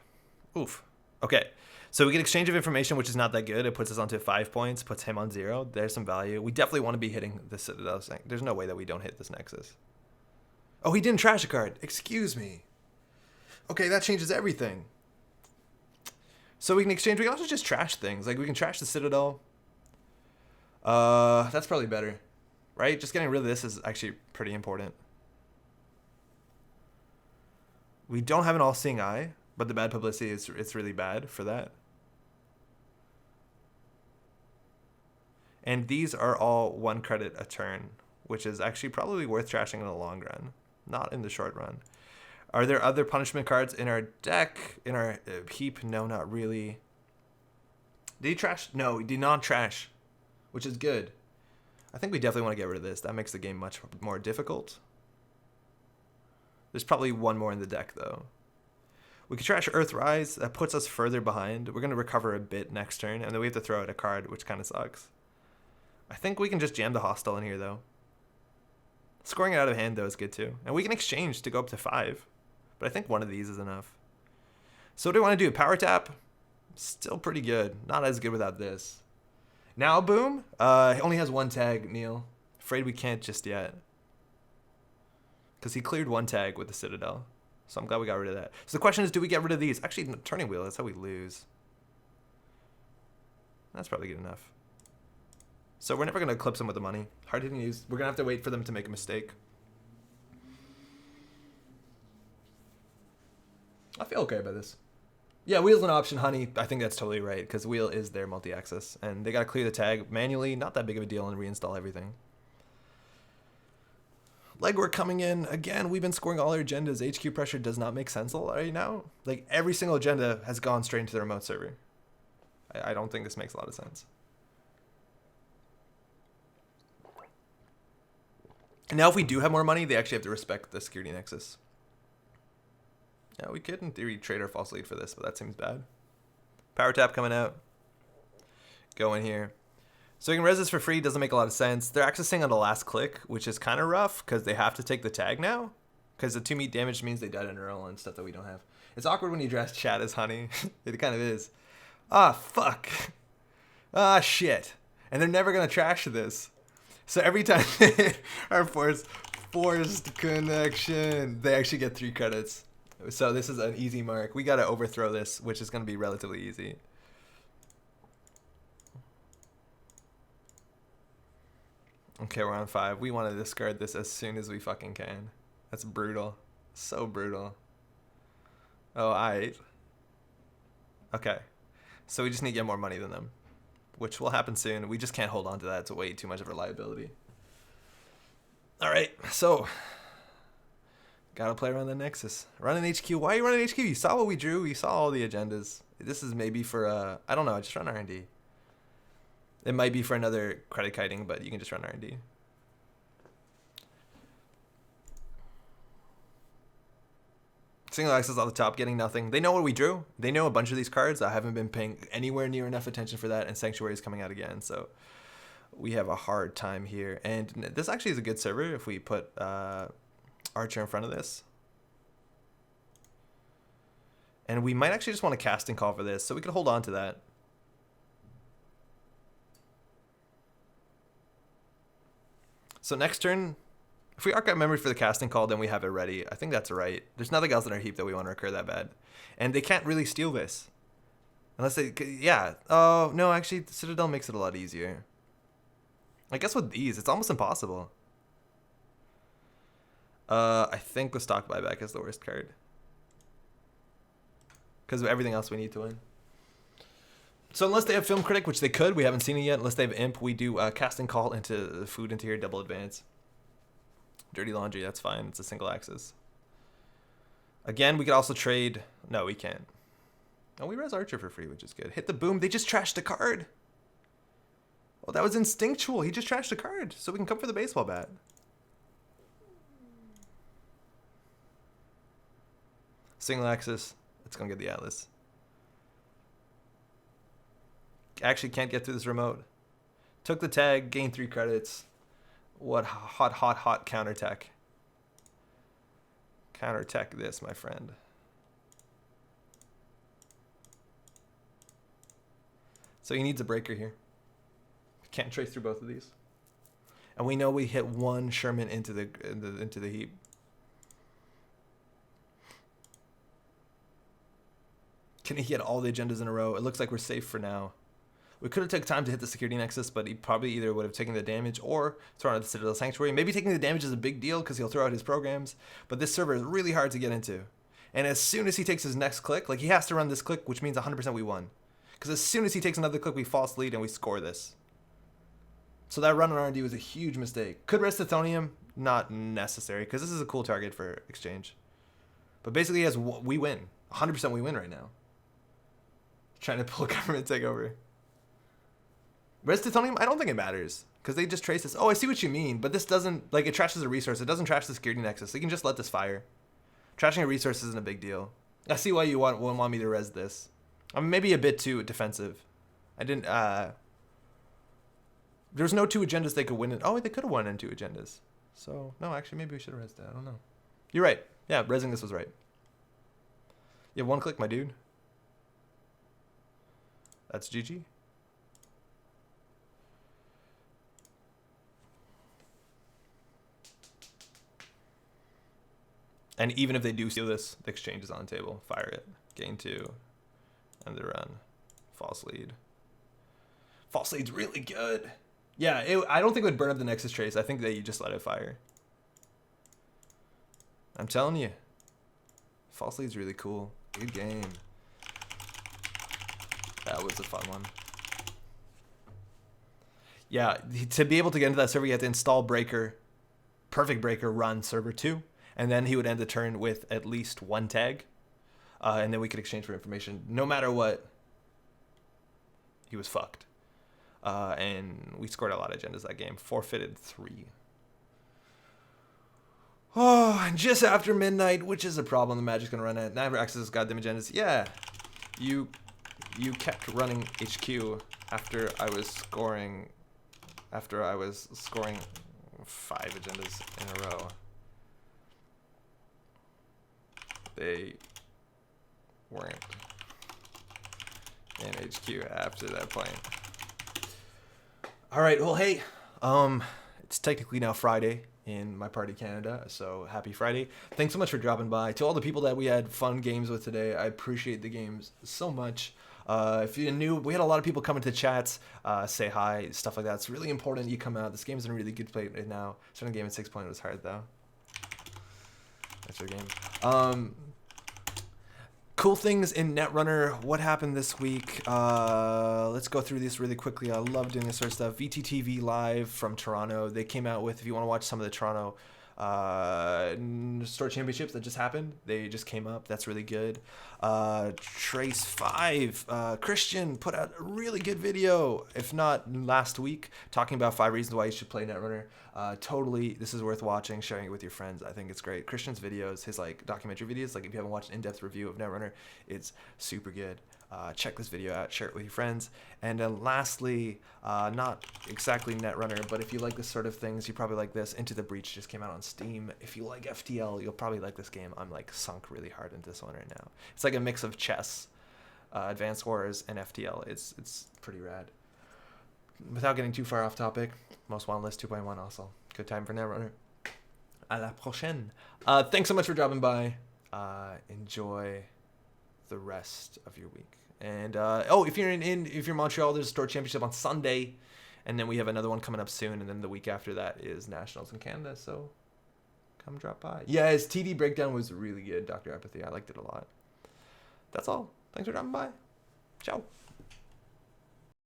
Oof. Okay. So we get exchange of information, which is not that good. It puts us onto 5 points, puts him on 0. There's some value. We definitely want to be hitting the Citadel. There's no way that we don't hit this Nexus. Oh, he didn't trash a card. Excuse me. Okay, that changes everything. So we can exchange. We can also just trash things. Like, we can trash the Citadel. That's probably better. Right? Just getting rid of this is actually pretty important. We don't have an all-seeing eye. But the bad publicity is it's really bad for that. And these are all 1 credit a turn, which is actually probably worth trashing in the long run, not in the short run. Are there other punishment cards in our deck, in our heap? No, not really. Did he trash? No, he did not trash, which is good. I think we definitely want to get rid of this. That makes the game much more difficult. There's probably 1 more in the deck, though. We could trash Earthrise. That puts us further behind. We're going to recover a bit next turn, and then we have to throw out a card, which kind of sucks. I think we can just jam the Hostile in here, though. Scoring it out of hand, though, is good, too. And we can exchange to go up to 5. But I think one of these is enough. So what do we want to do? Power tap? Still pretty good. Not as good without this. Now, boom. He only has 1 tag, Neil. Afraid we can't just yet. Because he cleared 1 tag with the Citadel. So I'm glad we got rid of that. So the question is, do we get rid of these? Actually, no, turning wheel, that's how we lose. That's probably good enough. So we're never going to clip them with the money. Hard hitting use. We're going to have to wait for them to make a mistake. I feel okay about this. Yeah, wheel's an option, honey. I think that's totally right, because wheel is their multi-axis. And they got to clear the tag manually. Not that big of a deal, and reinstall everything. Legwork coming in. Again, we've been scoring all our agendas. HQ pressure does not make sense right now. Like, every single agenda has gone straight into the remote server. I don't think this makes a lot of sense. And now if we do have more money, they actually have to respect the security nexus. Yeah, we could, in theory, trade our false lead for this, but that seems bad. Power tap coming out. Go in here. So we can res this for free. Doesn't make a lot of sense. They're accessing on the last click, which is kind of rough because they have to take the tag now. Because the 2 meat damage means they died in a row and stuff that we don't have. It's awkward when you dress chat as honey. It kind of is. Ah, fuck. Ah, shit. And they're never going to trash this. So every time our forced connection, they actually get 3 credits. So this is an easy mark. We got to overthrow this, which is going to be relatively easy. Okay, we're on 5. We want to discard this as soon as we fucking can. That's brutal. So brutal. Oh, aight. Okay. So we just need to get more money than them, which will happen soon. We just can't hold on to that. It's way too much of a liability. All right, so gotta play around the Nexus. Run an HQ. Why are you running HQ? You saw what we drew. You saw all the agendas. This is maybe for, I don't know, just run R&D. It might be for another credit kiting, but you can just run R&D. Single access on the top, getting nothing. They know what we drew. They know a bunch of these cards. I haven't been paying anywhere near enough attention for that, and Sanctuary is coming out again, so we have a hard time here. And this actually is a good server if we put Archer in front of this. And we might actually just want a casting call for this, so we could hold on to that. So next turn, if we archive memory for the casting call, then we have it ready. I think that's right. There's nothing else in our heap that we want to recur that bad. And they can't really steal this. Unless they, yeah. Oh, no, actually, Citadel makes it a lot easier. I guess with these, it's almost impossible. I think the stock buyback is the worst card. Because of everything else we need to win. So unless they have Film Critic, which they could, we haven't seen it yet. Unless they have Imp, we do casting call into the food into here, double advance. Dirty Laundry, that's fine. It's a single axis. Again, we could also trade. No, we can't. Oh, we res Archer for free, which is good. Hit the boom. They just trashed a card. Oh, that was instinctual. He just trashed a card. So we can come for the baseball bat. Single axis. It's going to get the Atlas. Actually can't get through this remote. Took the tag, gained 3 credits. What hot counterattack. Counterattack this, my friend. So he needs a breaker here. Can't trace through both of these. And we know we hit 1 Sherman into the heap. Can he get all the agendas in a row? It looks like we're safe for now. We could have taken time to hit the security nexus, but he probably either would have taken the damage or thrown out the Citadel Sanctuary. Maybe taking the damage is a big deal because he'll throw out his programs, but this server is really hard to get into. And as soon as he takes his next click, like he has to run this click, which means 100% we won. Because as soon as he takes another click, we false lead and we score this. So that run on R&D was a huge mistake. Could rest Athonium? Not necessary, because this is a cool target for exchange. But basically, as we win. 100% we win right now. Trying to pull government takeover. Res Titanium, I don't think it matters. Because they just trace this. Oh, I see what you mean. But this doesn't, like, it trashes a resource. It doesn't trash the security nexus. They can just let this fire. Trashing a resource isn't a big deal. I see why you wouldn't want me to res this. I'm maybe a bit too defensive. I didn't, there's no 2 agendas they could win it. Oh, they could have won in 2 agendas. So, no, actually, maybe we should have resed it. I don't know. You're right. Yeah, resing this was right. You have one click, my dude. That's GG. And even if they do steal this, the exchange is on the table. Fire it. Gain 2. End the run. False lead. False lead's really good. Yeah, I don't think it would burn up the Nexus Trace. I think that you just let it fire. I'm telling you. False lead's really cool. Good game. That was a fun one. Yeah, to be able to get into that server, you have to install Breaker, Perfect Breaker, run server 2, and then he would end the turn with at least 1 tag, and then we could exchange for information. No matter what, he was fucked. And we scored a lot of agendas that game. Forfeited 3. Oh, and just after midnight, which is a problem the Magic's gonna run at. Never access goddamn agendas. Yeah, you kept running HQ after I was scoring 5 agendas in a row. They weren't in HQ after that point. All right, well, hey, it's technically now Friday in my party Canada, so happy Friday. Thanks so much for dropping by. To all the people that we had fun games with today, I appreciate the games so much. If you're new, we had a lot of people come into chats, say hi, stuff like that. It's really important you come out. This game's in a really good place right now. Starting game at 6 point was hard, though. That's your game. Cool things in Netrunner. What happened this week? Let's go through this really quickly. I love doing this sort of stuff. VTTV Live from Toronto. They came out with, if you want to watch some of the Toronto Store Championships that just happened, they just came up. That's really good. Trace 5. Christian put out a really good video, if not last week, talking about 5 reasons why you should play Netrunner. Totally, this is worth watching, sharing it with your friends. I think it's great. Christian's videos, his like documentary videos, like if you haven't watched an in-depth review of Netrunner, it's super good. Check this video out, share it with your friends. And then lastly, not exactly Netrunner, but if you like this sort of things, you probably like this. Into the Breach just came out on Steam. If you like FTL, you'll probably like this game. I'm like sunk really hard into this one right now. It's like a mix of chess, Advanced Wars, and FTL. It's pretty rad. Without getting too far off topic, Most Wanted List 2.1 also. Good time for Netrunner. À la prochaine. Thanks so much for dropping by. Enjoy the rest of your week. And if you're if you're Montreal, there's a Store Championship on Sunday, and then we have another one coming up soon, and then the week after that is Nationals in Canada. So come drop by. Yeah, his TD breakdown was really good, Dr. Apathy. I liked it a lot. That's all. Thanks for dropping by. Ciao.